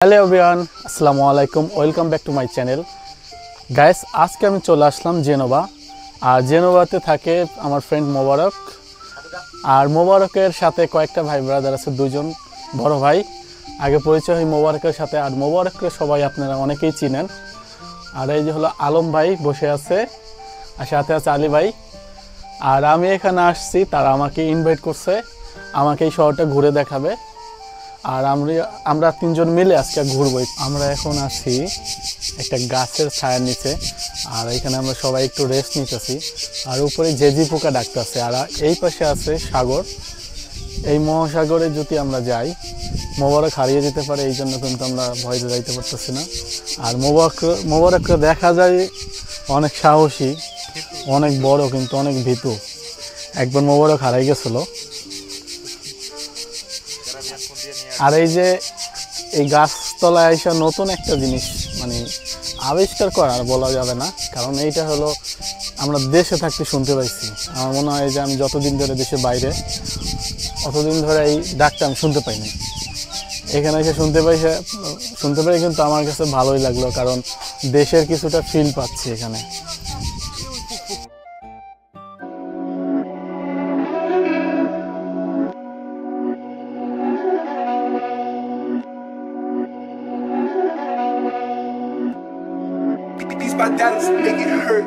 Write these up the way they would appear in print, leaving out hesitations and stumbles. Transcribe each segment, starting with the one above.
Hello everyone, আসসালামু আলাইকুম। Welcome back to my channel. Guys, আজকে আমি চলে আসলাম জেনোভা। আর জেনোভাতে থাকে আমার ফ্রেন্ড মোবারক। আর মোবারকের সাথে কয়েকটা ভাই ব্রাদার আছে, দুজন বড় ভাই। আগে পরিচয় হয় মোবারকের সাথে। আর মোবারককে সবাই আপনারা অনেকেই চিনেন। আর এই যে হলো আলম ভাই বসে আছে, আর সাথে আছে আলী ভাই। আর আমি এখানে আসছি, তারা আমাকে ইনভাইট করছে, আমাকে এই শহরটা ঘুরে দেখাবে। আর আমরা তিনজন মিলে আজকে ঘুরবো। আমরা এখন আছি একটা গাছের ছায়ার নিচে। আর এখানে আমরা সবাই একটু রেস্ট নিতেছি। আর উপরে জেজি পোকা ডাকতেছে। আর এই পাশে আছে সাগর। এই মহাসাগরে যদি আমরা যাই, মোবারক হারিয়ে যেতে পারে, এই জন্য কিন্তু আমরা ভয়তে যাইতে পারতেছি না। আর মোবারককে দেখা যায় অনেক সাহসী, অনেক বড়, কিন্তু অনেক ভীতু। একবার মোবারক হারাই গেছিল। আর এই যে এই গাছতলায় আইসা নতুন একটা জিনিস মানে আবিষ্কার করা বলা যাবে না, কারণ এইটা হলো আমরা দেশে থাকতে শুনতে পাইছি। আমার মনে হয় যে আমি যতদিন ধরে দেশের বাইরে, অতদিন ধরে এই ডাকটা আমি শুনতে পাইনি। এখানে এসে শুনতে পাই, কিন্তু আমার কাছে ভালোই লাগলো, কারণ দেশের কিছুটা ফিল পাচ্ছি এখানে। My dance make it hurt.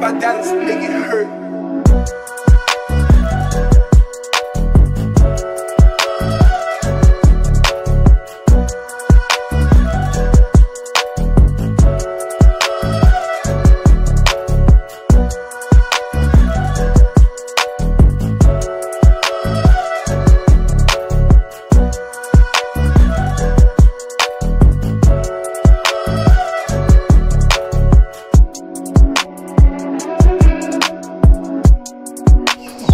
My dance make it hurt.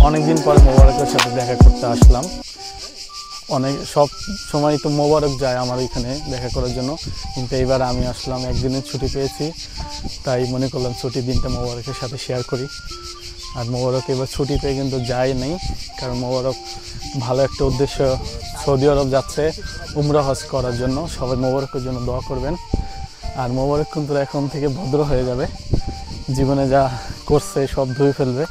অনেকদিন পরে মোবারকের সাথে দেখা করতে আসলাম। সব সময় তো মোবারক যায় আমার এখানে দেখা করার জন্য, কিন্তু এইবার আমি আসলাম, একদিনের ছুটি পেয়েছি, তাই মনে করলাম ছুটির দিনটা মোবারকের সাথে শেয়ার করি। আর মোবারক এবার ছুটি পেয়ে কিন্তু যায় নেই, কারণ মোবারক ভালো একটা উদ্দেশ্য, সৌদি আরব যাচ্ছে উমরা হজ করার জন্য। সবাই মোবারকের জন্য দোয়া করবেন। আর মোবারক কিন্তু এখন থেকে ভদ্র হয়ে যাবে, জীবনে যা করছে সব ধুয়ে ফেলবে।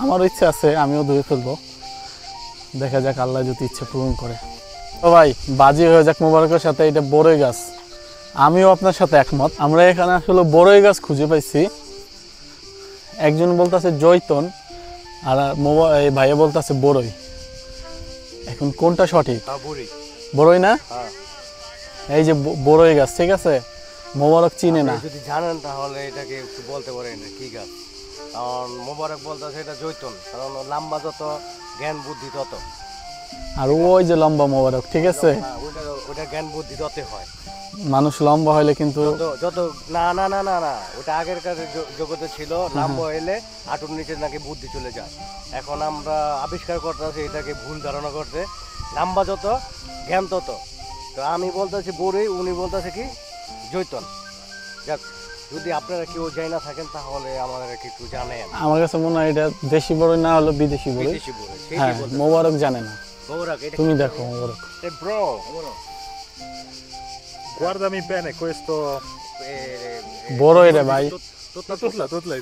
আমারও ইচ্ছা আছে, আমিও ধুয়ে ফেলবো, দেখা যাক আল্লাহ যদি ইচ্ছে পূরণ করে। তো ভাই, বাজি হয়ে যাক মোবারকের সাথে। এটা বড়ই গাছ, আমিও আপনার সাথে একমত। আমরা এখানে আসলে বড়ই গাছ খুঁজে পাইছি। একজন বলতেছে জৈতন, আর এই ভাইয়া বলতেছে বড়ই। এখন কোনটা সঠিক? বড়ই না? এই যে বড়ই গাছ, ঠিক আছে। মোবারক চিনে না, যদি জানেন তাহলে এটাকে একটু বলতে পারেন কি গাছ। কারণ মোবারক বলতেছে এটা জৈতন, কারণ লম্বা যত জ্ঞান বুদ্ধি তত। আর ওই যে লম্বা মোবারক, ঠিক আছে, ওটা জ্ঞান বুদ্ধি তত হয়। মানুষ লম্বা হইলে কিন্তু যত না না না না না ওটা আগের কাছে জগতে ছিল, লম্বা হইলে হাঁটুর নিচে নাকি বুদ্ধি চলে যায়। এখন আমরা আবিষ্কার করতেছি এটাকে ভুল ধারণা করতে, লম্বা যত জ্ঞান তত। তো আমি বলতেছি বড়ই, উনি বলতেছে কি জৈতন। যাক, যদি আপনারা কেউ যাই না থাকেন তাহলে আমাদের একটু জানেন। আমার কাছে মনে হয় এটা দেশি বড়ই না হলো বিদেশি বড়ই। বিদেশি বড়ই, হ্যাঁ, মোবারক জানে না। মোবারক, এটা তুমি দেখো মোবারক। Bro, guardami bene questo. বড়ই রে ভাই। Tutla.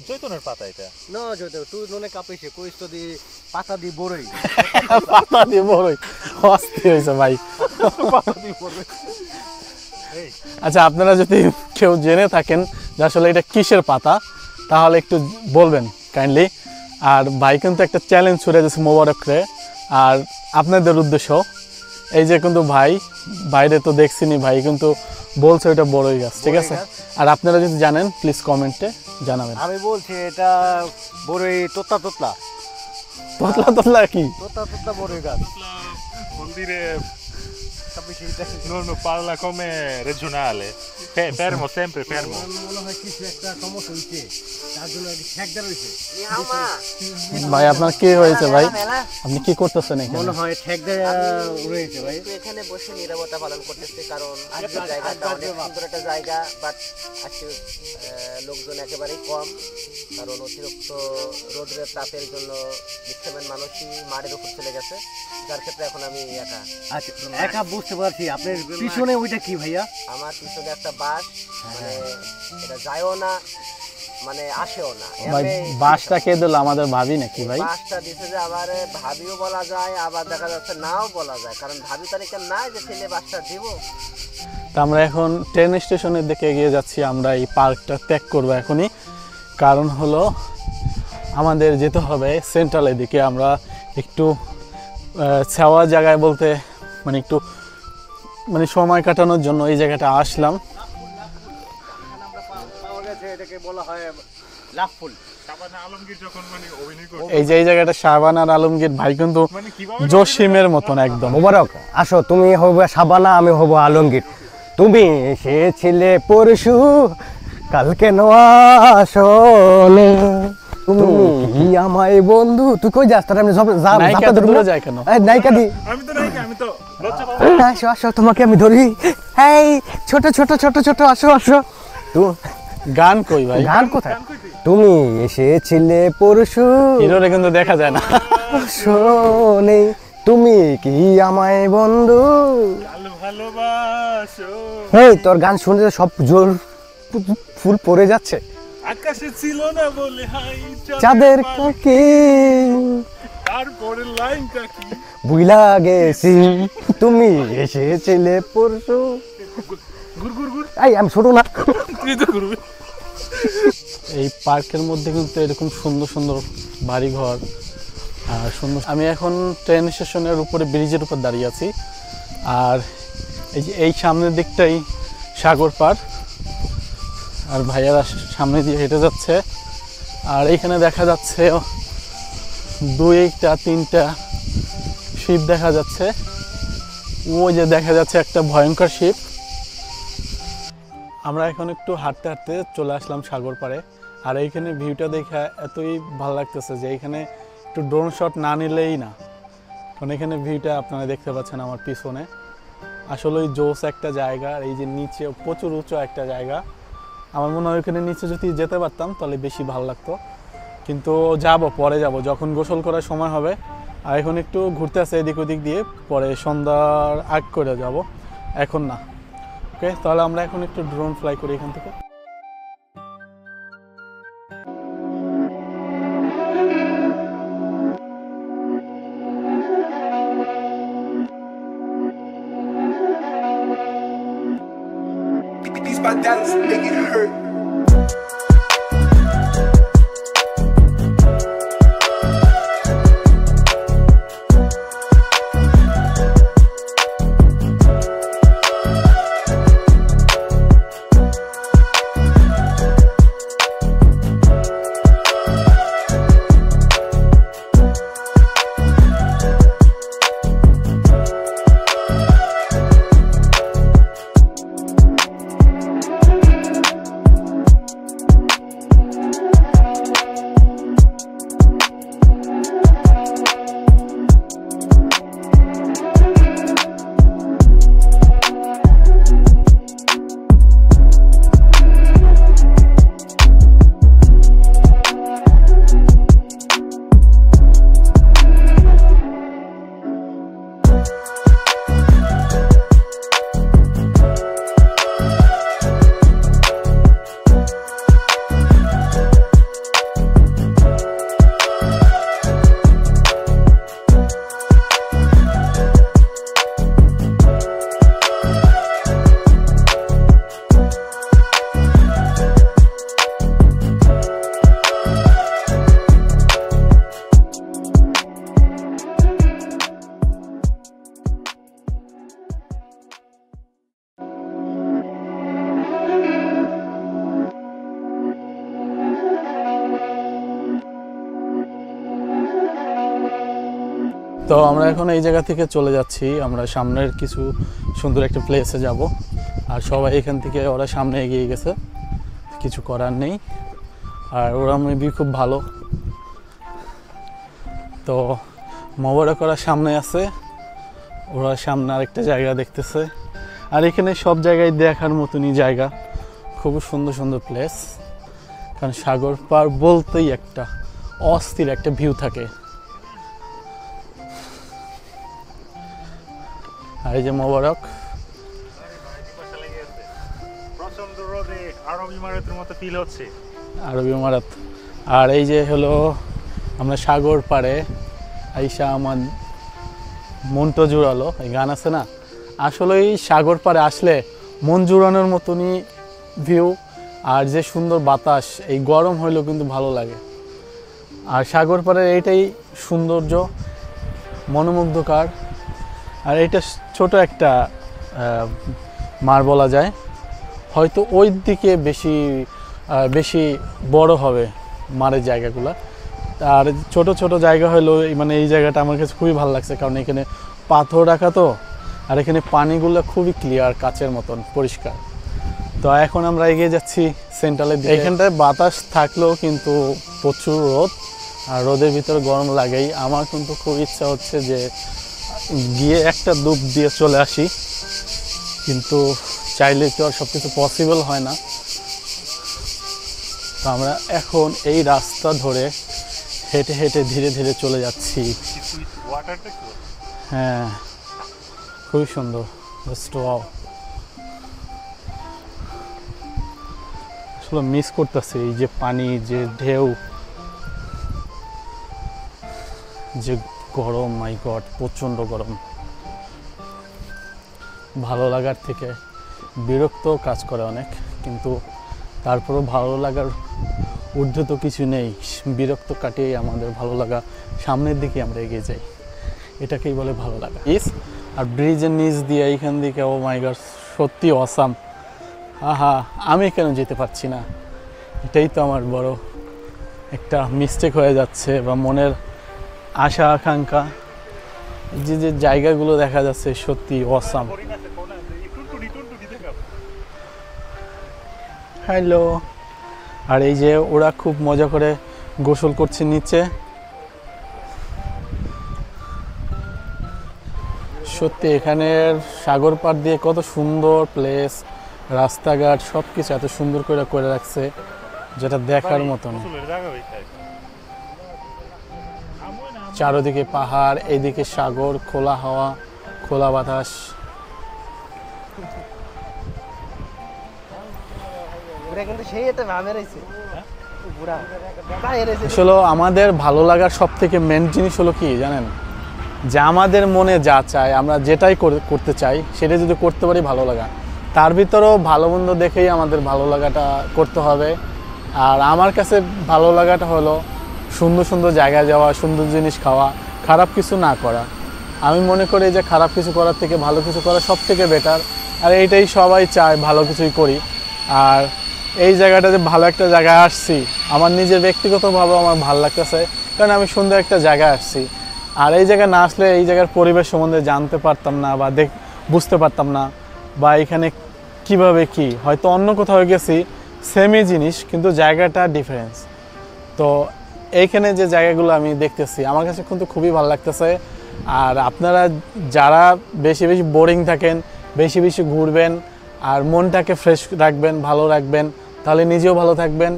জৈতুনের পাতা এটা। না জৈতন, তুই নুনে কাঁপিছে, কইস তো দি পাতা দি বড়ই। পাতা দিয়ে বড়ই অস্থির হয়েছে ভাই। পাতা দিয়ে পড়বে। আচ্ছা, আপনারা যদি কেউ জেনে থাকেন যে আসলে এটা কিসের পাতা তাহলে একটু বলবেন কাইন্ডলি। আর ভাই কিন্তু একটা চ্যালেঞ্জ ছুড়ে দিয়েছে মোবারকরে, আর আপনাদের উদ্দেশ্য। এই যে কিন্তু ভাই বাইরে তো দেখছিনি, ভাই কিন্তু বলছে এটা বড়ই গাছ, ঠিক আছে? আর আপনারা যদি জানেন প্লিজ কমেন্টে জানাবেন। আমি বলছি এটা বড়ই তোতলা। তোতলা কি? তোতলা বড়ই গাছ। Vuol dire non parla come regionale. Fermo, sempre fermo. মনে হয় কিছু একটা সমস্যা হয়েছে, তার জন্য ঠেকদার হয়েছে। ভাই আপনার কি হয়েছে ভাই? আপনি কি করতেছেন এখানে? মনে হয় ঠেকদার রয়েছে ভাই। এখানে বসে নীরবতা পালন করতেছি, কারণ আজকে জায়গাটা অনেক সুন্দর একটা জায়গা, বাট আজকে লোকজন একেবারেই কম, কারণ অতিরিক্ত রোদের তাপের জন্য বিক্ষেপণ মানুষই মাঠের উপর চলে গেছে, যার ক্ষেত্রে এখন আমি একা। আচ্ছা, একা বুঝতে পারছি। আপনার পিছনে ওইটা কি ভাইয়া? আমার পিছনে একটা বাস, মানে এটা যায়ও না মানে আসেও না। ভাই বাসটা কে দিল? আমাদের ভাবি নাকি ভাই? বাসটা দিছে যে আবার ভাবিও বলা যায়, আবার দেখা যাচ্ছে নাও বলা যায়, কারণ ভাবি তারিখে নাই যে ছেলে বাসটা দিব। তো আমরা এখন ট্রেন স্টেশনের দিকে এগিয়ে যাচ্ছি। আমরা এই পার্কটা ত্যাগ করবো এখনই, কারণ হলো আমাদের যেতে হবে সেন্ট্রালের দিকে। আমরা একটু ছাওয়া জায়গায় বলতে মানে একটু মানে সময় কাটানোর জন্য এই জায়গাটা আসলাম। এটাকে বলা হয় লাভ ফুল। শাবানা আলমগীর যখন মানে অভিনয় করে, এই যে এই জায়গাটা শাবানা আর আলমগীর ভাই কিন্তু মানে কিভাবে জসিমের মতন একদম। মোবারক, আসো, তুমি হবে শাবানা, আমি হব আলমগীর। তুমি এসেছিলে পরশু, কালকে আসলে তুমি কি আমায় বন্ধু। তুই কই যাস? তার আমি নায়িকা তো দূরে যায় কেন? নায়িকা দি। আমি তো লজ্জা পাবো। আসো আসো, তোমাকে আমি ধরি। এই ছোট ছোট ছোট ছোট, আসো আসো। গান কই ভাই? গান কোথায়? তুমি এসেছিলে পরশু, হিরোরে কিন্তু দেখা যায় না। শোনে তুমি কি আমায় বন্ধু। ভালোবাসো এই তোর গান শুনতে সব জোর ফুল পড়ে যাচ্ছে। আকাশে ছিল না বলে হাই চাঁদের কাকি তারপরে লাইনটা কি বুইলা গেছি, তুমি এসেছিলে পরশু। গুড় এই আমি ছোট না। তুই তো করবি। এই পার্কের মধ্যে কিন্তু এরকম সুন্দর সুন্দর বাড়িঘর আর সুন্দর। আমি এখন ট্রেন স্টেশনের উপরে ব্রিজের উপর দাঁড়িয়ে আছি, আর এই যে এই সামনের দিকটাই সাগর পার, আর ভাইয়ারা সামনে দিয়ে হেঁটে যাচ্ছে। আর এইখানে দেখা যাচ্ছে 2-3টা শিপ দেখা যাচ্ছে। ওই যে দেখা যাচ্ছে একটা ভয়ঙ্কর শিপ। আমরা এখন একটু হাঁটতে হাঁটতে চলে আসলাম সাগর পাড়ে, আর এইখানে ভিউটা দেখে এতই ভালো লাগতেছে যে এইখানে একটু ড্রোন শট না নিলেই না, কারণ এখানে ভিউটা আপনারা দেখতে পাচ্ছেন আমার পিছনে। আসলে ওই জোস একটা জায়গা, আর এই যে নিচে প্রচুর উঁচু একটা জায়গা। আমার মনে হয় ওইখানে নিচে যদি যেতে পারতাম তাহলে বেশি ভালো লাগতো, কিন্তু পরে যাব যখন গোসল করার সময় হবে। আর এখন একটু ঘুরতে আসে এদিক ওদিক দিয়ে, পরে সন্ধ্যার আগ করে যাব, এখন না। ওকে, তাহলে আমরা এখন একটু ড্রোন ফ্লাই করি এখান থেকে। These my dollars make it hurt. তো আমরা এখন এই জায়গা থেকে চলে যাচ্ছি, আমরা সামনের কিছু সুন্দর একটা প্লেসে যাব। আর সবাই এখান থেকে ওরা সামনে এগিয়ে গেছে, কিছু করার নেই। আর ওরা মেবি খুব ভালো। তো মোবারক ওরা সামনে আছে, ওরা সামনে আরেকটা জায়গা দেখতেছে। আর এখানে সব জায়গায় দেখার মতনই জায়গা, খুব সুন্দর সুন্দর প্লেস। কারণ সাগর পার বলতেই একটা অস্থির একটা ভিউ থাকে। আর এই যে মোবারক, প্রচন্ড রোদে আরবি ইমারতের মতো ফিল হচ্ছে। আরবি ইমারত। আর এই যে হলো আমরা সাগর পাড়ে আইসা আমার মনটা জুড়ালো, এই গান আছে না, আসলেই সাগর পাড়ে আসলে মন জুড়ানোর মতনই ভিউ। আর যে সুন্দর বাতাস, এই গরম হইলেও কিন্তু ভালো লাগে। আর সাগর পাড়ের এইটাই সৌন্দর্য, মনোমুগ্ধকর। আর এটা ছোট একটা মার বলা যায়, হয়তো ওই দিকে বেশি বড় হবে মারের জায়গাগুলো। আর ছোট ছোট জায়গা হলো মানে এই জায়গাটা আমার কাছে খুবই ভালো লাগছে, কারণ এখানে পাথর রাখা তো। আর এখানে পানিগুলো খুবই ক্লিয়ার, কাচের মতন পরিষ্কার। তো এখন আমরা এগিয়ে যাচ্ছি সেন্ট্রালের দিকে। এখানটায় বাতাস থাকলেও কিন্তু প্রচুর রোদ, আর রোদের ভিতরে গরম লাগেই। আমার কিন্তু খুব ইচ্ছা হচ্ছে যে গিয়ে একটা ডুব দিয়ে চলে আসি, কিন্তু চাইলে তো আর সব কিছু পসিবল হয় না। তো আমরা এখন এই রাস্তা ধরে হেঁটে হেঁটে ধীরে ধীরে চলে যাচ্ছি। ওয়াটারটা কি? হ্যাঁ, খুবই সুন্দর। জাস্ট ওয়াও, আসলে মিস করতেছি এই যে পানি, যে ঢেউ, যে গরম। মাই গড, প্রচণ্ড গরম। ভালো লাগার থেকে বিরক্ত কাজ করে অনেক, কিন্তু তারপরেও ভালো লাগার ঊর্ধ্বে তো কিছু নেই। বিরক্ত কাটিয়ে আমাদের ভালো লাগা, সামনের দিকে আমরা এগিয়ে যাই, এটাকেই বলে ভালো লাগা। আর ব্রিজের নিচ দিয়ে এইখান দিকে, ও মাই গড, সত্যি অসাম। আহা, আমি কেন যেতে পারছি না? এটাই তো আমার বড় একটা মিস্টেক হয়ে যাচ্ছে, বা মনের আশা আকাঙ্ক্ষা। যে যে জায়গাগুলো দেখা যাচ্ছে সত্যি অসাম। হ্যালো। আর এই যে ওরা খুব মজা করে গোসল করছে নিচে। সত্যি এখানের সাগর পাড় দিয়ে কত সুন্দর প্লেস, রাস্তাঘাট সব কিছু এত সুন্দর করে রাখছে, যেটা দেখার মতন। চারদিকে পাহাড়, এইদিকে সাগর, খোলা হাওয়া, খোলা বাতাস। আসলে আমাদের ভালো লাগার সব থেকে মেন জিনিস হলো কি জানেন, যে আমাদের মনে যা চায়, আমরা যেটাই করতে চাই সেটা যদি করতে পারি ভালো লাগা। তার ভিতরেও ভালো মন্দ দেখেই আমাদের ভালো লাগাটা করতে হবে। আর আমার কাছে ভালো লাগাটা হলো সুন্দর সুন্দর জায়গায় যাওয়া, সুন্দর জিনিস খাওয়া, খারাপ কিছু না করা। আমি মনে করি যে খারাপ কিছু করার থেকে ভালো কিছু করা সব থেকে বেটার। আর এইটাই সবাই চায়, ভালো কিছুই করি। আর এই জায়গাটাতে ভালো একটা জায়গায় আসছি, আমার নিজের ব্যক্তিগতভাবে আমার ভালো লাগতেছে, কারণ আমি সুন্দর একটা জায়গায় আসছি। আর এই জায়গায় না আসলে এই জায়গার পরিবেশ সম্বন্ধে জানতে পারতাম না, বা বুঝতে পারতাম না, বা এখানে কিভাবে কি, হয়তো অন্য কোথাও গেছি সেমই জিনিস, কিন্তু জায়গাটা ডিফারেন্স। তো এইখানে যে জায়গাগুলো আমি দেখতেছি আমার কাছে কিন্তু খুবই ভালো লাগতেছে। আর আপনারা যারা বেশি বেশি বোরিং থাকেন, বেশি বেশি ঘুরবেন, আর মনটাকে ফ্রেশ রাখবেন, ভালো রাখবেন, তাহলে নিজেও ভালো থাকবেন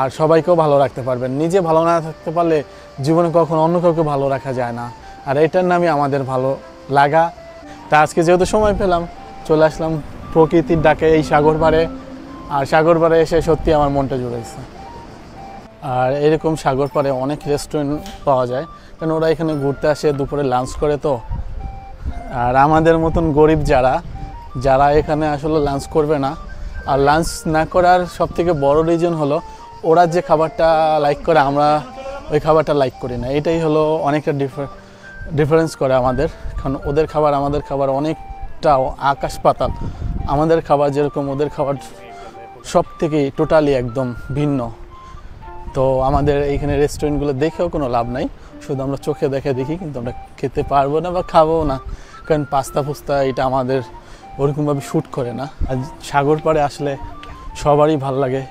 আর সবাইকেও ভালো রাখতে পারবেন। নিজে ভালো না থাকতে পারলে জীবনে কখনো অন্য কাউকে ভালো রাখা যায় না। আর এটার নামই আমাদের ভালো লাগা। তা আজকে যেহেতু সময় পেলাম, চলে আসলাম প্রকৃতির ডাকে এই সাগর পাড়ে। আর সাগর পাড়ে এসে সত্যি আমার মনটা জুড়েছে। আর এরকম সাগর পাড়ে অনেক রেস্টুরেন্ট পাওয়া যায়, কারণ ওরা এখানে ঘুরতে আসে, দুপুরে লাঞ্চ করে তো। আর আমাদের মতন গরিব যারা এখানে আসলে লাঞ্চ করবে না, আর লাঞ্চ না করার সবথেকে বড় রিজন হলো ওরা যে খাবারটা লাইক করে আমরা ওই খাবারটা লাইক করি না। এটাই হলো অনেকটা ডিফারেন্স করে আমাদের, কারণ ওদের খাবার আমাদের খাবার অনেকটা আকাশ পাতাল। আমাদের খাবার যেরকম, ওদের খাবার সব থেকেই টোটালি একদম ভিন্ন। তো আমাদের এইখানে রেস্টুরেন্টগুলো দেখেও কোনো লাভ নাই, শুধু আমরা চোখে দেখি, কিন্তু আমরা খেতে পারবো না বা খাবো না, কারণ পাস্তা ফুস্তা এটা আমাদের ওরকমভাবে শ্যুট করে না। আর সাগর পাড়ে আসলে সবারই ভাল লাগে,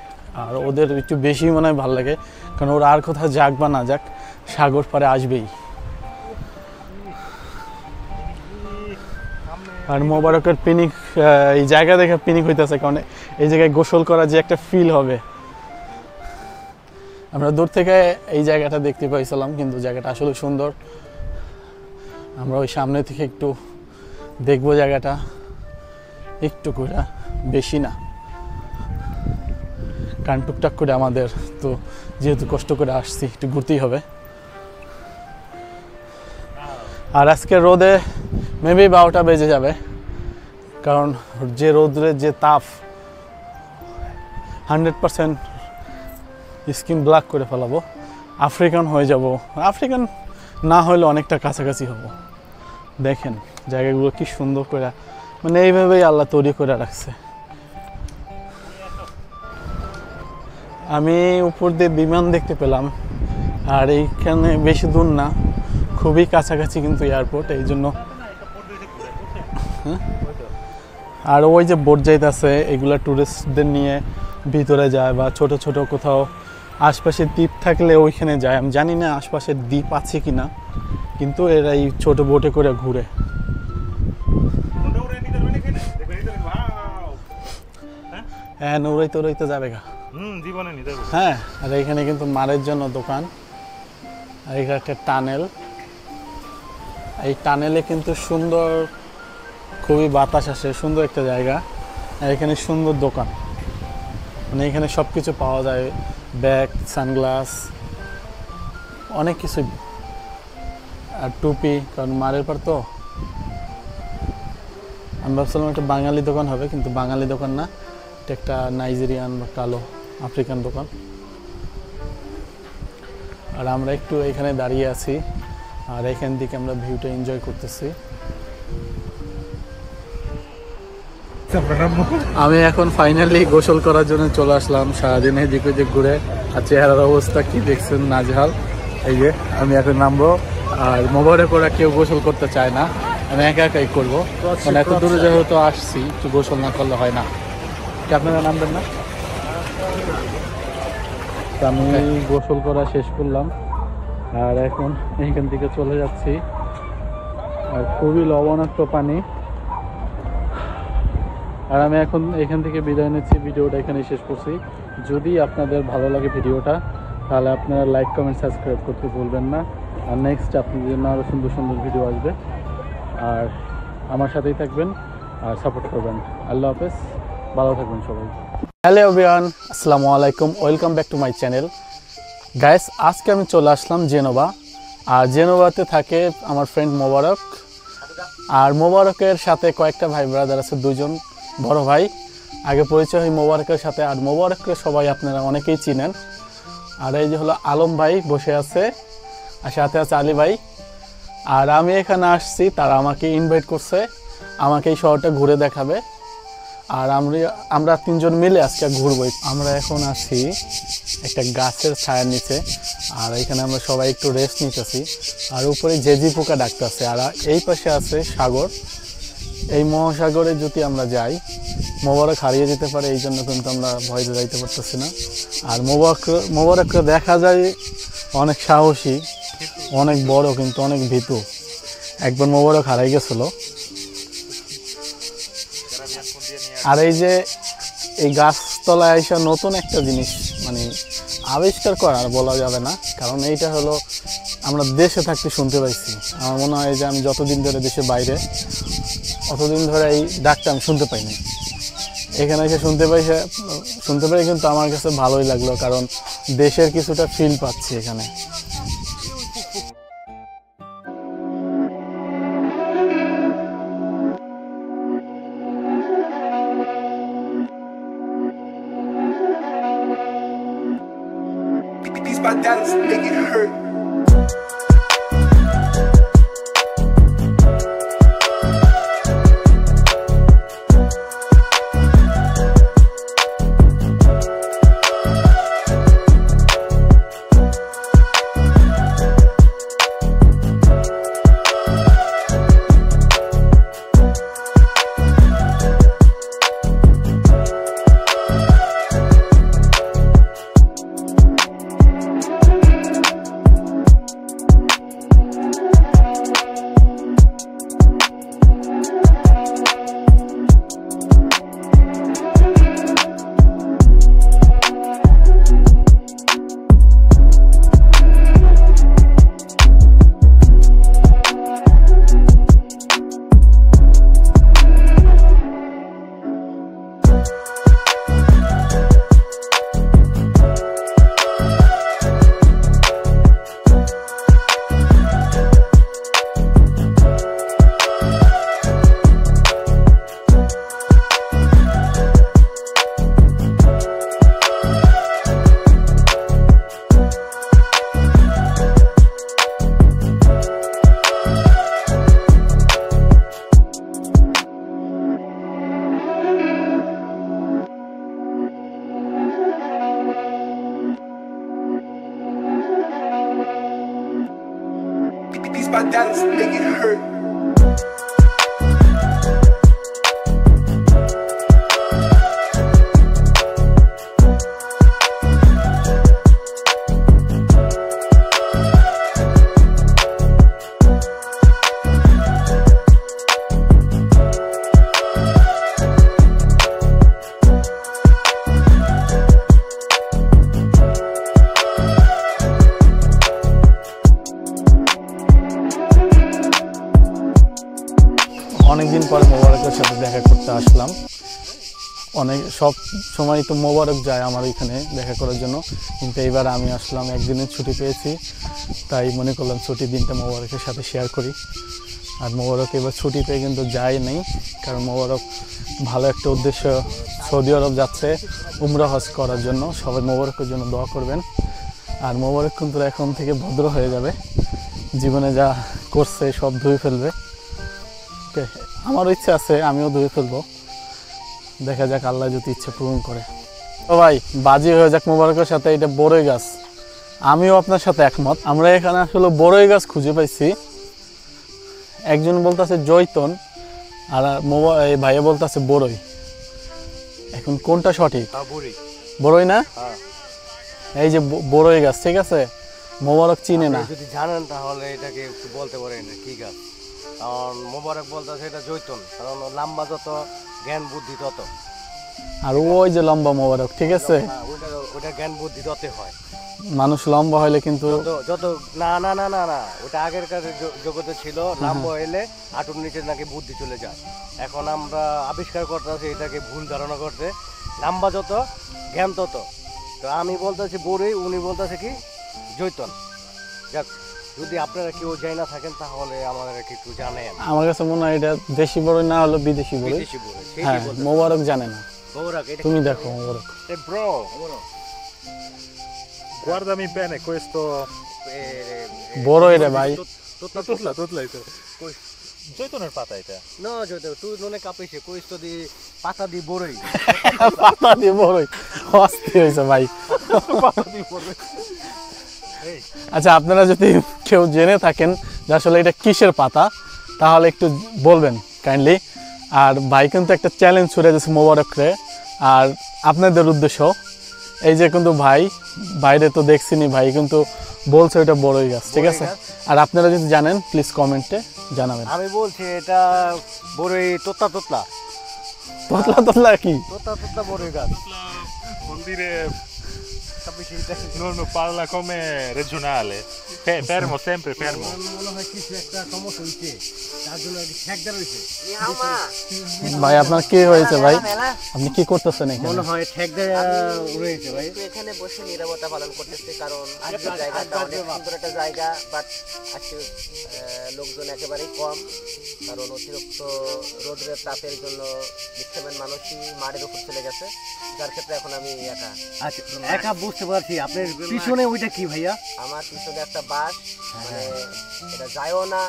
আর ওদের একটু বেশি মনে হয় ভাল লাগে, কারণ ওরা আর কোথাও যাক বা না যাক সাগর পাড়ে আসবেই। আর মোবারকের পিনিক, এই জায়গা দেখে পিনিক হইতেছে, কারণ এই জায়গায় গোসল করা যে একটা ফিল হবে। আমরা দূর থেকে এই জায়গাটা দেখতে পাইছিলাম, কিন্তু জায়গাটা আসলে সুন্দর। আমরা ওই সামনে থেকে একটু দেখবো জায়গাটা, একটু করে, বেশি না, কারণ টুকটাক করে আমাদের তো যেহেতু কষ্ট করে আসছি একটু ঘুরতেই হবে। আর আজকে রোদে মেবি 12টা বেজে যাবে, কারণ যে রোদ্রের যে তাপ 100% স্কিন ব্ল্যাক করে ফেলাবো, আফ্রিকান হয়ে যাব। আফ্রিকান না হলে অনেকটা কাছাকাছি হব। দেখেন জায়গাগুলো কি সুন্দর করে, মানে এইভাবেই আল্লাহ তৈরি করে রাখছে। আমি উপর দিয়ে বিমান দেখতে পেলাম, আর এইখানে বেশি দূর না, খুবই কাছাকাছি কিন্তু এয়ারপোর্ট, এই জন্য। আর ওই যে বোট যাইতেছে, এগুলা টুরিস্টদের নিয়ে ভিতরে যায়, বা ছোট ছোট কোথাও আশপাশে দ্বীপ থাকলে ওইখানে যায়। আমি জানি না আশপাশের দ্বীপ আছে কিনা, কিন্তু এরা এই ছোট বোটে করে ঘুরে। হ্যাঁ, নৌড়াইতে যাবে গা। জীবনে নিতে হবে। হ্যাঁ, আর এখানে কিন্তু মারের জন্য দোকান, আর এখানে একটা টানেল। এই টানেলে কিন্তু সুন্দর, খুবই বাতাস আসে, সুন্দর একটা জায়গা। আর এখানে সুন্দর দোকান, মানে এখানে সব কিছু পাওয়া যায়, ব্যাগ, সানগ্লাস, অনেক কিছু, আর টুপি, কারণ মারের পর তো। আমি ভাবছিলাম একটা বাঙালি দোকান হবে, কিন্তু বাঙালি দোকান না, এটা একটা নাইজেরিয়ান বা কালো আফ্রিকান দোকান। আর আমরা একটু এখানে দাঁড়িয়ে আছি, আর এখান থেকে আমরা ভিউটা এনজয় করতেছি। আমি এখন ফাইনালি গোসল করার জন্য চলে আসলাম। সারাদিন এদিক ওদিক ঘুরে, আর চেহারার অবস্থা কি দেখছেন, নাজেহাল। এই যে আমি এখন নামবো, আর মোবাইলে করে কেউ গোসল করতে চায় না, আমি একা একাই করবো, মানে এত দূরে যেহেতু আসছি, একটু গোসল না করলে হয় না। কি আপনারা নামবেন না? আমি গোসল করা শেষ করলাম, আর এখন এইখান থেকে চলে যাচ্ছি। আর খুবই লবণাক্ত পানি, আর আমি এখন এখান থেকে বিদায় নিচ্ছি। ভিডিওটা এখানে শেষ করছি। যদি আপনাদের ভালো লাগে ভিডিওটা, তাহলে আপনারা লাইক, কমেন্ট, সাবস্ক্রাইব করতে ভুলবেন না। আর নেক্সট আপনাদের জন্য আরও সুন্দর সুন্দর ভিডিও আসবে, আর আমার সাথেই থাকবেন আর সাপোর্ট করবেন। আল্লাহ হাফেজ, ভালো থাকবেন সবাই। হ্যালো এভরিওয়ান, আসসালামু আলাইকুম, welcome back to my channel. Guys, আজকে আমি চলে আসলাম জেনোভা, আর জেনোভাতে থাকে আমার ফ্রেন্ড মোবারক, আর মোবারকের সাথে কয়েকটা ভাই ব্রাদার আছে, দুজন বড় ভাই। আগে পরিচয় হয় মোবারকের সাথে, আর মোবারককে সবাই আপনারা অনেকেই চিনেন। আর এই যে হলো আলম ভাই বসে আছে, আর সাথে আছে আলী ভাই। আর আমি এখানে আসছি, তারা আমাকে ইনভাইট করছে, আমাকে এই শহরটা ঘুরে দেখাবে, আর আমরা তিনজন মিলে আজকে ঘুরবো। আমরা এখন আছি একটা গাছের ছায়ার নিচে, আর এখানে আমরা সবাই একটু রেস্ট নিতেছি, আর উপরে জেজি পোকা ডাকতেছে। আর এই পাশে আছে সাগর। এই মহাসাগরে যদি আমরা যাই, মোবারক হারিয়ে যেতে পারে, এই জন্য কিন্তু আমরা ভয়তে যাইতে পারতেছি না। আর মোবারককে দেখা যায় অনেক সাহসী, অনেক বড়, কিন্তু অনেক ভীতু। একবার মোবারক হারাই গেছিল। আর এই যে এই গাছতলায় এসে নতুন একটা জিনিস মানে আবিষ্কার করার বলা যাবে না, কারণ এইটা হলো আমরা দেশে থাকতে শুনতে পাইছি। আমার মনে হয় যে আমি যতদিন ধরে দেশের বাইরে, অতদিন ধরে এই ডাকটা আমি শুনতে পাইনি। এখানে এসে শুনতে পাই, কিন্তু আমার কাছে ভালোই লাগলো, কারণ দেশের কিছুটা ফিল পাচ্ছি এখানে। These my dollars make it hurt. by Dallas, make it hurt. অনেকদিন পরে মোবারকের সাথে দেখা করতে আসলাম। সব সময় তো মোবারক যায় আমার এখানে দেখা করার জন্য, কিন্তু এইবার আমি আসলাম, একদিনের ছুটি পেয়েছি, তাই মনে করলাম ছুটির দিনটা মোবারকের সাথে শেয়ার করি। আর মোবারক এবার ছুটি পেয়ে কিন্তু যায় নেই, কারণ মোবারক ভালো একটা উদ্দেশ্য, সৌদি আরব যাচ্ছে উমরা হজ করার জন্য। সবাই মোবারকের জন্য দোয়া করবেন। আর মোবারক কিন্তু এখন থেকে ভদ্র হয়ে যাবে, জীবনে যা করছে সব ধুয়ে ফেলবে। আমারও ইচ্ছা আছে, আমিও ধুয়ে ফেলবো, দেখা যাক আল্লাহ যদি ইচ্ছা পূরণ করে। তো ভাই বাজি হয়ে যাক মোবারকের সাথে। এটা বড়ই গাছ, আমিও আপনার সাথে একমত। আমরা এখানে আসলে বড়ই গাছ খুঁজে পাইছি, একজন বলতেছে জৈতন আর এই ভাইয়া বলতেছে বড়ই। এখন কোনটা সঠিক? বড়ই না? এই যে বড়ই গাছ, ঠিক আছে। মোবারক চিনে না, যদি জানেন তাহলে এটাকে একটু বলতে পারেন কি গাছ। কারণ মোবারক বলতেছে এটা জৈতন, কারণ লম্বা যত জ্ঞান বুদ্ধি তত। আর ওই যে লম্বা মোবারক, ঠিক আছে, ওটা জ্ঞান বুদ্ধি তত হয়। মানুষ লম্বা হইলে কিন্তু যত না না না না না ওটা আগের কাছে জগতে ছিল, লম্বা হইলে হাঁটুর নিচে নাকি বুদ্ধি চলে যায়। এখন আমরা আবিষ্কার করতেছি এটাকে ভুল ধারণা করতে, লম্বা যত জ্ঞান তত। তো আমি বলতেছি বড়ই, উনি বলতেছে কি জৈতন। যাক, যদি আপনারা কেউ যাই না থাকেন তাহলে আমাদের একটু জানেন। আমার কাছে মনে হয় এটা দেশি বড়ই না হলো বিদেশি বড়ই। হ্যাঁ, মোবারক জানে না। তুমি দেখো মোবারক। Bro, guardami bene questo. বড়ই রে ভাই। Tutla ito. জৈতনের পাতা এটা। না জৈতন, তুই ননে কাঁপিছে কইস তো দি পাতা দি বড়ই। পাতা দিয়ে বড়ই অস্থির হয়েছে ভাই। আচ্ছা, আপনারা যদি কেউ জেনে থাকেন যে আসলে এটা কিসের পাতা, তাহলে একটু বলবেন কাইন্ডলি। আর ভাই কিন্তু একটা চ্যালেঞ্জ ছুড়ে দিয়েছে মোবারকরে, আর আপনাদের উদ্দেশ্য। এই যে কিন্তু ভাই বাইরে তো দেখছিনি, ভাই কিন্তু বলছে এটা বড়ই গাছ, ঠিক আছে। আর আপনারা যদি জানেন প্লিজ কমেন্টে জানাবেন। আমি বলছি এটা বড়ই তোতলা তোতলা। তোতলা তোতলা কি? তোতলা তোতলা বড়ই গাছ। Vuol dire non parla come regionale. Fermo, sempre fermo. মনে হয় কিছু একটা সমস্যা হইছে, তার জন্য ঠেকদার হইছে। ভাই আপনার কি হয়েছে ভাই? আপনি কি করতেছেন এখানে? মনে হয় ঠেকদার রয়েছে ভাই। এখানে বসে নীরবতা পালন করতেছি, কারণ আজকের জায়গাটা অনেক সুন্দর একটা জায়গা, বাট আজকে লোকজন একেবারেই কম, কারণ অতিরিক্ত রোদের তাপের জন্য ম্যাক্সিমাম মানুষই মাঠের উপর চলে গেছে, যার ক্ষেত্রে এখন আমি একা। আচ্ছা, একা বুঝতে পারছি। আপনার পিছনে ওইটা কি ভাইয়া? আমার পিছনে একটা বাস, মানে এটা যায়ও না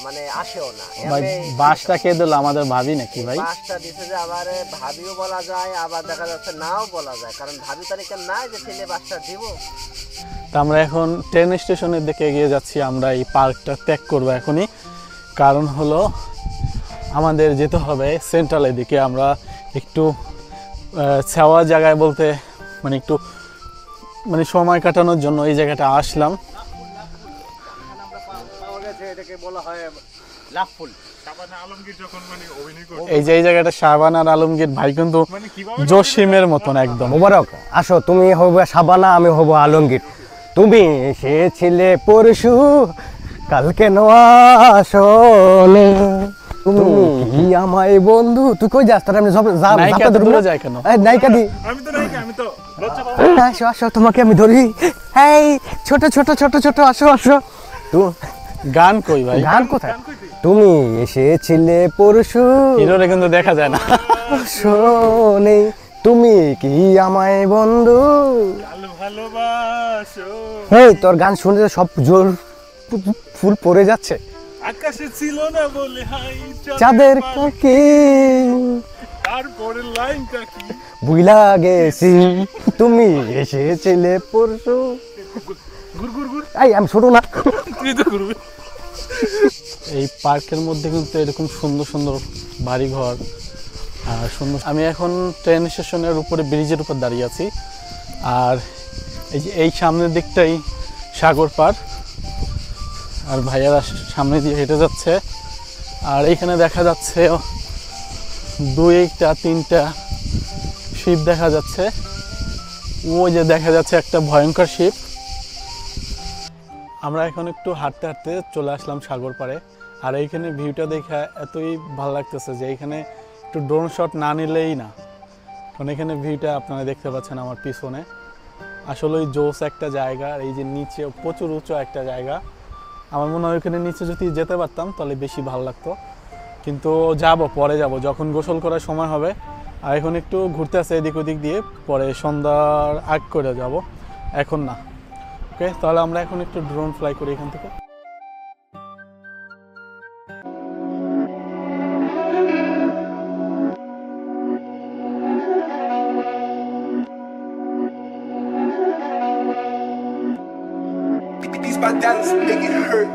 মানে আসেও না। ভাই বাসটা কে দিল? আমাদের ভাবি নাকি ভাই? বাসটা দিছে যে আবার ভাবিও বলা যায়, আবার দেখা যাচ্ছে নাও বলা যায়, কারণ ভাবি তারিখে নাই যে ছেলে বাসটা দিব। তো আমরা এখন ট্রেন স্টেশনের দিকে এগিয়ে যাচ্ছি। আমরা এই পার্কটা ত্যাগ করবো এখনই, কারণ হলো আমাদের যেতে হবে সেন্ট্রালের দিকে। আমরা একটু ছাওয়া জায়গায় বলতে মানে একটু মানে সময় কাটানোর জন্য এই জায়গাটা আসলাম। এটাকে বলা হয় লাফুল। এই যে এই জায়গাটা শাবানা আর আলমগীর ভাই কিন্তু জসিমের মতন একদম। মোবারক আসো, তুমি হবে শাবানা, আমি হব আলমগীর। তুমি এসেছিলে পরশু, কালকে আসো না। তুমি কি আমায় বন্ধু, তুই কই যাস? আমি যাই কেন? নায়িকা দি, আমি তো নায়িকা, আমি তো লজ্জা পাবো। আসো আসো, তোমাকে আমি ধরি। এই ছোট ছোট ছোট ছোট আসো আসো। গান কই ভাই? গান কোথায়? তুমি এসেছিলে পরশু, হিরোরে কিন্তু দেখা যায় না। শোনে তুমি কি আমায় বন্ধু। ভালোবাসো। এই তোর গান শুনে সব জোর ফুল পড়ে যাচ্ছে। আকাশে ছিল না বলে হাই চাঁদের কি তারপরে লাইনটা কি বুইলা গেছি, তুমি এসেছিলে পরশু। গুর গুর গুর। এই আমি ছোট না, তুই তো করবি। এই পার্কের মধ্যে কিন্তু এরকম সুন্দর সুন্দর বাড়িঘর আর সুন্দর। আমি এখন ট্রেন স্টেশনের উপরে ব্রিজের উপর দাঁড়িয়ে আছি, আর এই যে এই সামনের দিকটাই সাগর পার, আর ভাইয়ারা সামনে দিয়ে হেঁটে যাচ্ছে। আর এইখানে দেখা যাচ্ছে 2-3টা শিপ দেখা যাচ্ছে। ওই যে দেখা যাচ্ছে একটা ভয়ঙ্কর শিপ। আমরা এখন একটু হাঁটতে হাঁটতে চলে আসলাম সাগর পাড়ে, আর এইখানে ভিউটা দেখে এতই ভালো লাগতেছে যে এইখানে একটু ড্রোন শট না নিলেই না, কারণ এখানে ভিউটা আপনারা দেখতে পাচ্ছেন আমার পিছনে। আসলে ওই জোস একটা জায়গা, আর এই যে নিচে প্রচুর উঁচু একটা জায়গা। আমার মনে হয় ওইখানে নিচে যদি যেতে পারতাম তাহলে বেশি ভালো লাগতো, কিন্তু পরে যাব যখন গোসল করার সময় হবে। আর এখন একটু ঘুরতে আসে এদিক ওদিক দিয়ে, পরে সন্ধ্যার আগ করে যাব, এখন না। ওকে, তাহলে আমরা এখন একটু ড্রোন ফ্লাই করি এখান থেকে। These bandanas make it hurt.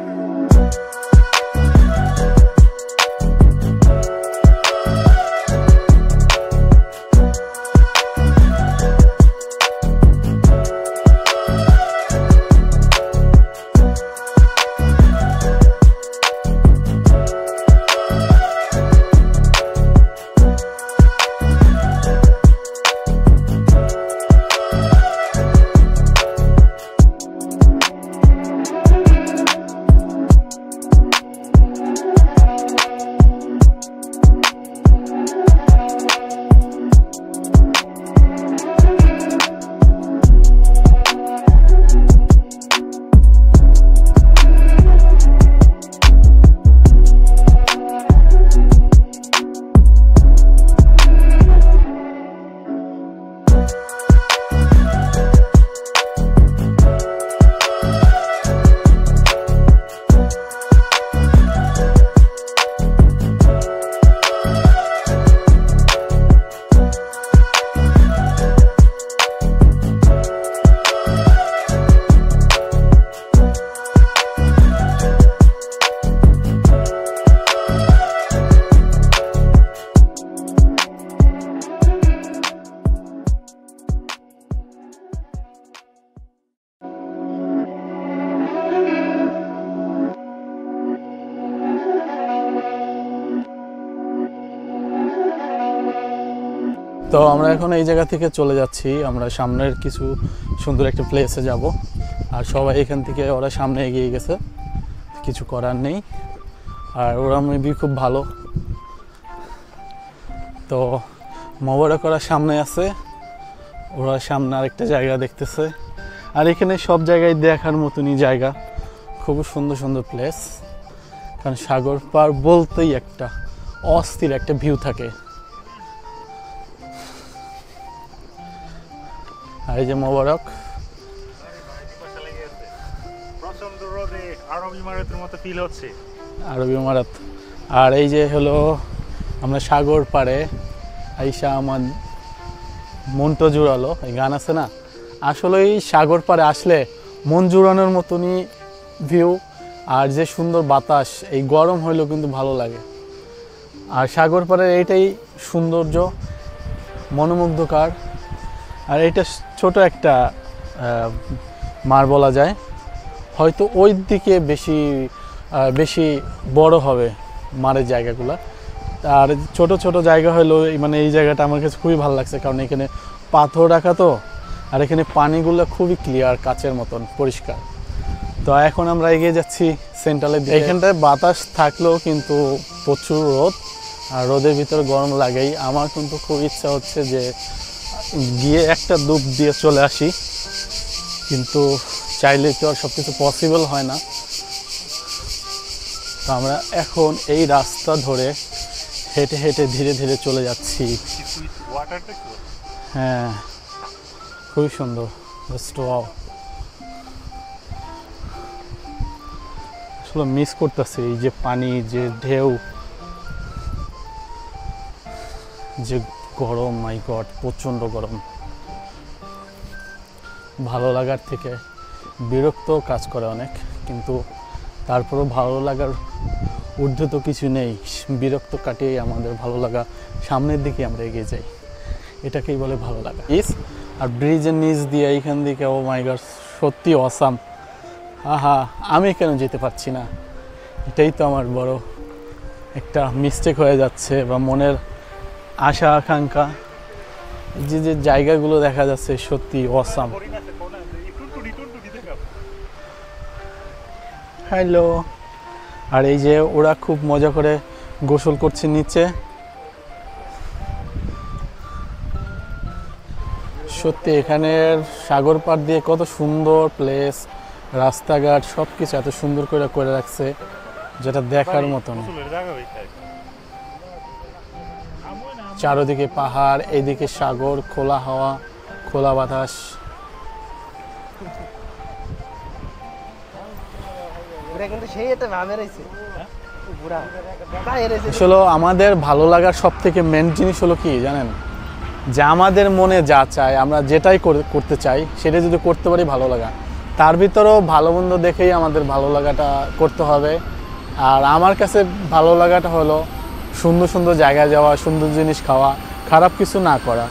তো আমরা এখন এই জায়গা থেকে চলে যাচ্ছি, আমরা সামনের কিছু সুন্দর একটা প্লেসে যাব। আর সবাই এখান থেকে ওরা সামনে এগিয়ে গেছে, কিছু করার নেই। আর ওরা মেবি খুব ভালো। তো মোবারক ওরা সামনে আছে, ওরা সামনে আরেকটা জায়গা দেখতেছে। আর এখানে সব জায়গায় দেখার মতনই জায়গা, খুব সুন্দর সুন্দর প্লেস। কারণ সাগর পার বলতেই একটা অস্থির একটা ভিউ থাকে। আর এই যে মোবারক প্রচন্ড রোদে আরবি ইমারতের মতো ফিল হচ্ছে। আরবি ইমারত। আর এই যে হলো আমরা সাগর পাড়ে আইসা আমার মনটা জুড়ালো, এই গান আছে না, আসলে এই সাগর পাড়ে আসলে মন জুড়ানোর মতনই ভিউ। আর যে সুন্দর বাতাস, এই গরম হইলেও কিন্তু ভালো লাগে। আর সাগর পাড়ের এইটাই সৌন্দর্য, মনোমুগ্ধকর। আর এটা ছোট একটা মার বলা যায়, হয়তো ওই দিকে বেশি বড় হবে মারের জায়গাগুলো। আর ছোট ছোট জায়গা হলো মানে এই জায়গাটা আমার কাছে খুবই ভালো লাগছে, কারণ এখানে পাথর রাখা তো, আর এখানে পানিগুলো খুবই ক্লিয়ার, কাচের মতন পরিষ্কার। তো এখন আমরা এগিয়ে যাচ্ছি সেন্ট্রালের দিকে। এইখানটায় বাতাস থাকলেও কিন্তু প্রচুর রোদ, আর রোদের ভিতরে গরম লাগেই। আমার কিন্তু খুব ইচ্ছা হচ্ছে যে গিয়ে একটা ডুব দিয়ে চলে আসি, কিন্তু চাইলে তো আর সব কিছু পসিবল হয় না। তো আমরা এখন এই রাস্তা ধরে হেঁটে হেঁটে ধীরে ধীরে চলে যাচ্ছি। হ্যাঁ, খুবই সুন্দর। আসলে মিস করতেছি এই যে পানি, যে ঢেউ, যে গরম, মাই গড প্রচণ্ড গরম। ভালো লাগার থেকে বিরক্ত কাজ করে অনেক, কিন্তু তারপরেও ভালো লাগার ঊর্ধ্বে তো কিছু নেই, বিরক্ত কাটিয়ে আমাদের ভালো লাগা, সামনের দিকে আমরা এগিয়ে যাই, এটাকেই বলে ভালো লাগা। আর ব্রিজের নিচ দিয়ে এইখান দিকে, ও মাই গড, সত্যি অসাম। আহা, আমি কেন যেতে পারছি না, এটাই তো আমার বড় একটা মিস্টেক হয়ে যাচ্ছে, বা মনের আশা আকাঙ্ক্ষা। যে যে জায়গাগুলো দেখা যাচ্ছে সত্যি অসাম। হ্যালো। আর এই যে ওরা খুব মজা করে গোসল করছে নিচে, সত্যি এখানের সাগর পাড় দিয়ে কত সুন্দর প্লেস, রাস্তাঘাট সব কিছু এত সুন্দর করে করে রাখছে, যেটা দেখার মতন। চারদিকে পাহাড়, এইদিকে সাগর, খোলা হাওয়া, খোলা বাতাস। আসলে আমাদের ভালো লাগার সব থেকে মেন জিনিস হলো কি জানেন, যে আমাদের মনে যা চায়, আমরা যেটাই করতে চাই সেটা যদি করতে পারি ভালো লাগা। তার ভিতরেও ভালো মন্দ দেখেই আমাদের ভালো লাগাটা করতে হবে। আর আমার কাছে ভালো লাগাটা হলো সুন্দর সুন্দর জায়গায় যাওয়া, সুন্দর জিনিস খাওয়া, খারাপ কিছু না করা।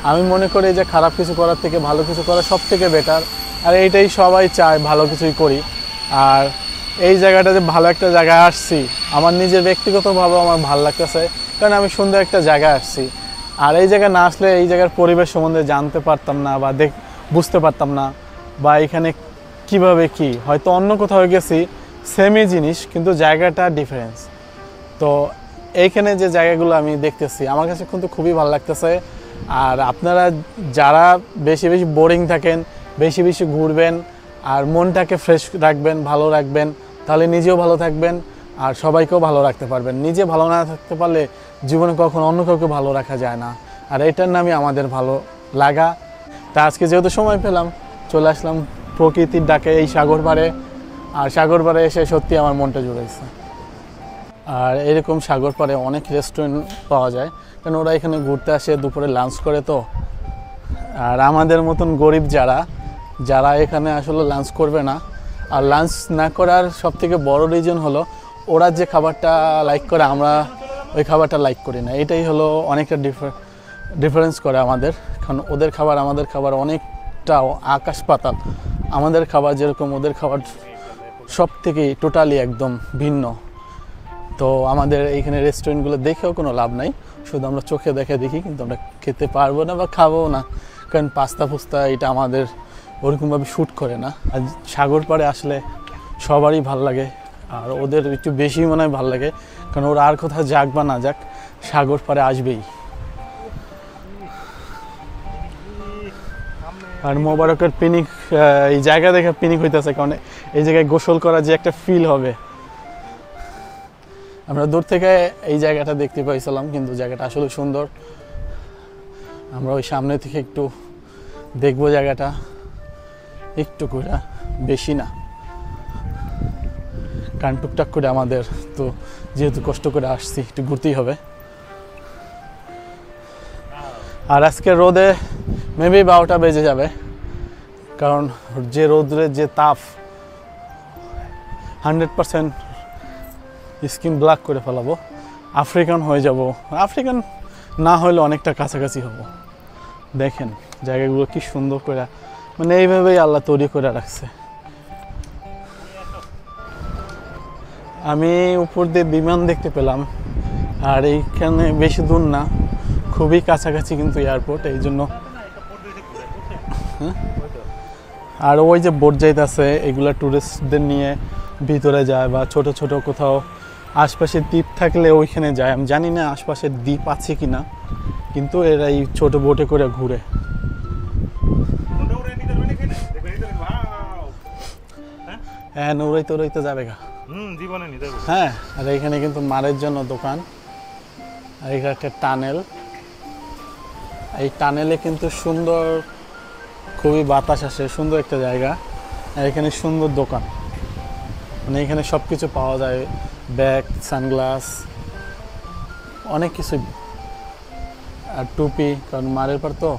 আমি মনে করি যে খারাপ কিছু করার থেকে ভালো কিছু করা সব থেকে বেটার। আর এইটাই সবাই চায়, ভালো কিছুই করি। আর এই জায়গাটা যে ভালো একটা জায়গায় আসছি, আমার নিজের ব্যক্তিগতভাবে আমার ভালো লাগতেছে, কারণ আমি সুন্দর একটা জায়গায় আসছি। আর এই জায়গায় না আসলে এই জায়গার পরিবেশ সম্বন্ধে জানতে পারতাম না, বা বুঝতে পারতাম না, বা এখানে কিভাবে কি, হয়তো অন্য কোথাও গেছি সেমই জিনিস কিন্তু জায়গাটা ডিফারেন্স। তো এইখানে যে জায়গাগুলো আমি দেখতেছি আমার কাছে কিন্তু খুবই ভালো লাগতেছে। আর আপনারা যারা বেশি বেশি বোরিং থাকেন, বেশি বেশি ঘুরবেন, আর মনটাকে ফ্রেশ রাখবেন, ভালো রাখবেন, তাহলে নিজেও ভালো থাকবেন আর সবাইকেও ভালো রাখতে পারবেন। নিজে ভালো না থাকতে পারলে জীবনে কখনো অন্য কাউকে ভালো রাখা যায় না। আর এটার নামই আমাদের ভালো লাগা। তা আজকে যেহেতু সময় পেলাম, চলে আসলাম প্রকৃতির ডাকে এই সাগর পাড়ে। আর সাগর পাড়ে এসে সত্যি আমার মনটা জুড়েছে। আর এরকম সাগর পাড়ে অনেক রেস্টুরেন্ট পাওয়া যায়, কারণ ওরা এখানে ঘুরতে আসে, দুপুরে লাঞ্চ করে। তো আর আমাদের মতন গরিব যারা এখানে আসলে লাঞ্চ করবে না, আর লাঞ্চ না করার সবথেকে বড় রিজন হলো ওরা যে খাবারটা লাইক করে আমরা ওই খাবারটা লাইক করি না। এটাই হলো অনেকটা ডিফারেন্স করে আমাদের, কারণ ওদের খাবার আমাদের খাবার অনেকটা আকাশ পাতাল। আমাদের খাবার যেরকম, ওদের খাবার সব থেকেই টোটালি একদম ভিন্ন। তো আমাদের এইখানে রেস্টুরেন্টগুলো দেখেও কোনো লাভ নাই, শুধু আমরা চোখে দেখি, কিন্তু আমরা খেতে পারবো না বা খাবো না, কারণ পাস্তা ফুস্তা এটা আমাদের ওরকমভাবে শ্যুট করে না। আর সাগর পাড়ে আসলে সবারই ভাল লাগে, আর ওদের একটু বেশি মনে হয় ভালো লাগে, কারণ ওরা আর কোথাও যাক বা না যাক সাগর পাড়ে আসবেই। আর মোবারকের পিকনিক, এই জায়গা দেখে পিকনিক হইতেছে, কারণ এই জায়গায় গোসল করা যে একটা ফিল হবে। আমরা দূর থেকে এই জায়গাটা দেখতে পাইছিলাম, কিন্তু জায়গাটা আসলে সুন্দর। আমরা ওই সামনে থেকে একটু দেখবো জায়গাটা, একটু করে, বেশি না, কারণ টুকটাক করে আমাদের তো যেহেতু কষ্ট করে আসছি একটু ঘুরতেই হবে। আর আজকে রোদে মেবি 12টা বেজে যাবে, কারণ যে রোদ্রের যে তাপ 100% স্কিন ব্ল্যাক করে ফেলাবো, আফ্রিকান হয়ে যাব। আফ্রিকান না হলে অনেকটা কাছাকাছি হব। দেখেন জায়গাগুলো কি সুন্দর করে, মানে এইভাবেই আল্লাহ তৈরি করে রাখছে। আমি উপর দিয়ে বিমান দেখতে পেলাম, আর এইখানে বেশি দূর না, খুবই কাছাকাছি কিন্তু এয়ারপোর্ট, এই জন্য। আর ওই যে বোট যাইতেছে, এগুলা টুরিস্টদের নিয়ে ভিতরে যায়, বা ছোট ছোট কোথাও আশপাশে দ্বীপ থাকলে ওইখানে যায়। আমি জানি না আশপাশে দ্বীপ আছে কিনা, কিন্তু এরা এই ছোট বোটে করে ঘুরে। হ্যাঁ, নৌড়াইতে যাবে গা। জীবনে নিতে হবে। হ্যাঁ, আর এখানে কিন্তু মারের জন্য দোকান, আর এখানে একটা টানেল। এই টানেলে কিন্তু সুন্দর, খুবই বাতাস আসে, সুন্দর একটা জায়গা। আর এখানে সুন্দর দোকান, মানে এখানে সব কিছু পাওয়া যায়, ব্যাগ, সানগ্লাস, অনেক কিছু, আর টুপি, কারণ মারের পর তো।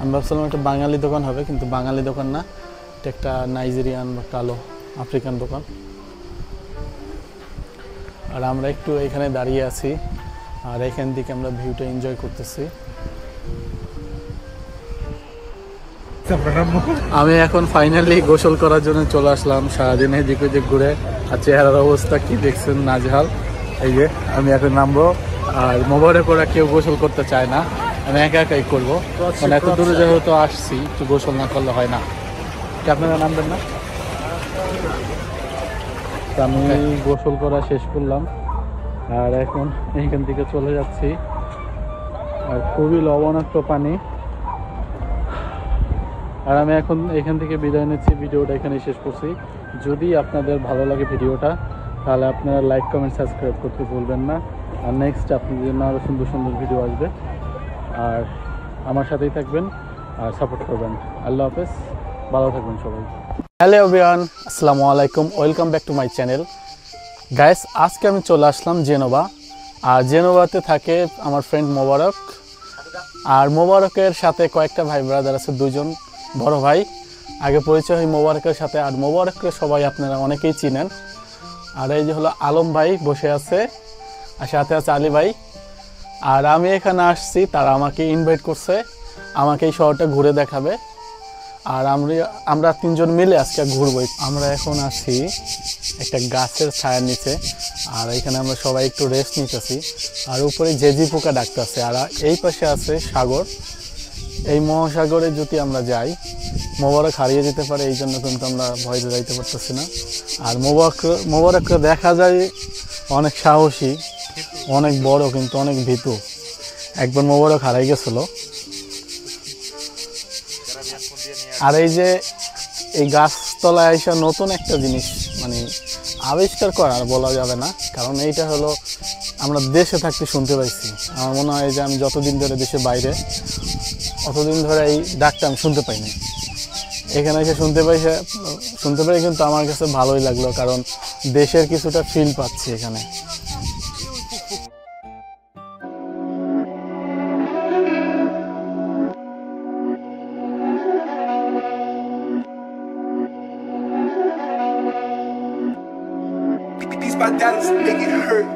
আমি ভাবছিলাম একটা বাঙালি দোকান হবে, কিন্তু বাঙালি দোকান না, এটা একটা নাইজেরিয়ান বা কালো আফ্রিকান দোকান। আর আমরা একটু এখানে দাঁড়িয়ে আছি আর এখান থেকে আমরা ভিউটা এনজয় করতেছি। আমি এখন ফাইনালি গোসল করার জন্য চলে আসলাম। সারাদিন এদিক ওদিক ঘুরে আর চেহারার অবস্থা কি দেখছেন, নাজেহাল। এই যে আমি এখন নামবো, আর মোবারক ওরা কেউ গোসল করতে চায় না, আমি একা একাই করবো। মানে এত দূরে যেহেতু আসছি, একটু গোসল না করলে হয় না। কি আপনারা নামবেন না? আমি গোসল করা শেষ করলাম আর এখন এইখান থেকে চলে যাচ্ছি। আর খুবই লবণাক্ত পানি। আর আমি এখন এখান থেকে বিদায় নিচ্ছি, ভিডিওটা এখানে শেষ করছি। যদি আপনাদের ভালো লাগে ভিডিওটা, তাহলে আপনারা লাইক কমেন্ট সাবস্ক্রাইব করতে ভুলবেন না। আর নেক্সট আপনাদের জন্য আরও সুন্দর সুন্দর ভিডিও আসবে। আর আমার সাথেই থাকবেন আর সাপোর্ট করবেন। আল্লাহ হাফেজ, ভালো থাকবেন সবাই। হ্যালো এভরিওয়ান, আসসালামু আলাইকুম, welcome back to my channel. Guys, আজকে আমি চলে আসলাম জেনোভা। আর জেনোভাতে থাকে আমার ফ্রেন্ড মোবারক। আর মোবারকের সাথে কয়েকটা ভাই ব্রাদার আছে, দুজন বড় ভাই। আগে পরিচয় হয় মোবারকের সাথে। আর মোবারককে সবাই আপনারা অনেকেই চিনেন। আর এই যে হলো আলম ভাই বসে আছে, আর সাথে আছে আলী ভাই। আর আমি এখানে আসছি, তারা আমাকে ইনভাইট করছে, আমাকে এই শহরটা ঘুরে দেখাবে। আর আমরা তিনজন মিলে আজকে ঘুরবো। আমরা এখন আছি একটা গাছের ছায়ার নিচে, আর এখানে আমরা সবাই একটু রেস্ট নিতেছি। আর উপরে জেজি পোকা ডাকতেছে। আর এই পাশে আছে সাগর। এই মহাসাগরে যদি আমরা যাই, মোবারক হারিয়ে যেতে পারে, এই জন্য কিন্তু আমরা ভয়তে যাইতে পারতেছি না। আর মোবারককে দেখা যায় অনেক সাহসী, অনেক বড়, কিন্তু অনেক ভীতু। একবার মোবারক হারাই গেছিল। আর এই যে এই গাছতলায় আইসা নতুন একটা জিনিস মানে আবিষ্কার করা বলা যাবে না, কারণ এইটা হলো আমরা দেশে থাকতে শুনতে পাইছি। আমার মনে হয় যে আমি যতদিন ধরে দেশে বাইরে, অতদিন ধরে এই ডাকটা আমি শুনতে পাইনি। এখানে এসে শুনতে পাই, কিন্তু আমার কাছে ভালোই লাগলো, কারণ দেশের কিছুটা ফিল পাচ্ছি এখানে। These bandanas make it hurt.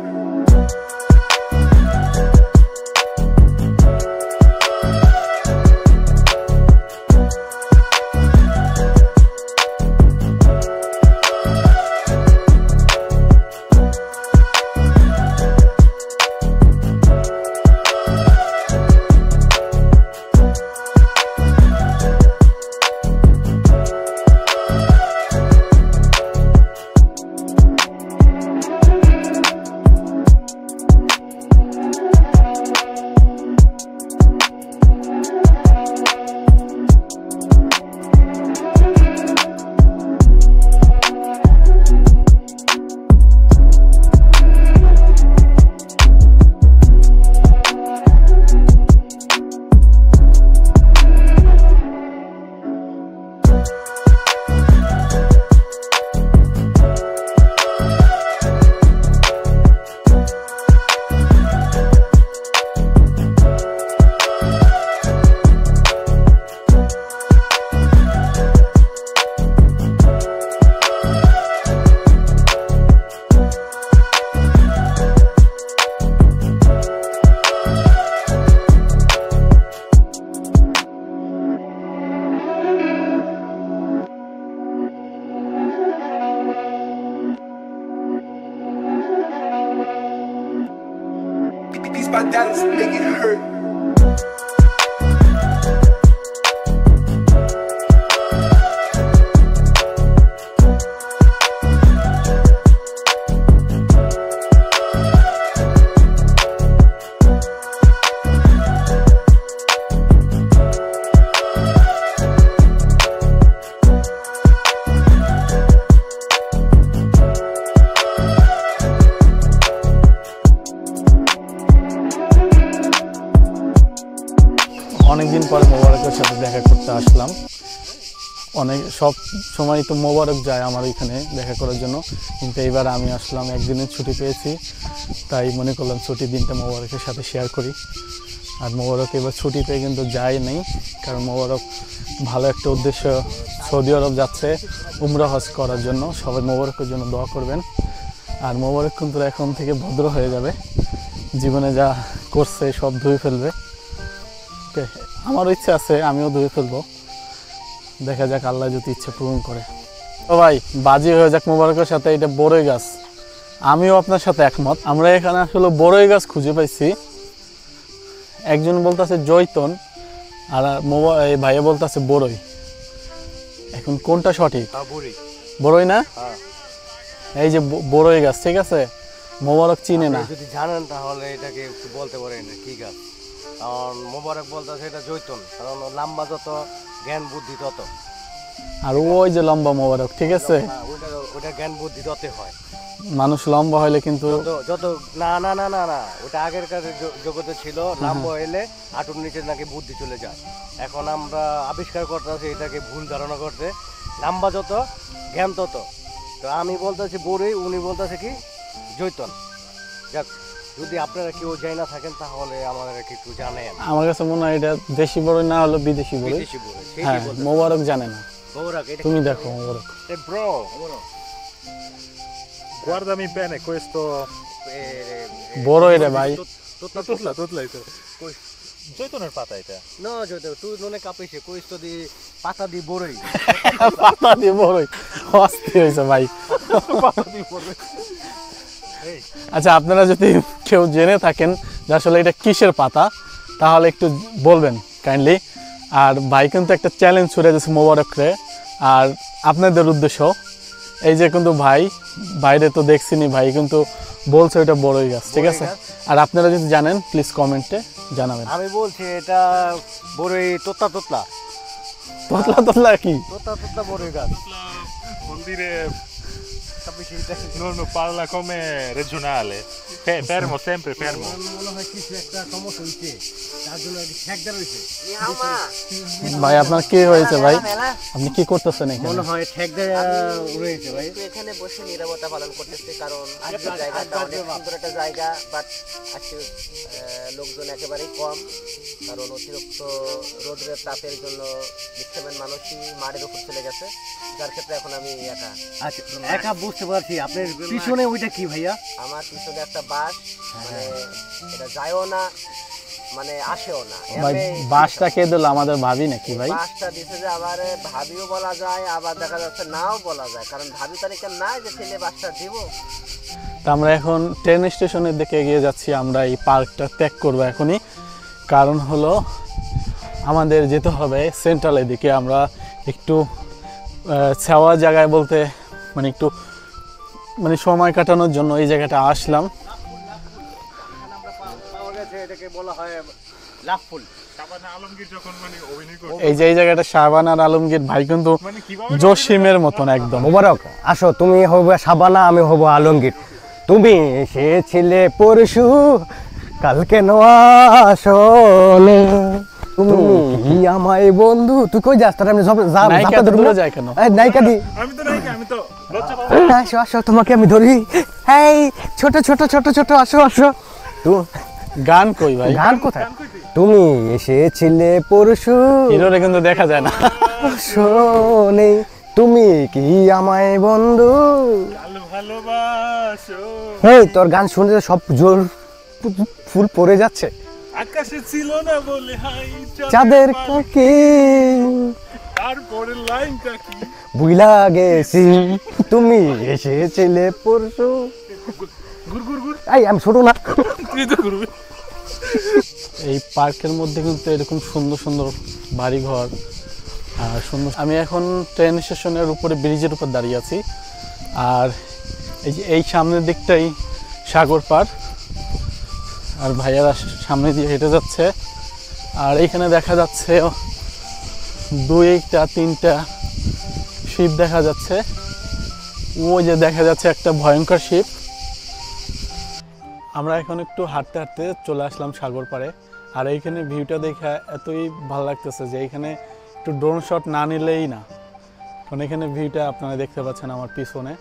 These bandanas make it hurt. অনেকদিন পরে মোবারকের সাথে দেখা করতে আসলাম। সব সময় তো মোবারক যায় আমার এখানে দেখা করার জন্য, কিন্তু এইবার আমি আসলাম, একদিনের ছুটি পেয়েছি, তাই মনে করলাম ছুটির দিনটা মোবারকের সাথে শেয়ার করি। আর মোবারক এবার ছুটি পেয়ে কিন্তু যায় নেই, কারণ মোবারক ভালো একটা উদ্দেশ্য, সৌদি আরব যাচ্ছে উমরা হজ করার জন্য। সবাই মোবারকের জন্য দোয়া করবেন। আর মোবারক কিন্তু এখন থেকে ভদ্র হয়ে যাবে, জীবনে যা করছে সব ধুয়ে ফেলবে। আমারও ইচ্ছা আছে আমিও ধুয়ে ফেলবো, দেখা যাক আল্লাহ যদি ইচ্ছা পূরণ করে। তো ভাই বাজি হয়ে যাক মোবারকের সাথে। এটা বড়ই গাছ, আমিও আপনার সাথে একমত। আমরা এখানে আসলে বড়ই গাছ খুঁজে পাইছি, একজন বলতেছে জৈতন আর এই ভাইয়া বলতেছে বড়ই। এখন কোনটা সঠিক? বড়ই না? এই যে বড়ই গাছ, ঠিক আছে। মোবারক চিনে না, যদি জানেন তাহলে এটাকে একটু বলতে পারেন কি গাছ। কারণ মোবারক বলতেছে এটা জৈতন, কারণ লম্বা যত জ্ঞান বুদ্ধি তত। আর ওই যে লম্বা মোবারক, ঠিক আছে। ওটা জ্ঞান বুদ্ধি তত হয়। মানুষ লম্বা হইলে কিন্তু যত না না না না না ওটা আগেরকার জগতে ছিল, লম্বা হইলে হাঁটুর নিচে নাকি বুদ্ধি চলে যায়। এখন আমরা আবিষ্কার করতেছি এটাকে ভুল ধারণা করতে, লম্বা যত জ্ঞান তত। তো আমি বলতেছি বড়ই, উনি বলতেছে কি জৈতন। যাক, যদি আপনারা কেউ যাই না থাকেন তাহলে আমাদের একটু জানেন। আমার কাছে মনে হয় এটা দেশি বড়ই না হলো বিদেশি বড়ই। বিদেশি বড়ই, হ্যাঁ, মোবারক জানে না। মোবারক এটা তুমি দেখো মোবারক। Bro, guardami bene questo. বড়ই রে ভাই। Tutla ito. জৈতুনের পাতা এটা। না জৈতন, তুই ননে কাঁপিছে কইস তো দি পাতা দি বড়ই। পাতা দিয়ে বড়ই অস্থির হয়েছে ভাই। আচ্ছা, আপনারা যদি কেউ জেনে থাকেন যে আসলে এটা কিসের পাতা তাহলে একটু বলবেন কাইন্ডলি। আর ভাই কিন্তু একটা চ্যালেঞ্জ ছুড়ে দিয়েছে মোবারকরে, আর আপনাদের উদ্দেশ্য। এই যে কিন্তু ভাই বাইরে তো দেখছিনি, ভাই কিন্তু বলছে ওটা বড়ই গাছ, ঠিক আছে। আর আপনারা যদি জানেন প্লিজ কমেন্টে জানাবেন। আমি বলছি এটা বড়ই তোতলা তোতলা তোতলা তোতলা কি? তোতলা বড়ই গাছ। Vuol dire non parla come regionale. Fermo, sempre fermo. মনে হয় কিছু একটা সমস্যা হইছে, তার জন্য ঠেকদার হইছে। ভাই আপনার কি হয়েছে ভাই? আপনি কি করতেছেন এখানে? মনে হয় ঠেকদার রয়েছে ভাই। একটু এখানে বসে নীরবতা পালন করতেছি, কারণ আজকে জায়গাটা অনেক সুন্দর একটা জায়গা, বাট আজকে লোকজন একেবারেই কম, কারণ অতিরিক্ত রোদের তাপের জন্য ম্যাক্সিমাম মানুষই মাঠের উপর চলে গেছে, যার ক্ষেত্রে এখন আমি একা। আচ্ছা, একা বুঝতে পারছি। আপনার পিছনে ওইটা কি ভাইয়া? আমার পিছনে একটা বাস, মানে এটা যায়ও না মানে আসেও না। ভাই বাসটা কে দিল? আমাদের ভাবি নাকি ভাই? বাসটা দিছে যে আবার ভাবিও বলা যায়, আবার দেখা যাচ্ছে নাও বলা যায়, কারণ ভাবি তারিখে নাই যে ছেলে বাসটা দিব। তা আমরা এখন ট্রেন স্টেশনের দিকে এগিয়ে যাচ্ছি। আমরা এই পার্কটা ত্যাগ করবো এখনই, কারণ হলো আমাদের যেতে হবে সেন্ট্রালের দিকে। আমরা একটু ছাওয়া জায়গায় বলতে মানে একটু মানে সময় কাটানোর জন্য এই জায়গাটা আসলাম। এটাকে বলা হয় লাফুল। শাবানা আলমগীর যখন মানে অভিনয় করে, এই যে এই জায়গাটা শাবানা আর আলমগীর ভাই কিন্তু মানে কিভাবে জসিমের মতন একদম। মোবারক আসো, তুমি হবে শাবানা, আমি হব আলমগীর। তুমি এসেছিলে পরশু, কালকে আসলে তুমি কি আমায় বন্ধু। তুই কই যাস? তার আমি নায়িকা তো দূরে যায় কেন? নায়িকা দি আমি তো লজ্জা পাবো। আসো আসো, তোমাকে আমি ধরি। এই ছোট ছোট ছোট ছোট আসো আসো। গান কই ভাই? গান কোথায়? তুমি এসেছিলে পরশু, হিরোরে কিন্তু দেখা যায় না। শোনে তুমি কি আমায় বন্ধু। ভালোবাসো হেই, তোর গান শুনতে সব জোর ফুল পড়ে যাচ্ছে। আকাশে ছিল না বলে হাই চাঁদের কাকি তারপরে লাইনটা কি বুইলা গেছি, তুমি এসেছিলে পরশু। গুর গুর গুর এই আমি ছোট না। তুই তো করবি। এই পার্কের মধ্যে কিন্তু এরকম সুন্দর সুন্দর বাড়িঘর আর সুন্দর। আমি এখন ট্রেন স্টেশনের উপরে ব্রিজের উপর দাঁড়িয়ে আছি, আর এই যে এই সামনের দিকটাই সাগর পার, আর ভাইয়ারা সামনে দিয়ে হেঁটে যাচ্ছে। আর এইখানে দেখা যাচ্ছে 2-3টা শিপ দেখা যাচ্ছে। ওই যে দেখা যাচ্ছে একটা ভয়ঙ্কর শিপ। আমরা এখন একটু হাঁটতে হাঁটতে চলে আসলাম সাগর পাড়ে, আর এইখানে ভিউটা দেখে এতই ভালো লাগতেছে যে এইখানে একটু ড্রোন শট না নিলেই না। কারণ এখানে ভিউটা আপনারা দেখতে পাচ্ছেন আমার পিছনে,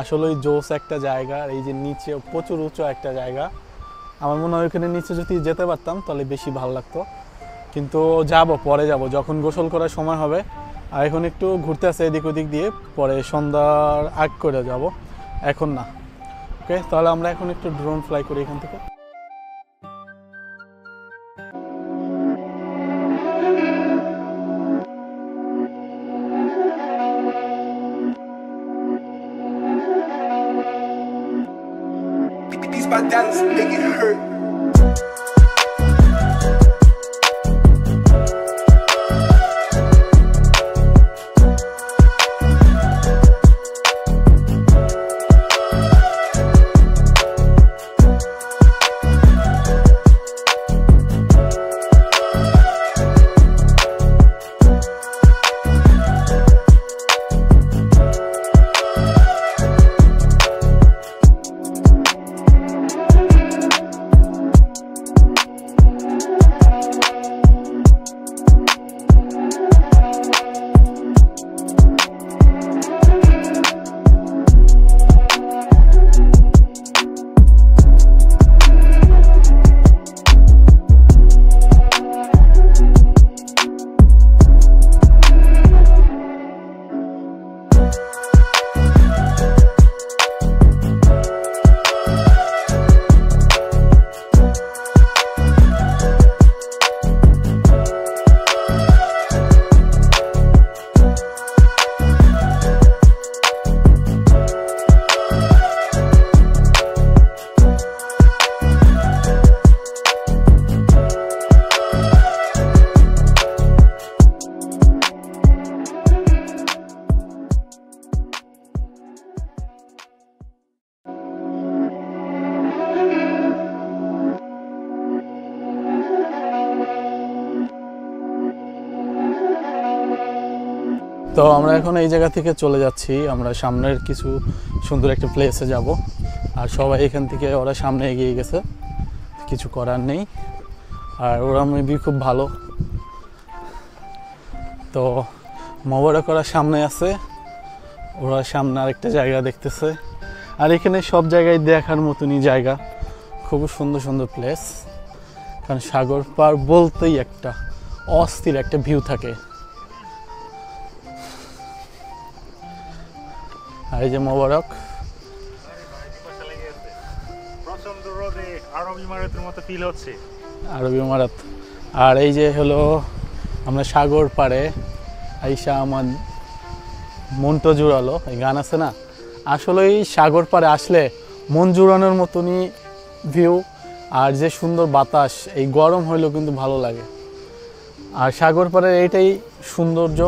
আসলে ওই জোস একটা জায়গা। আর এই যে নিচে প্রচুর উঁচু একটা জায়গা, আমার মনে হয় ওইখানে নিচে যদি যেতে পারতাম তাহলে বেশি ভালো লাগতো, কিন্তু পরে যাব যখন গোসল করার সময় হবে। আর এখন একটু ঘুরতে আসে এদিক ওদিক দিয়ে, পরে সন্ধ্যার আগ করে যাব, এখন না। ওকে, তাহলে আমরা এখন একটু ড্রোন ফ্লাই করি এখান থেকে। These bandanas make it hurt. তো আমরা এখন এই জায়গা থেকে চলে যাচ্ছি, আমরা সামনের কিছু সুন্দর একটা প্লেসে যাব। আর সবাই এখান থেকে ওরা সামনে এগিয়ে গেছে, কিছু করার নেই। আর ওরা মেবি খুব ভালো। তো মোবারক ওরা সামনে আছে, ওরা সামনে আরেকটা জায়গা দেখতেছে। আর এখানে সব জায়গায় দেখার মতনই জায়গা, খুব সুন্দর সুন্দর প্লেস। কারণ সাগর পার বলতেই একটা অস্থির একটা ভিউ থাকে। আর এই যে মোবারক, প্রচন্ড রোদে আরব ইমারতের মতো ফিল হচ্ছে। আরবি ইমারত। আর এই যে হলো আমরা সাগর পাড়ে আইসা আমার মনটা জুড়ালো, এই গান আছে না, আসলে এই সাগর পাড়ে আসলে মন জুড়ানোর মতনই ভিউ। আর যে সুন্দর বাতাস, এই গরম হইলেও কিন্তু ভালো লাগে। আর সাগর পাড়ের এইটাই সৌন্দর্য,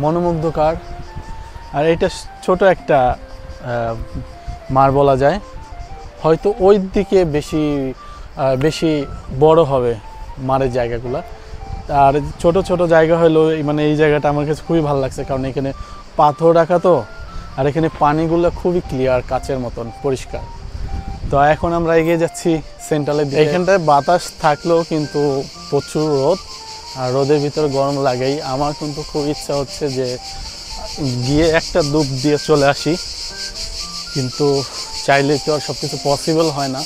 মনোমুগ্ধকর। আর এইটা ছোট একটা মার বলা যায়, হয়তো ওই দিকে বেশি বড় হবে মারের জায়গাগুলো। আর ছোট ছোট জায়গা হলো মানে এই জায়গাটা আমার কাছে খুবই ভালো লাগছে, কারণ এখানে পাথর রাখা তো। আর এখানে পানিগুলো খুবই ক্লিয়ার, কাচের মতন পরিষ্কার। তো এখন আমরা এগিয়ে যাচ্ছি সেন্ট্রালের দিকে। এইখানটায় বাতাস থাকলেও কিন্তু প্রচুর রোদ, আর রোদের ভিতরে গরম লাগেই। আমার কিন্তু খুব ইচ্ছা হচ্ছে যে গিয়ে একটা ডুব দিয়ে চলে আসি, কিন্তু চাইলে তো আর সব কিছু পসিবল হয় না।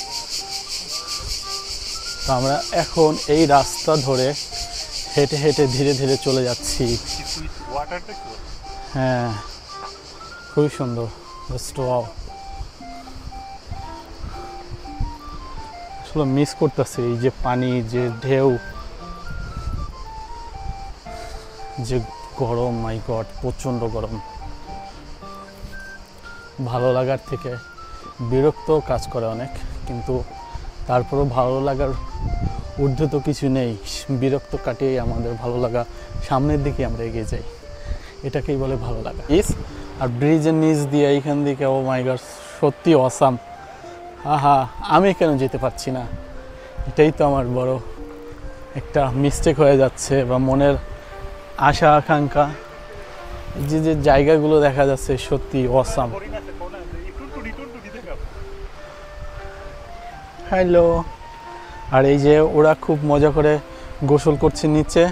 তো আমরা এখন এই রাস্তা ধরে হেঁটে হেঁটে ধীরে ধীরে চলে যাচ্ছি। হ্যাঁ, খুবই সুন্দর। আসলে মিস করতেছি এই যে পানি, যে ঢেউ, যে গরম, মাই গড প্রচণ্ড গরম। ভালো লাগার থেকে বিরক্ত কাজ করে অনেক, কিন্তু তারপরও ভালো লাগার ঊর্ধ্বে তো কিছু নেই। বিরক্ত কাটিয়ে আমাদের ভালো লাগা, সামনের দিকে আমরা এগিয়ে যাই, এটাকেই বলে ভালো লাগা। আর ব্রিজের নিচ দিয়ে এইখান দিকে, ও মাই গড সত্যি অসাম। আহা, আমি কেন যেতে পারছি না, এটাই তো আমার বড় একটা মিস্টেক হয়ে যাচ্ছে, বা মনের আশা আকাঙ্ক্ষা। যে যে জায়গাগুলো দেখা যাচ্ছে সত্যি অসাম। হ্যালো। আর এই যে ওরা খুব মজা করে গোসল করছে নিচে।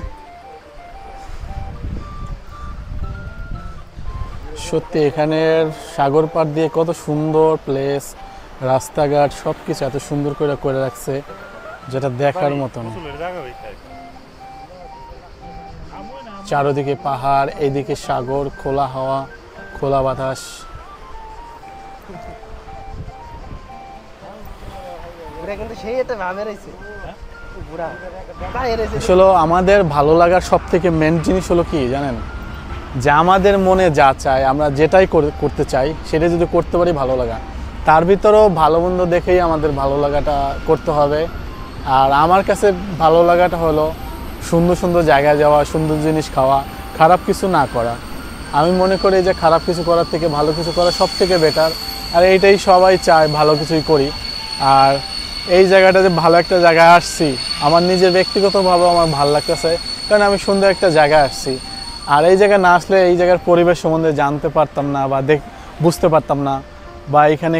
সত্যি এখানের সাগর পাড় দিয়ে কত সুন্দর প্লেস, রাস্তাঘাট সব কিছু এত সুন্দর করে রাখছে, যেটা দেখার মতন। চারদিকে পাহাড়, এইদিকে সাগর, খোলা হাওয়া, খোলা বাতাস। আসলে আমাদের ভালো লাগার সব থেকে মেন জিনিস হলো কি জানেন, যে আমাদের মনে যা চায় আমরা যেটাই করতে চাই সেটা যদি করতে পারি ভালো লাগা, তার ভিতরেও ভালো মন্দ দেখেই আমাদের ভালো লাগাটা করতে হবে। আর আমার কাছে ভালো লাগাটা হলো সুন্দর সুন্দর জায়গায় যাওয়া, সুন্দর জিনিস খাওয়া, খারাপ কিছু না করা। আমি মনে করি যে খারাপ কিছু করার থেকে ভালো কিছু করা সব থেকে বেটার, আর এইটাই সবাই চায় ভালো কিছুই করি। আর এই জায়গাটা যে ভালো একটা জায়গায় আসছি, আমার নিজের ব্যক্তিগতভাবে আমার ভালো লাগতেছে, কারণ আমি সুন্দর একটা জায়গায় আসছি। আর এই জায়গায় না আসলে এই জায়গার পরিবেশ সম্বন্ধে জানতে পারতাম না বা বুঝতে পারতাম না, বা এখানে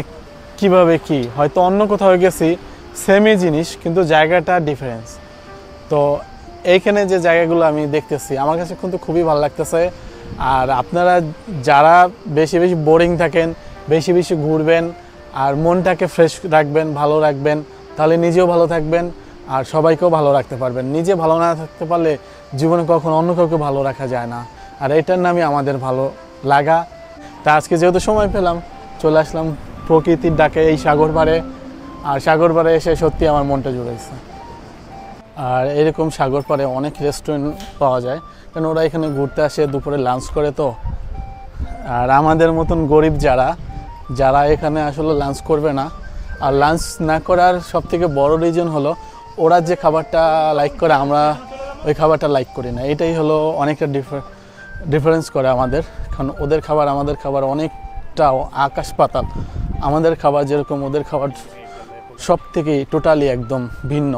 কিভাবে কি, হয়তো অন্য কোথাও গেছি সেমই জিনিস কিন্তু জায়গাটা ডিফারেন্স। তো এইখানে যে জায়গাগুলো আমি দেখতেছি আমার কাছে কিন্তু খুবই ভালো লাগতেছে। আর আপনারা যারা বেশি বেশি বোরিং থাকেন, বেশি বেশি ঘুরবেন আর মনটাকে ফ্রেশ রাখবেন, ভালো রাখবেন, তাহলে নিজেও ভালো থাকবেন আর সবাইকেও ভালো রাখতে পারবেন। নিজে ভালো না থাকতে পারলে জীবনে কখনো অন্য কাউকে ভালো রাখা যায় না, আর এটার নামই আমাদের ভালো লাগা। তা আজকে যেহেতু সময় পেলাম চলে আসলাম প্রকৃতির ডাকে এই সাগর পাড়ে, আর সাগর পাড়ে এসে সত্যি আমার মনটা জুড়েছে। আর এরকম সাগর পাড়ে অনেক রেস্টুরেন্ট পাওয়া যায়, কারণ ওরা এখানে ঘুরতে আসে, দুপুরে লাঞ্চ করে। তো আর আমাদের মতন গরিব যারা এখানে আসলে লাঞ্চ করবে না, আর লাঞ্চ না করার সবথেকে বড় রিজন হলো ওরা যে খাবারটা লাইক করে আমরা ওই খাবারটা লাইক করি না। এটাই হলো অনেকটা ডিফারেন্স করে আমাদের, কারণ ওদের খাবার আমাদের খাবার অনেকটা আকাশ পাতাল। আমাদের খাবার যেরকম ওদের খাবার সব থেকেই টোটালি একদম ভিন্ন।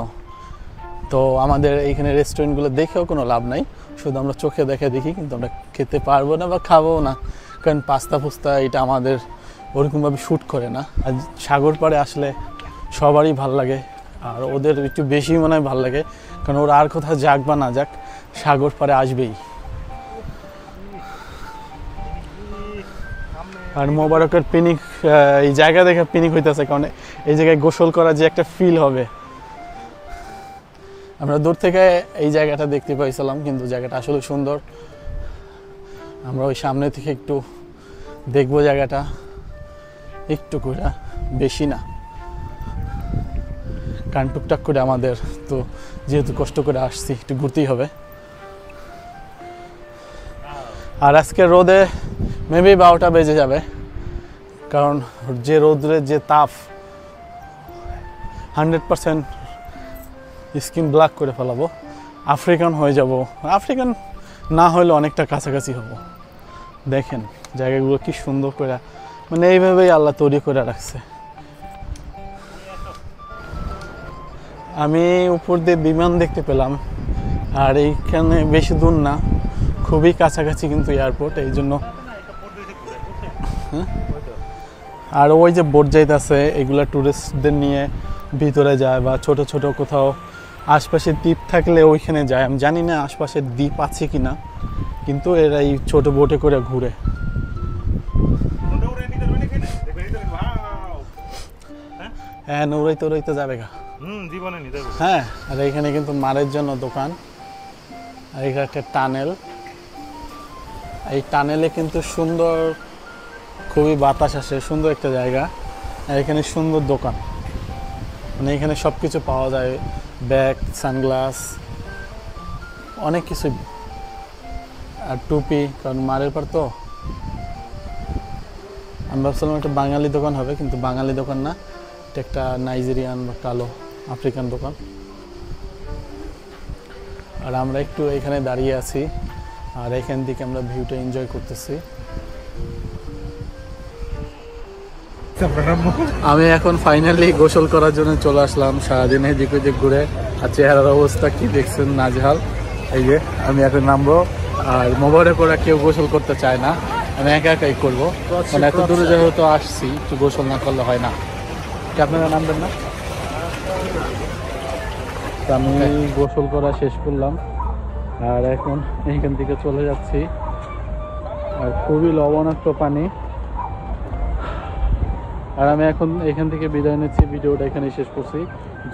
তো আমাদের এইখানে রেস্টুরেন্টগুলো দেখেও কোনো লাভ নাই, শুধু আমরা চোখে দেখি, কিন্তু আমরা খেতে পারবো না বা খাবো না, কারণ পাস্তা ফুস্তা এটা আমাদের ওরকমভাবে শ্যুট করে না। আর সাগর পাড়ে আসলে সবারই ভাল লাগে, আর ওদের একটু বেশি মনে হয় ভালো লাগে, কারণ ওরা আর কোথাও যাক বা না যাক সাগর পাড়ে আসবেই। আর মোবারকের পিকনিক, এই জায়গা দেখে পিকনিক হইতেছে, কারণ এই জায়গায় গোসল করা যে একটা ফিল হবে। আমরা দূর থেকে এই জায়গাটা দেখতে পাইছিলাম, কিন্তু জায়গাটা আসলে সুন্দর। আমরা ওই সামনে থেকে একটু দেখবো জায়গাটা, একটু করে, বেশি না, কারণ টুকটাক করে আমাদের তো যেহেতু কষ্ট করে আসছি একটু ঘুরতেই হবে। আর আজকে রোদে মেবি 12টা বেজে যাবে, কারণ যে রোদ্রের যে তাপ 100% স্কিন ব্ল্যাক করে ফেলাবো, আফ্রিকান হয়ে যাব। আফ্রিকান না হলে অনেকটা কাছাকাছি হব। দেখেন জায়গাগুলো কি সুন্দর করে, মানে এইভাবেই আল্লাহ তৈরি করে রাখছে। আমি উপর দিয়ে বিমান দেখতে পেলাম, আর এইখানে বেশি দূর না, খুবই কাছাকাছি কিন্তু এয়ারপোর্ট, এই জন্য। আর ওই যে বোট যাইতেছে, এগুলা টুরিস্টদের নিয়ে ভিতরে যায়, বা ছোট ছোট কোথাও আশপাশে দ্বীপ থাকলে ওইখানে যায়। আমি জানি না আশপাশের দ্বীপ আছে কিনা, কিন্তু এরা এই ছোট বোটে করে ঘুরে। হ্যাঁ, উড়াইতে যাবে গা। জীবনে নিতে হবে। হ্যাঁ, আর এখানে কিন্তু মারের জন্য দোকান, আর এখানে একটা টানেল। এই টানেলে কিন্তু সুন্দর, খুবই বাতাস আসে, সুন্দর একটা জায়গা। আর এখানে সুন্দর দোকান, মানে এখানে সব কিছু পাওয়া যায়, ব্যাগ, সানগ্লাস, অনেক কিছু, আর টুপি, কারণ মারের পর তো। আমি ভাবছিলাম একটা বাঙালি দোকান হবে, কিন্তু বাঙালি দোকান না, এটা একটা নাইজেরিয়ান বা কালো আফ্রিকান দোকান। আর আমরা একটু এখানে দাঁড়িয়ে আছি, আর এখান থেকে আমরা ভিউটা এনজয় করতেছি। আমি এখন ফাইনালি গোসল করার জন্য চলে আসলাম। সারাদিন এদিক ওদিক ঘুরে, আর চেহারার অবস্থা কি দেখছেন, নাজেহাল। এই যে আমি এখন নামবো, আর মোবাইলে করে কেউ গোসল করতে চায় না, আমি একা একাই করবো, মানে এত দূরে যেহেতু আসছি একটু গোসল না করলে হয় না। কি আপনারা নামবেন না? আমি গোসল করা শেষ করলাম, আর এখন এইখান থেকে চলে যাচ্ছি। আর খুবই লবণাক্ত পানি, আর আমি এখন এখান থেকে বিদায় নিচ্ছি। ভিডিওটা এখানে শেষ করছি।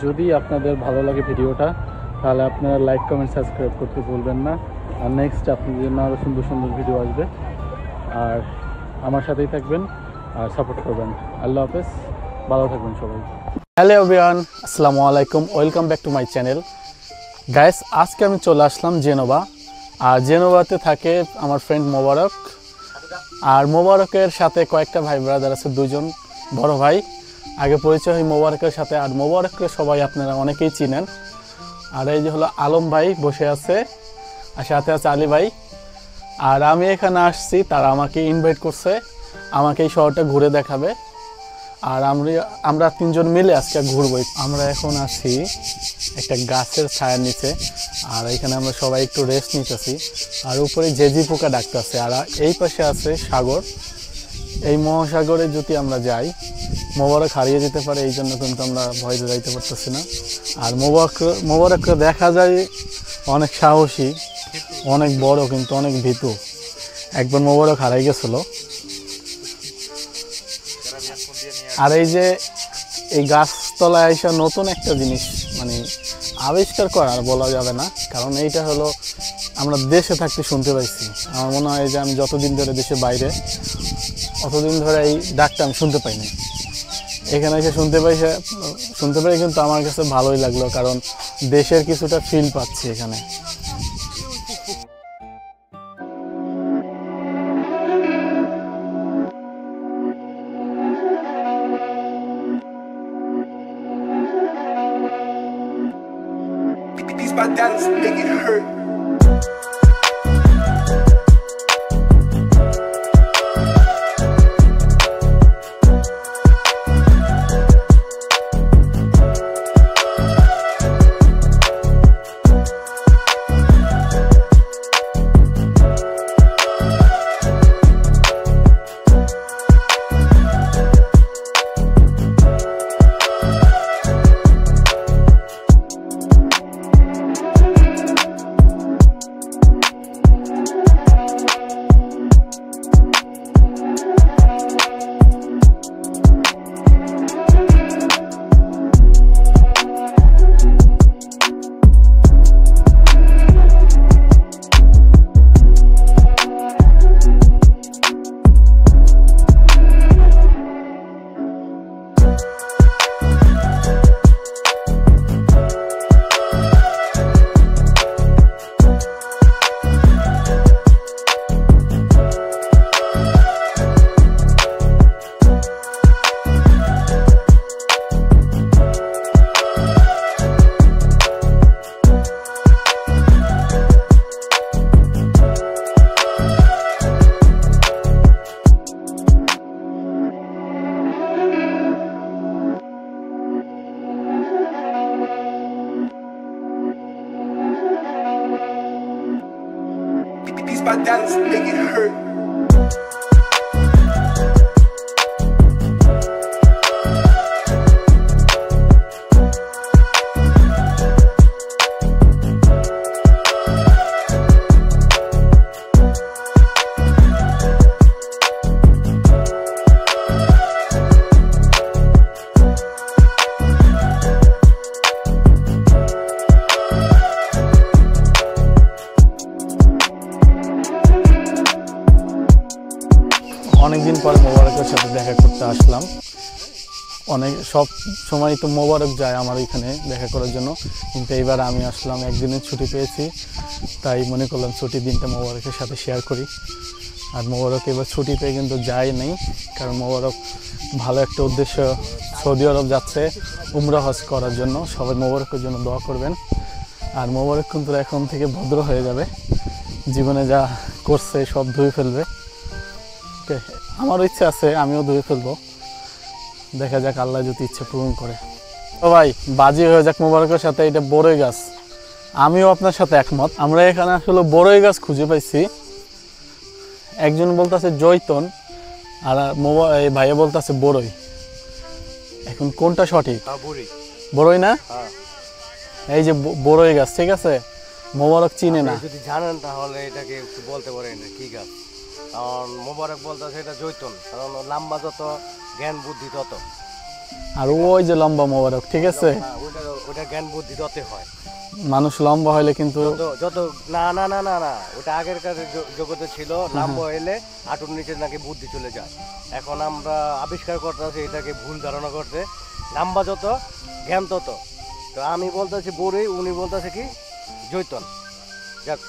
যদি আপনাদের ভালো লাগে ভিডিওটা, তাহলে আপনারা লাইক, কমেন্ট, সাবস্ক্রাইব করতে ভুলবেন না। আর নেক্সট আপনাদের জন্য আরও সুন্দর সুন্দর ভিডিও আসবে, আর আমার সাথেই থাকবেন আর সাপোর্ট করবেন। আল্লাহ হাফেজ, ভালো থাকবেন সবাই। হ্যালো এভরিওয়ান, আসসালামু আলাইকুম, welcome back to my channel. Guys, আজকে আমি চলে আসলাম জেনোভা। আর জেনোভাতে থাকে আমার ফ্রেন্ড মোবারক। আর মোবারকের সাথে কয়েকটা ভাই ব্রাদার আছে, দুজন বড় ভাই। আগে পরিচয় হয় মোবারকের সাথে। আর মোবারককে সবাই আপনারা অনেকেই চিনেন। আর এই যে হলো আলম ভাই বসে আছে, আর সাথে আছে আলী ভাই। আর আমি এখানে আসছি, তারা আমাকে ইনভাইট করছে, আমাকে এই শহরটা ঘুরে দেখাবে। আর আমরা তিনজন মিলে আজকে ঘুরবো। আমরা এখন আছি একটা গাছের ছায়ার নিচে। আর এখানে আমরা সবাই একটু রেস্ট নিতেছি। আর উপরে জেজি পোকা ডাকতেছে। আর এই পাশে আছে সাগর। এই মহাসাগরে যদি আমরা যাই, মোবারক হারিয়ে যেতে পারে, এই জন্য কিন্তু আমরা ভয়তে যাইতে পারতেছি না। আর মোবারককে দেখা যায় অনেক সাহসী, অনেক বড়, কিন্তু অনেক ভীতু। একবার মোবারক হারাই গেছিল। আর এই যে এই গাছতলায় আইসা নতুন একটা জিনিস মানে আবিষ্কার করা আর বলা যাবে না, কারণ এইটা হলো আমরা দেশে থাকতে শুনতে পাইছি। আমার মনে হয় যে আমি যতদিন ধরে দেশে বাইরে, অতদিন ধরে এই ডাকটা আমি শুনতে পাইনি। এখানে এসে শুনতে পাই, কিন্তু আমার কাছে ভালোই লাগলো, কারণ দেশের কিছুটা ফিল পাচ্ছি এখানে। These bandanas make it hurt. These bandanas make it hurt. অনেকদিন পরে মোবারকের সাথে দেখা করতে আসলাম। সব সময় তো মোবারক যায় আমার এখানে দেখা করার জন্য, কিন্তু এইবার আমি আসলাম, একদিনের ছুটি পেয়েছি, তাই মনে করলাম ছুটির দিনটা মোবারকের সাথে শেয়ার করি। আর মোবারক এবার ছুটি পেয়ে কিন্তু যায় নেই, কারণ মোবারক ভালো একটা উদ্দেশ্য, সৌদি আরব যাচ্ছে উমরা হজ করার জন্য। সবাই মোবারকের জন্য দোয়া করবেন। আর মোবারক কিন্তু এখন থেকে ভদ্র হয়ে যাবে, জীবনে যা করছে সব ধুয়ে ফেলবে। আমারও ইচ্ছা আছে, আমিও ধুয়ে ফেলবো, দেখা যাক আল্লাহ যদি ইচ্ছে পূরণ করে। তো ভাই, বাজি হয়ে যাক মোবারকের সাথে। এটা বড়ই গাছ, আমিও আপনার সাথে একমত। আমরা এখানে আসলে বড়ই গাছ খুঁজে পাইছি। একজন বলতেছে জৈতন, আর এই ভাইয়া বলতেছে বড়ই। এখন কোনটা সঠিক? বড়ই না? এই যে বড়ই গাছ, ঠিক আছে। মোবারক চিনে না, যদি জানেন তাহলে এটাকে একটু বলতে পারেন কি গাছ। কারণ মোবারক বলতেছে এটা জৈতন, কারণ লম্বা যত জ্ঞান বুদ্ধি তত। আর ওই যে লম্বা মোবারক, ঠিক আছে, ওটা জ্ঞান বুদ্ধি তত হয়। মানুষ লম্বা হইলে কিন্তু যত না না না না না ওটা আগের কাছে জগতে ছিল, লম্বা হইলে হাঁটুর নিচে নাকি বুদ্ধি চলে যায়। এখন আমরা আবিষ্কার করতেছি এটাকে ভুল ধারণা করতে, নাম্বার যত জ্ঞান তত। তো আমি বলতেছি বড়ই, উনি বলতেছে কি জৈতন। যাক,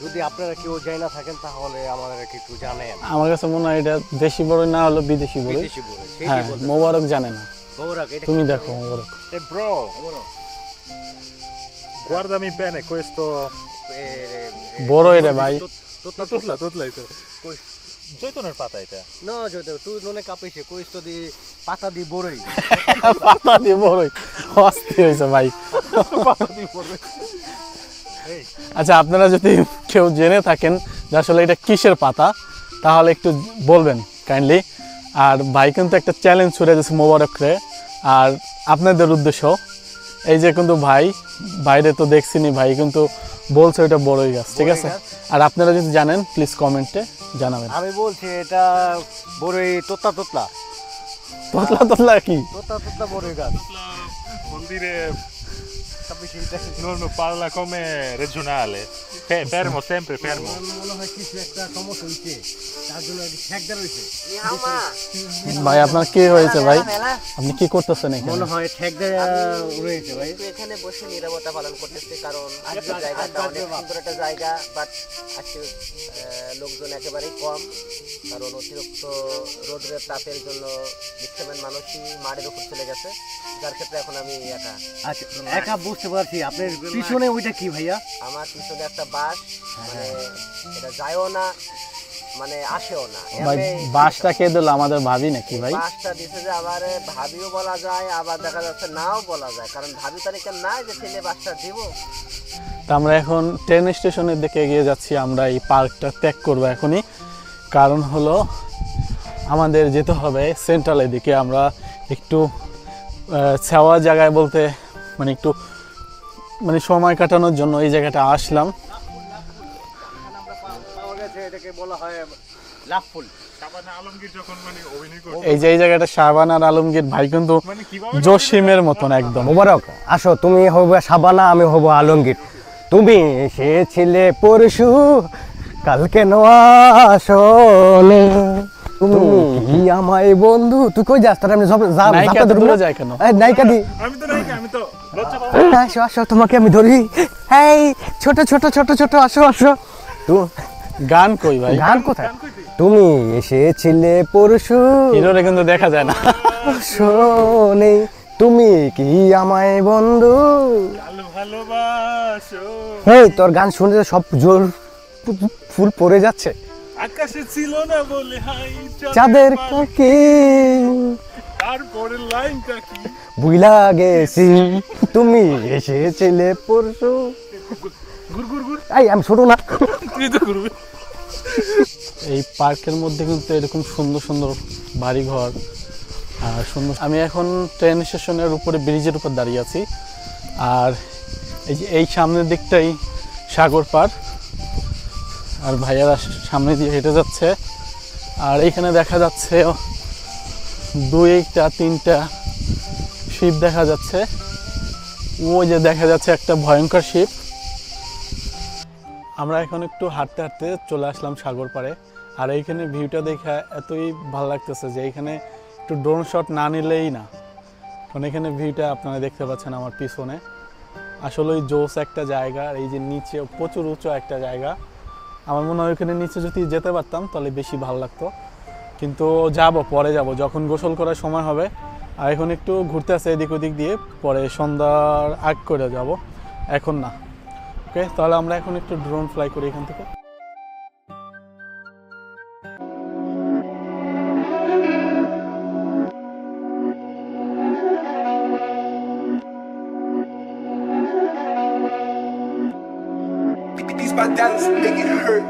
যদি আপনারা কেউ যাই না থাকেন তাহলে আমাদের একটু জানেন। আমার কাছে মনে হয় এটা দেশি বড়ই না হলো বিদেশি বড়ই। বেশি বড়ই হ্যাঁ, মোবারক জানে না। মোবারক, এটা তুমি দেখো মোবারক। E bro, guardami bene questo. বড়ই রে ভাই। Tutla. জৈতুনের পাতা এটা। না জৈতন, তুই নুনে কাঁপিছে কইস তো দি পাতা দি বড়ই। পাতা দিয়ে বড়ই অস্থির হয়েছে ভাই। আচ্ছা, আপনারা যদি কেউ জেনে থাকেন যে আসলে এটা কিসের পাতা তাহলে একটু বলবেন কাইন্ডলি। আর ভাই কিন্তু একটা চ্যালেঞ্জ ছুড়ে দিয়েছে মোবারকরে, আর আপনাদের উদ্দেশ্য এই যে কিন্তু ভাই বাইরে তো দেখছিনি, ভাই কিন্তু বলছে এটা বড়ই গাছ, ঠিক আছে? আর আপনারা যদি জানেন প্লিজ কমেন্টে জানাবেন। আমি বলছি এটা বড়ই তোতলা। তোতলা কি? তোতলা বড়ই গাছ। Vuol dire non parla come regionale. Fermo, sempre fermo. মনে হয় কিছু একটা সমস্যা হইছে, তার জন্য ঠেকদার হইছে। ভাই আপনার কি হয়েছে ভাই? আপনি কি করতেছেন এখানে? মনে হয় ঠেকদার রয়েছে ভাই। একটু এখানে বসে নীরবতা পালন করতেছি, কারণ আজকে জায়গাটা অনেক সুন্দর একটা জায়গা, বাট আজকে লোকজন একেবারেই কম, কারণ অতিরিক্ত রোদের তাপের জন্য বিক্ষেপণ মানুষই মাঠের উপর চলে গেছে, যার ক্ষেত্রে এখন আমি একা। আচ্ছা, একা বুঝতে পারছি। আপনার পিছনে ওইটা কি ভাইয়া? আমার পিছনে একটা বাস, মানে এটা যায়ও না মানে আসেও না। ভাই বাসটা কে দিল? আমাদের ভাবি নাকি ভাই? বাসটা দিছে যে আবার ভাবিও বলা যায়, আবার দেখা যাচ্ছে নাও বলা যায়, কারণ ভাবি তারিখে নাই যে ছেলে বাসটা দিব। তা আমরা এখন ট্রেন স্টেশনের দিকে এগিয়ে যাচ্ছি। আমরা এই পার্কটা ত্যাগ করবো এখনই, কারণ হলো আমাদের যেতে হবে সেন্ট্রালের দিকে। আমরা একটু ছাওয়া জায়গায় বলতে মানে একটু মানে সময় কাটানোর জন্য এই জায়গাটা আসলাম। এটাকে বলা হয় লাফুল। শাবানা আলমগীর যখন মানে অভিনয় করে, এই যে এই জায়গাটা শাবানা আর আলমগীর ভাই কিন্তু মানে কিভাবে জসিমের মতন একদম। মোবারক, আসো, তুমি হবে শাবানা, আমি হব আলমগীর। তুমি সে ছিলে পরশু, কালকে আসলে তুমি কি আমায় বন্ধু। তুই কই যাস? তার আমি নায়িকা তো দূরে যায় কেন? নায়িকা দি। আমি তো লজ্জা পাবো। আসো আসো, তোমাকে আমি ধরি। এই ছোট ছোট ছোট ছোট, আসো আসো। গান কই ভাই? গান কোথায়? তুমি এসেছিলে পরশু, হিরোরে কিন্তু দেখা যায় না। শোনে তুমি কি আমায় বন্ধু। ভালোবাসো এই তোর গান শুনতে সব জোর ফুল পড়ে যাচ্ছে। আকাশে ছিল না বলে হাই চাঁদের কাকি তারপরে লাইনটা কি বুইলা গেছি, তুমি এসেছিলে পরশু। গুর গুর গুর এই আমি ছোট না। তুই তো করবি। এই পার্কের মধ্যে কিন্তু এরকম সুন্দর সুন্দর বাড়িঘর আর সুন্দর। আমি এখন ট্রেন স্টেশনের উপরে ব্রিজের উপর দাঁড়িয়ে আছি, আর এই যে এই সামনের দিকটাই সাগর পার, আর ভাইয়ারা সামনে দিয়ে হেঁটে যাচ্ছে। আর এইখানে দেখা যাচ্ছে 2-3টা শিপ দেখা যাচ্ছে। ওই যে দেখা যাচ্ছে একটা ভয়ঙ্কর শিপ। আমরা এখন একটু হাঁটতে হাঁটতে চলে আসলাম সাগর পাড়ে, আর এইখানে ভিউটা দেখে এতই ভালো লাগতেছে যে এইখানে একটু ড্রোন শট না নিলেই না। কারণ এখানে ভিউটা আপনারা দেখতে পাচ্ছেন আমার পিছনে, আসলে ওই জোস একটা জায়গা। আর এই যে নিচে প্রচুর উঁচু একটা জায়গা, আমার মনে হয় ওইখানে নিচে যদি যেতে পারতাম তাহলে বেশি ভালো লাগতো, কিন্তু পরে যাব যখন গোসল করার সময় হবে। আর এখন একটু ঘুরতে আসে এদিক ওদিক দিয়ে, পরে সন্ধ্যার আগ করে যাব, এখন না। ওকে, তাহলে আমরা এখন একটু ড্রোন ফ্লাই করি এখান থেকে। These bandanas make it hurt.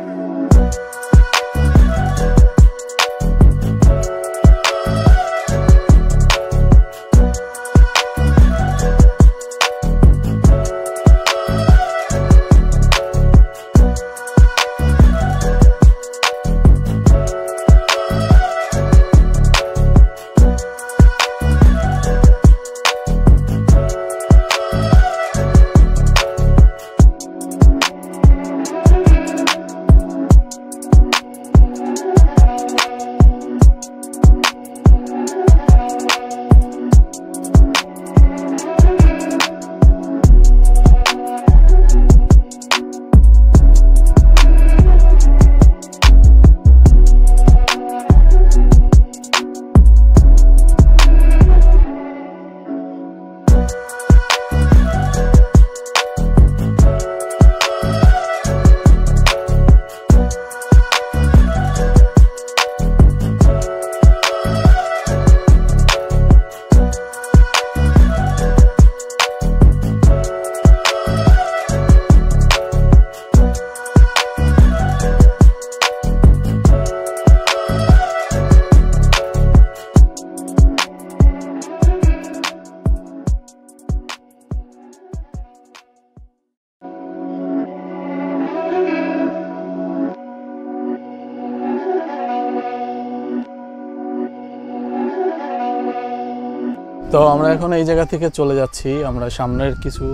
তো আমরা এখন এই জায়গা থেকে চলে যাচ্ছি, আমরা সামনের কিছু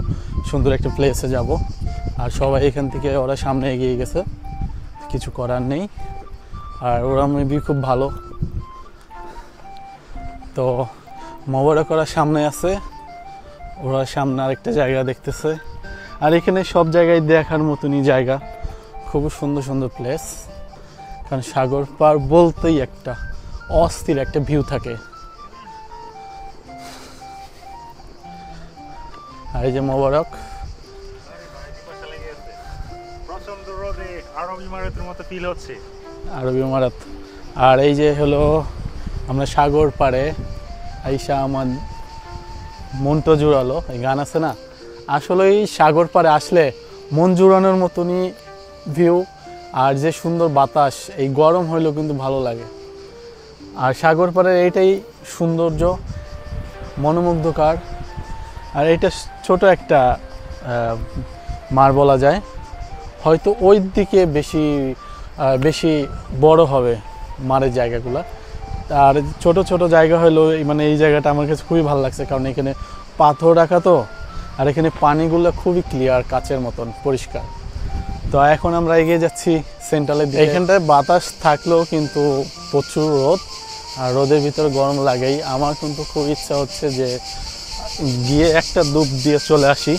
সুন্দর একটা প্লেসে যাব। আর সবাই এখান থেকে ওরা সামনে এগিয়ে গেছে, কিছু করার নেই। আর ওরা মেবি খুব ভালো। তো মোবারক ওরা সামনে আছে, ওরা সামনে আরেকটা জায়গা দেখতেছে। আর এখানে সব জায়গায় দেখার মতনই জায়গা, খুব সুন্দর সুন্দর প্লেস। কারণ সাগর পার বলতেই একটা অস্থির একটা ভিউ থাকে। আর এই যে মোবারক, প্রচন্ড রোদে আরব ইমারতের মতো ফিল হচ্ছে। আরবি ইমারত। আর এই যে হলো আমরা সাগর পাড়ে আইসা আমার মনটা জুড়ালো, এই গান আছে না, আসলেই সাগর পাড়ে আসলে মন জুড়ানোর মতনই ভিউ। আর যে সুন্দর বাতাস, এই গরম হইলেও কিন্তু ভালো লাগে। আর সাগর পাড়ের এইটাই সৌন্দর্য, মনোমুগ্ধকর। আর এইটা ছোট একটা মার বলা যায়, হয়তো ওই দিকে বেশি বড় হবে মারের জায়গাগুলো। আর ছোট ছোট জায়গা হলো মানে এই জায়গাটা আমার কাছে খুবই ভালো লাগছে, কারণ এখানে পাথর রাখা তো। আর এখানে পানিগুলো খুবই ক্লিয়ার, কাচের মতন পরিষ্কার। তো এখন আমরা এগিয়ে যাচ্ছি সেন্ট্রালের দিকে। এখানটায় বাতাস থাকলেও কিন্তু প্রচুর রোদ, আর রোদের ভিতরে গরম লাগেই। আমার কিন্তু খুব ইচ্ছা হচ্ছে যে গিয়ে একটা ডুব দিয়ে চলে আসি,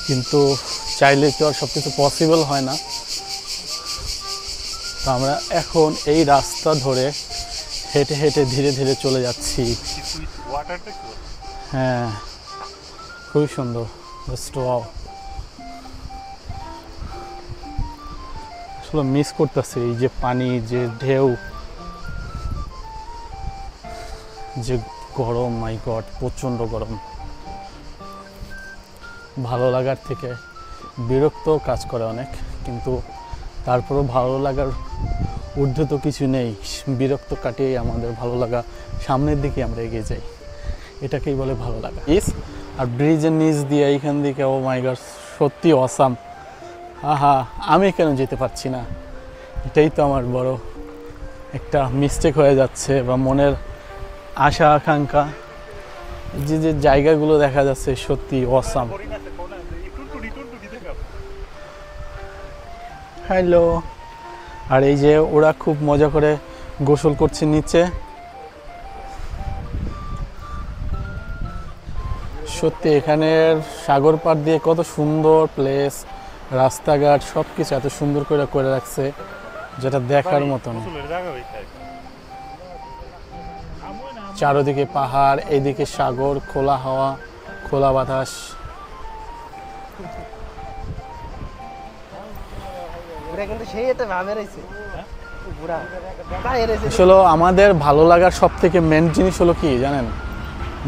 কিন্তু চাইলে তো আর সব কিছু পসিবল হয় না। তো আমরা এখন এই রাস্তা ধরে হেঁটে হেঁটে ধীরে ধীরে চলে যাচ্ছি। ওয়াটারটা কি? হ্যাঁ, খুবই সুন্দর। জাস্ট ওয়াও, আসলে মিস করতেছি এই যে পানি, যে ঢেউ, যে গরম। মাই গড, প্রচণ্ড গরম। ভালো লাগার থেকে বিরক্ত কাজ করে অনেক, কিন্তু তারপরেও ভালো লাগার ঊর্ধ্বে তো কিছু নেই। বিরক্ত কাটিয়ে আমাদের ভালো লাগা, সামনের দিকে আমরা এগিয়ে যাই, এটাকেই বলে ভালো লাগা। আর ব্রিজের নিচ দিয়ে এইখান দিকে, ও মাই গড, সত্যি অসাম। আহা, আমি কেন যেতে পারছি না? এটাই তো আমার বড় একটা মিস্টেক হয়ে যাচ্ছে, বা মনের আশা আকাঙ্ক্ষা। যে যে জায়গাগুলো দেখা যাচ্ছে সত্যি অসাম। হ্যালো। আর এই যে ওরা খুব মজা করে গোসল করছে নিচে। সত্যি এখানের সাগর পাড় দিয়ে কত সুন্দর প্লেস, রাস্তাঘাট সব কিছু এত সুন্দর করে রাখছে, যেটা দেখার মতন। চারদিকে পাহাড়, এইদিকে সাগর, খোলা হাওয়া, খোলা বাতাস। আসলে আমাদের ভালো লাগার সব থেকে মেন জিনিস হলো কি জানেন,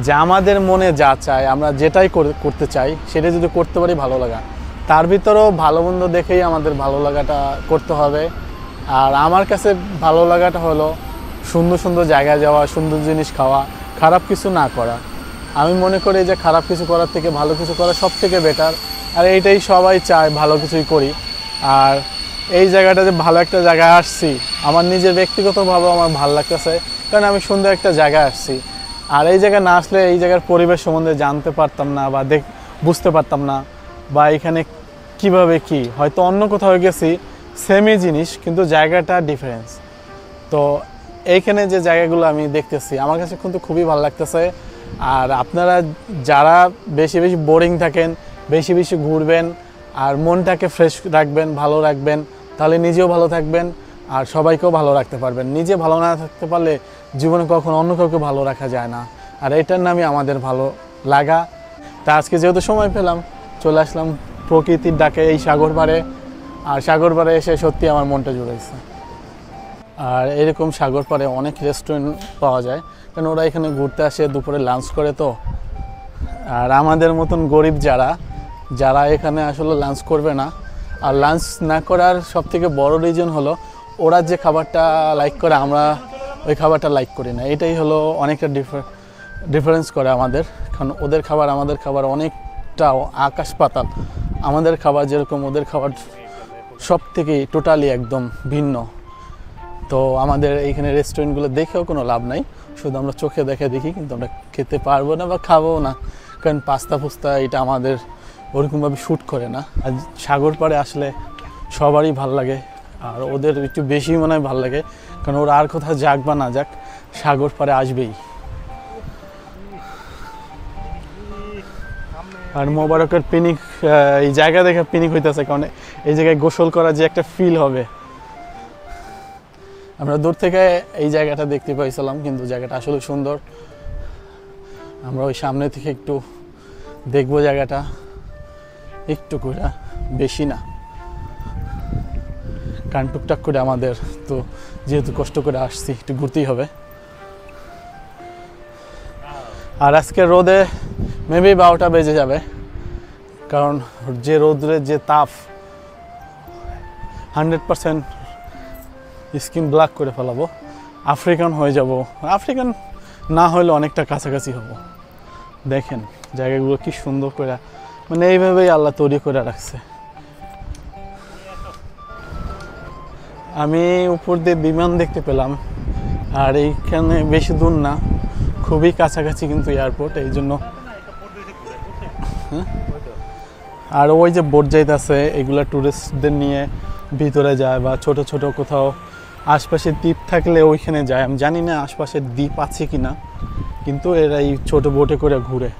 যে আমাদের মনে যা চায়, আমরা যেটাই করতে চাই সেটা যদি করতে পারি ভালো লাগা। তার ভিতরেও ভালো মন্দ দেখেই আমাদের ভালো লাগাটা করতে হবে। আর আমার কাছে ভালো লাগাটা হলো সুন্দর সুন্দর জায়গায় যাওয়া, সুন্দর জিনিস খাওয়া, খারাপ কিছু না করা। আমি মনে করি যে খারাপ কিছু করার থেকে ভালো কিছু করা সব থেকে বেটার। আর এইটাই সবাই চায়, ভালো কিছুই করি। আর এই জায়গাটাতে ভালো একটা জায়গায় আসছি, আমার নিজের ব্যক্তিগতভাবে আমার ভালো লাগতেছে, কারণ আমি সুন্দর একটা জায়গায় আসছি। আর এই জায়গায় না আসলে এই জায়গার পরিবেশ সম্বন্ধে জানতে পারতাম না, বা বুঝতে পারতাম না, বা এখানে কিভাবে কি, হয়তো অন্য কোথাও গেছি সেমই জিনিস, কিন্তু জায়গাটা ডিফারেন্স। তো এইখানে যে জায়গাগুলো আমি দেখতেছি আমার কাছে কিন্তু খুবই ভালো লাগতেছে। আর আপনারা যারা বেশি বেশি বোরিং থাকেন, বেশি বেশি ঘুরবেন, আর মনটাকে ফ্রেশ রাখবেন, ভালো রাখবেন, তাহলে নিজেও ভালো থাকবেন আর সবাইকেও ভালো রাখতে পারবেন। নিজে ভালো না থাকতে পারলে জীবনে কখনো অন্য কাউকে ভালো রাখা যায় না। আর এটার নামই আমাদের ভালো লাগা। তা আজকে যেহেতু সময় পেলাম, চলে আসলাম প্রকৃতির ডাকে এই সাগর পাড়ে। আর সাগর পাড়ে এসে সত্যি আমার মনটা জুড়েছে। আর এরকম সাগর পাড়ে অনেক রেস্টুরেন্ট পাওয়া যায়, কারণ ওরা এখানে ঘুরতে আসে, দুপুরে লাঞ্চ করে তো। আর আমাদের মতন গরিব যারা এখানে আসলে লাঞ্চ করবে না, আর লাঞ্চ না করার সবথেকে বড় রিজন হলো ওরা যে খাবারটা লাইক করে আমরা ওই খাবারটা লাইক করি না। এটাই হলো অনেকটা ডিফারেন্স করে আমাদের, কারণ ওদের খাবার আমাদের খাবার অনেকটা আকাশ পাতাল। আমাদের খাবার যেরকম, ওদের খাবার সব থেকেই টোটালি একদম ভিন্ন। তো আমাদের এইখানে রেস্টুরেন্টগুলো দেখেও কোনো লাভ নাই, শুধু আমরা চোখে দেখি, কিন্তু আমরা খেতে পারবো না বা খাবো না, কারণ পাস্তা ফুস্তা এটা আমাদের ওরকমভাবে শ্যুট করে না। আর সাগর পাড়ে আসলে সবারই ভাল লাগে, আর ওদের একটু বেশি মনে হয় ভাল লাগে, কারণ ওরা আর কোথাও যাক বা না যাক সাগর পাড়ে আসবেই। আর মোবারকের পিনিক, এই জায়গা দেখে পিনিক হইতেছে, কারণ এই জায়গায় গোসল করা যে একটা ফিল হবে। আমরা দূর থেকে এই জায়গাটা দেখতে পাইছিলাম, কিন্তু জায়গাটা আসলে সুন্দর। আমরা ওই সামনে থেকে একটু দেখবো জায়গাটা, একটু করে, বেশি না, কারণ টুকটাক করে আমাদের তো যেহেতু কষ্ট করে আসছি একটু ঘুরতেই হবে। আর আজকে রোদে মেবি 12টা বেজে যাবে, কারণ যে রোদ্রের যে তাপ 100% স্কিন ব্ল্যাক করে ফেলাবো, আফ্রিকান হয়ে যাব। আফ্রিকান না হলে অনেকটা কাছাকাছি হব। দেখেন জায়গাগুলো কি সুন্দর করে, মানে এইভাবেই আল্লাহ তৈরি করে রাখছে। আমি উপর দিয়ে বিমান দেখতে পেলাম, আর এইখানে বেশি দূর না, খুবই কাছাকাছি কিন্তু এয়ারপোর্ট, এই জন্য। আর ওই যে বোট যাইতেছে, এগুলা টুরিস্টদের নিয়ে ভিতরে যায়, বা ছোট ছোট কোথাও আশপাশে দ্বীপ থাকলে ওইখানে যায়। আমি জানি না আশপাশের দ্বীপ আছে কিনা, কিন্তু এরা এই ছোট বোটে করে ঘুরে।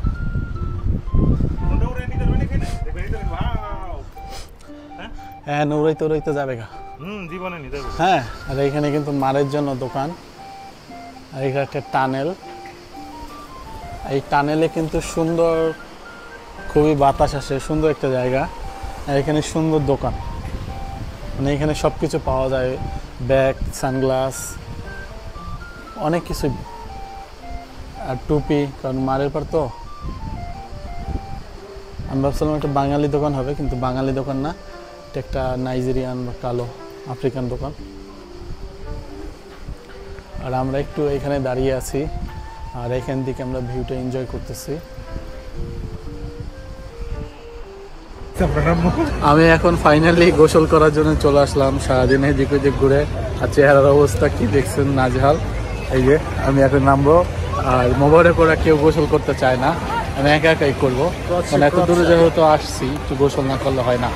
হ্যাঁ, নৌড়াইতে যাবে গা। হ্যাঁ, আর এখানে কিন্তু মারের জন্য দোকান, আর এখানে একটা টানেল। এই টানেলে কিন্তু সুন্দর, খুবই বাতাস আসে, সুন্দর একটা জায়গা। আর এখানে সুন্দর দোকান, মানে এখানে সব কিছু পাওয়া যায়, ব্যাগ, সানগ্লাস, অনেক কিছু, আর টুপি, কারণ মারের পর তো। আমি ভাবছিলাম একটা বাঙালি দোকান হবে, কিন্তু বাঙালি দোকান না, এটা একটা নাইজেরিয়ান বা কালো আফ্রিকান দোকান। আর আমরা একটু এখানে দাঁড়িয়ে আছি, আর এখান থেকে আমরা ভিউটা এনজয় করতেছি। আমি এখন ফাইনালি গোসল করার জন্য চলে আসলাম। সারাদিন এদিক ওদিক ঘুরে, আর চেহারার অবস্থা কি দেখছেন, নাজেহাল। এই যে আমি এখন নামবো, আর মোবাইলে করে কেউ গোসল করতে চায় না, আমি একা একাই করবো, মানে এত দূরে যেহেতু আসছি, একটু গোসল না করলে হয় না।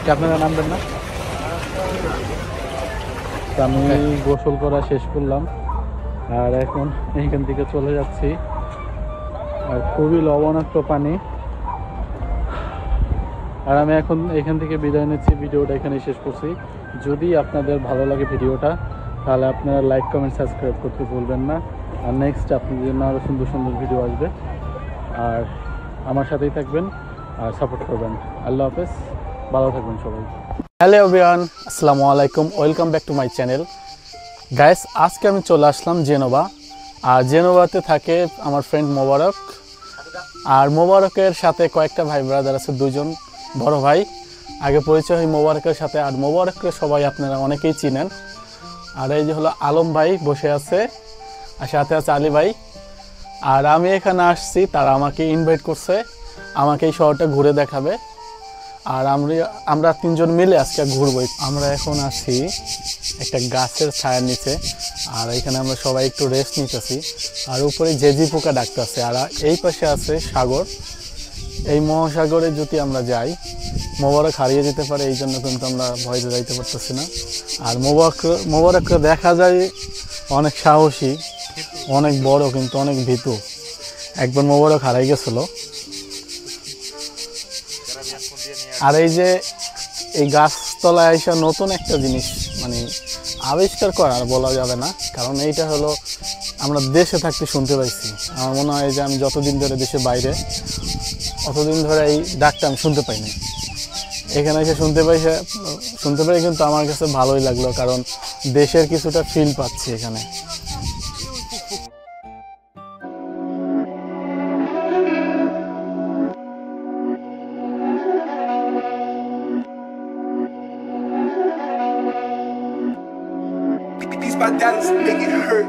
কি আপনারা নামবেন না? আমি গোসল করা শেষ করলাম, আর এখন এইখান থেকে চলে যাচ্ছি। আর খুবই লবণাক্ত পানি, আর আমি এখন এখান থেকে বিদায় নিচ্ছি। ভিডিওটা এখানে শেষ করছি। যদি আপনাদের ভালো লাগে ভিডিওটা, তাহলে আপনারা লাইক, কমেন্ট, সাবস্ক্রাইব করতে ভুলবেন না। আর নেক্সট আপনাদের জন্য আরও সুন্দর সুন্দর ভিডিও আসবে, আর আমার সাথেই থাকবেন আর সাপোর্ট করবেন। আল্লাহ হাফেজ, ভালো থাকবেন সবাই। হ্যালো এভরিওয়ান, আসসালামু আলাইকুম, welcome back to my channel. Guys, আজকে আমি চলে আসলাম জেনোভা, আর জেনোভাতে থাকে আমার ফ্রেন্ড মোবারক, আর মোবারকের সাথে কয়েকটা ভাই ব্রাদার আছে, দুজন বড় ভাই। আগে পরিচয় হয় মোবারকের সাথে, আর মোবারককে সবাই আপনারা অনেকেই চিনেন। আর এই যে হলো আলম ভাই বসে আছে, আর সাথে আছে আলী ভাই। আর আমি এখানে আসছি, তারা আমাকে ইনভাইট করছে, আমাকে এই শহরটা ঘুরে দেখাবে, আর আমরা তিনজন মিলে আজকে ঘুরবো। আমরা এখন আছি একটা গাছের ছায়ার নিচে, আর এখানে আমরা সবাই একটু রেস্ট নিতেছি, আর উপরে জেজি পোকা ডাকতেছে। আর এই পাশে আছে সাগর, এই মহাসাগরে যদি আমরা যাই মোবারক হারিয়ে যেতে পারে, এই জন্য কিন্তু আমরা ভয়তে যাইতে পারতেছি না। আর মোবারককে দেখা যায় অনেক সাহসী, অনেক বড়, কিন্তু অনেক ভীতু। একবার মোবারক হারাই গেছিল। আর এই যে এই গাছতলায় এসে নতুন একটা জিনিস মানে আবিষ্কার করার বলা যাবে না, কারণ এইটা হলো আমরা দেশে থাকতে শুনতে পাইছি। আমার মনে হয় যে আমি যতদিন ধরে দেশের বাইরে, অতদিন ধরে এই ডাকটা আমি শুনতে পাইনি। এখানে এসে শুনতে পাই, কিন্তু আমার কাছে ভালোই লাগলো, কারণ দেশের কিছুটা ফিল পাচ্ছি এখানে। These my dollars make it hurt.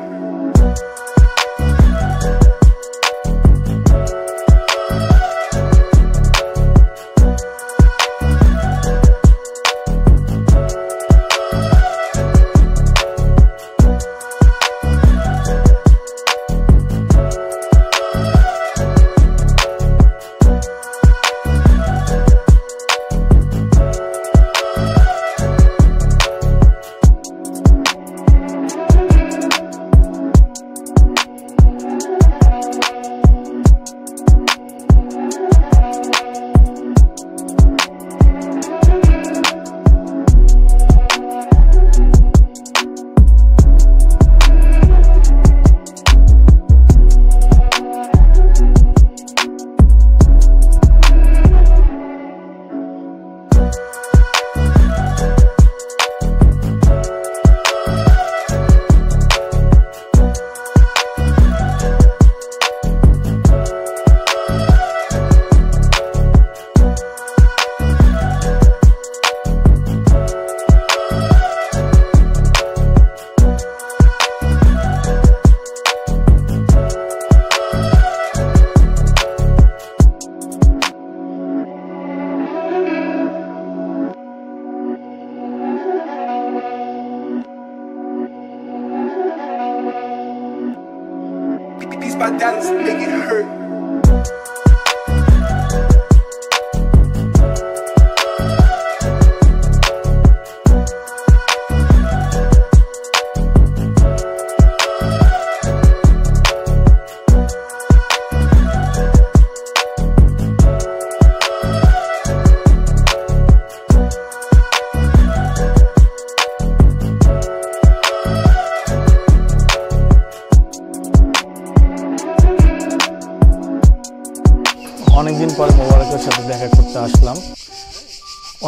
মোবারকের সাথে দেখা করতে আসলাম।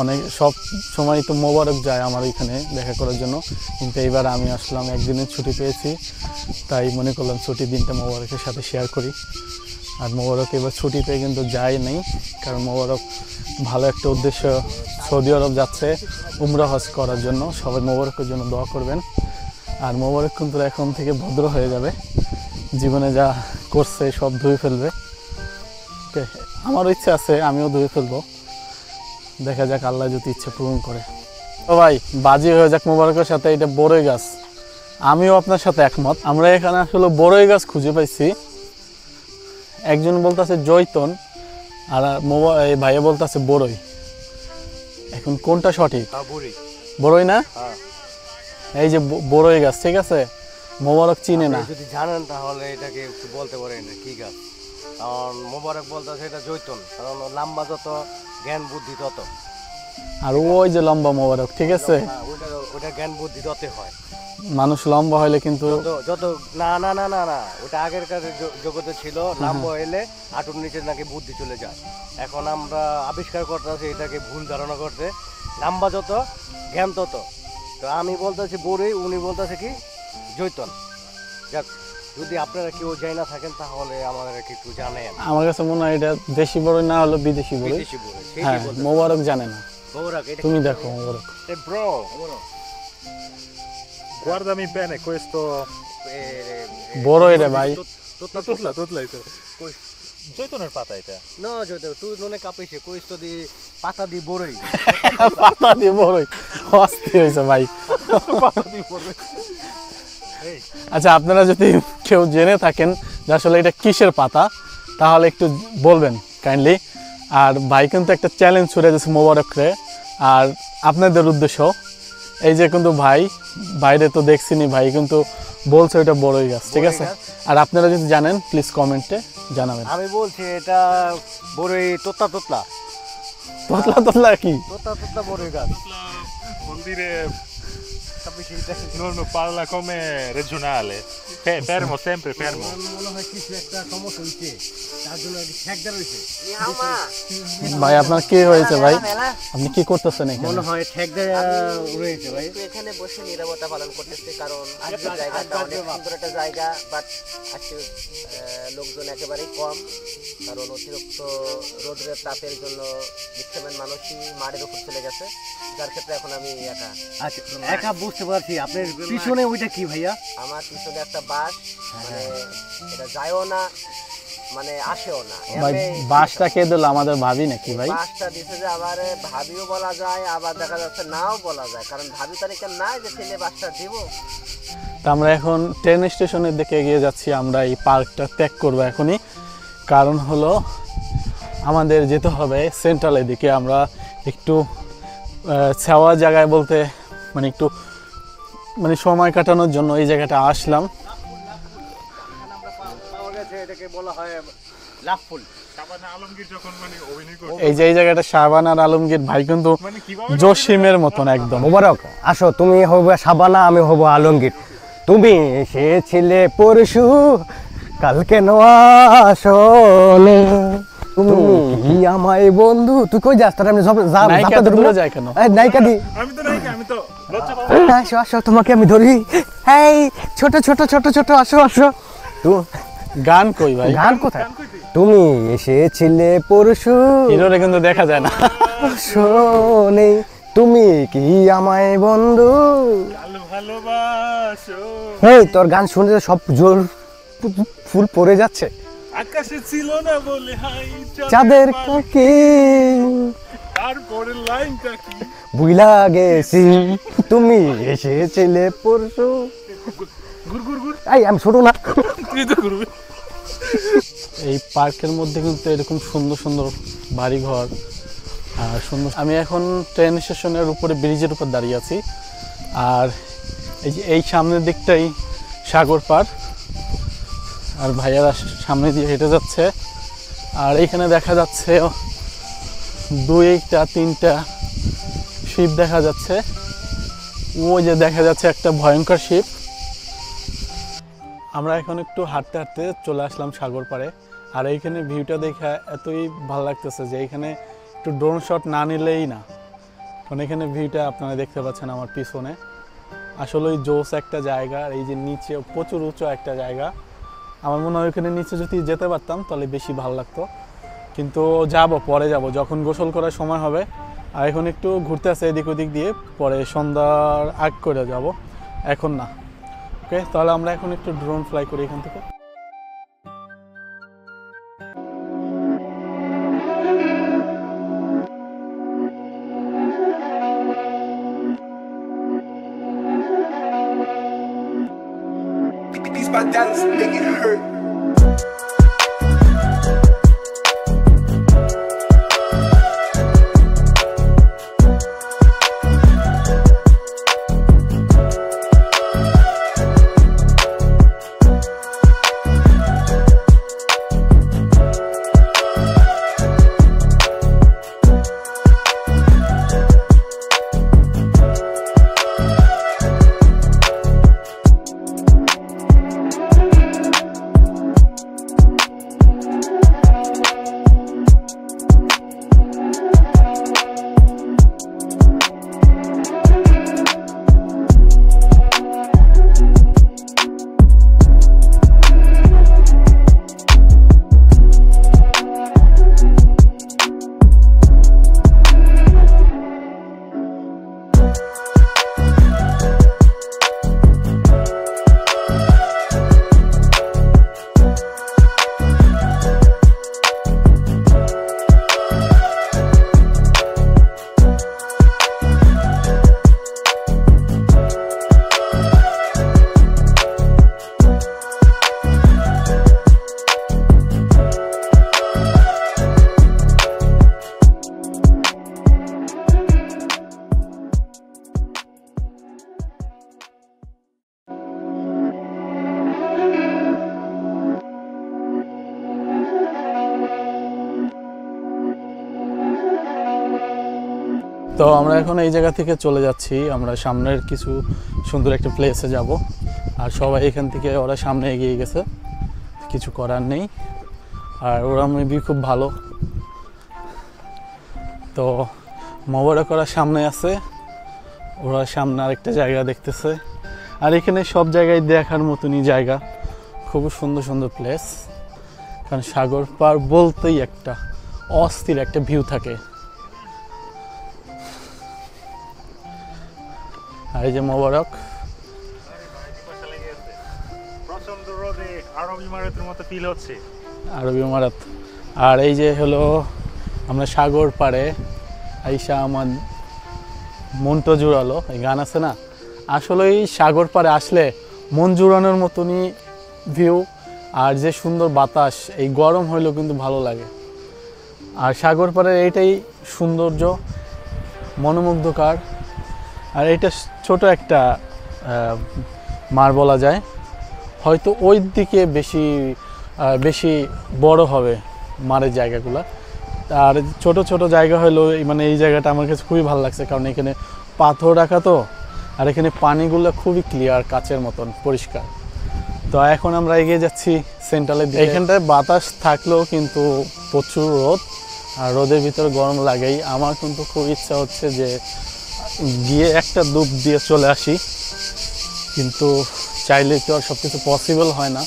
অনেক সব সময় তো মোবারক যায় আমার এখানে দেখা করার জন্য, কিন্তু এইবার আমি আসলাম, একদিনের ছুটি পেয়েছি, তাই মনে করলাম ছুটির দিনটা মোবারকের সাথে শেয়ার করি। আর মোবারক এবার ছুটি পেয়ে কিন্তু যায় নেই, কারণ মোবারক ভালো একটা উদ্দেশ্য, সৌদি আরব যাচ্ছে উমরা হজ করার জন্য। সবাই মোবারকের জন্য দোয়া করবেন। আর মোবারক কিন্তু এখন থেকে ভদ্র হয়ে যাবে, জীবনে যা করছে সব ধুয়ে ফেলবে। ওকে, আমারও ইচ্ছা আছে আমিও ধুয়ে ফেলবো, দেখা যাক আল্লাহ যদি ইচ্ছা পূরণ করে। তো ভাই বাজি হয়ে যাক মোবারকের সাথে। এটা বড়ই গাছ, আমিও আপনার সাথে একমত। আমরা এখানে আসলে বড়ই গাছ খুঁজে পাইছি, একজন বলতেছে জৈতন আর এই ভাইয়া বলতেছে বড়ই। এখন কোনটা সঠিক? বড়ই না? এই যে বড়ই গাছ, ঠিক আছে। মোবারক চিনে না, যদি জানেন তাহলে এটাকে একটু বলতে পারেন কি গাছ। কারণ মোবারক বলতেছে এটা জৈতন, কারণ লম্বা যত জ্ঞান বুদ্ধি তত। আর ওই যে লম্বা মোবারক, ঠিক আছে। ওটা জ্ঞান বুদ্ধি তত হয়। মানুষ লম্বা হইলে কিন্তু যত না না না না না ওটা আগের কাছে জগতে ছিল, লম্বা হইলে হাঁটুর নিচে নাকি বুদ্ধি চলে যায়। এখন আমরা আবিষ্কার করতেছি এটাকে ভুল ধারণা করতে, লম্বা যত জ্ঞান তত। তো আমি বলতেছি বড়ই, উনি বলতেছে কি জৈতন। যাক, যদি আপনারা কেউ যাই না থাকেন তাহলে আমাদেরকে একটু জানেন। আমার কাছে মনে হয় এটা দেশি বড়ই না হলো বিদেশি বড়ই। বেশি বড়ই হ্যাঁ, মোবারক জানে না। মোবারক এটা তুমি দেখো মোবারক। E bro, guardami bene questo. বড়ই রে ভাই। Tutla. জৈতুনের পাতা এটা। না জৈতন তুই ননে কাঁপিছে কইস তো দি পাতা দি বড়ই। পাতা দিয়ে বড়ই অস্থির হয়েছে ভাই। আচ্ছা, আপনারা যদি কেউ জেনে থাকেন যে আসলে এটা কিসের পাতা, তাহলে একটু বলবেন কাইন্ডলি। আর ভাই কিন্তু একটা চ্যালেঞ্জ ছুড়ে দিয়েছে মোবারকরে, আর আপনাদের উদ্দেশ্য। এই যে কিন্তু ভাই বাইরে তো দেখছিনি, ভাই কিন্তু বলছে এটা বড়ই গাছ, ঠিক আছে। আর আপনারা যদি জানেন প্লিজ কমেন্টে জানাবেন। আমি বলছি এটা বড়ই তোতলা তোতলা তোতলা তোতলা কি? তোতলা তোতলা বড়ই গাছ। Vuol dire non parla come regionale. Fermo, sempre fermo. মনে হয় কিছু একটা সমস্যা হইছে, তার জন্য ঠেকদার হইছে। ভাই আপনার কি হয়েছে ভাই? আপনি কি করতেছেন এখানে? মনে হয় ঠেকদার রয়েছে ভাই। তো এখানে বসে নীরবতা পালন করতেছি, কারণ জায়গাটা অনেক সুন্দর একটা জায়গা, বাট আজকে লোকজন একেবারেই কম, কারণ অতিরিক্ত রোদের তাপের জন্য ম্যাক্সিমাম মানুষই মাঠের উপর চলে গেছে, যার ক্ষেত্রে এখন আমি একা। আচ্ছা, একা বুঝতে পারছি। আপনার পিছনে ওইটা কি ভাইয়া? আমার পিছনে একটা বাস, মানে এটা যায়ও না মানে আসেও না। ভাই বাসটা কে দিল? আমাদের ভাবি নাকি ভাই? বাসটা দিছে যে আবার ভাবিও বলা যায়, আবার দেখা যাচ্ছে নাও বলা যায়, কারণ ভাবি তারিখে নাই যে ছেলে বাসটা দিব। তো আমরা এখন ট্রেন স্টেশনের দিকে এগিয়ে যাচ্ছি। আমরা এই পার্কটা ত্যাগ করবো এখনই, কারণ হলো আমাদের যেতে হবে সেন্ট্রালের দিকে। আমরা একটু ছাওয়া জায়গায় বলতে মানে একটু মানে সময় কাটানোর জন্য এই জায়গাটা আসলাম। এটাকে বলা হয় লাফুল। শাবানা আলমগীর যখন মানে অভিনয় করে, এই যে এই জায়গাটা শাবানা আর আলমগীর ভাই কিন্তু মানে কিভাবে জসিমের মতন একদম। মোবারক আসো, তুমি হবে শাবানা, আমি হব আলমগীর। তুমি এসেছিলে পরশু, কালকে আসো না। তুমি কি আমায় বন্ধু, তুই কই যাস? তার আমি নায়িকা তো দূরে যায় কেন? নায়িকা দি আমি তো নায়িকা, আমি তো লজ্জা পাবো। আসো আসো, তোমাকে আমি ধরি। এই ছোট ছোট ছোট ছোট আসো আসো। গান কই ভাই? গান কোথায়? তুমি এসেছিলে পরশু, হিরোরে কিন্তু দেখা যায় না। শোনে তুমি কি আমায় বন্ধু। ভালোবাসো এই তোর গান শুনতে সব জোর ফুল পড়ে যাচ্ছে। আকাশে ছিল না বলে হাই চাঁদের কি তারপরে লাইনটা কি বুইলা গেছি, তুমি এসেছিলে পরশু। গুর গুর গুর, এই আমি ছোট না। তুই তো ঘুরবি। এই পার্কের মধ্যে কিন্তু এরকম সুন্দর সুন্দর বাড়িঘর আর সুন্দর। আমি এখন ট্রেন স্টেশনের উপরে ব্রিজের উপর দাঁড়িয়ে আছি, আর এই যে এই সামনের দিকটাই সাগর পার, আর ভাইয়ারা সামনে দিয়ে হেঁটে যাচ্ছে। আর এইখানে দেখা যাচ্ছে 2-3টা শিপ দেখা যাচ্ছে। ওই যে দেখা যাচ্ছে একটা ভয়ঙ্কর শিপ। আমরা এখন একটু হাঁটতে হাঁটতে চলে আসলাম সাগর পাড়ে। আর এইখানে ভিউটা দেখে এতই ভালো লাগতেছে যে এইখানে একটু ড্রোন শট না নিলেই না, কারণ এখানে ভিউটা আপনারা দেখতে পাচ্ছেন আমার পিছনে, আসলেই জোস একটা জায়গা। আর এই যে নিচে প্রচুর উঁচু একটা জায়গা, আমার মনে হয় ওইখানে নিচে যদি যেতে পারতাম তাহলে বেশি ভালো লাগতো, কিন্তু পরে যাব যখন গোসল করার সময় হবে। আর এখন একটু ঘুরতে আসে এদিক ওদিক দিয়ে, পরে সন্ধ্যার আগ করে যাব, এখন না। ওকে, তাহলে আমরা এখন একটু ড্রোন ফ্লাই করি এখান থেকে। These bandanas make it hurt. তো আমরা এখন এই জায়গা থেকে চলে যাচ্ছি, আমরা সামনের কিছু সুন্দর একটা প্লেসে যাব। আর সবাই এখান থেকে ওরা সামনে এগিয়ে গেছে, কিছু করার নেই। আর ওরা মেবি খুব ভালো। তো মোবারক ওরা সামনে আছে, ওরা সামনে আরেকটা জায়গা দেখতেছে। আর এখানে সব জায়গায় দেখার মতনই জায়গা, খুব সুন্দর সুন্দর প্লেস। কারণ সাগর পার বলতেই একটা অস্থির একটা ভিউ থাকে। আর এই যে মোবারক প্রচন্ড রোদে আরবি ইমারতের মতো ফিল হচ্ছে। আরবি ইমারত। আর এই যে হলো আমরা সাগর পাড়ে আইসা আমার মনটা জুড়ালো, এই গান আছে না, আসলেই সাগর পাড়ে আসলে মন জুড়ানোর মতনই ভিউ। আর যে সুন্দর বাতাস, এই গরম হইলেও কিন্তু ভালো লাগে। আর সাগর পাড়ের এইটাই সৌন্দর্য, মনোমুগ্ধকর। আর এটা ছোট একটা মার বলা যায়, হয়তো ওই দিকে বেশি বড় হবে মারের জায়গাগুলো। আর ছোট ছোট জায়গা হলো মানে এই জায়গাটা আমার কাছে খুবই ভালো লাগছে, কারণ এখানে পাথর রাখা তো, আর এখানে পানিগুলো খুবই ক্লিয়ার, কাচের মতন পরিষ্কার। তো এখন আমরা এগিয়ে যাচ্ছি সেন্ট্রালের দিকে। এইখানটায় বাতাস থাকলেও কিন্তু প্রচুর রোদ, আর রোদের ভিতরে গরম লাগেই। আমার কিন্তু খুব ইচ্ছা হচ্ছে যে গিয়ে একটা ডুব দিয়ে চলে আসি, কিন্তু চাইলে তো আর সব কিছু পসিবল হয় না।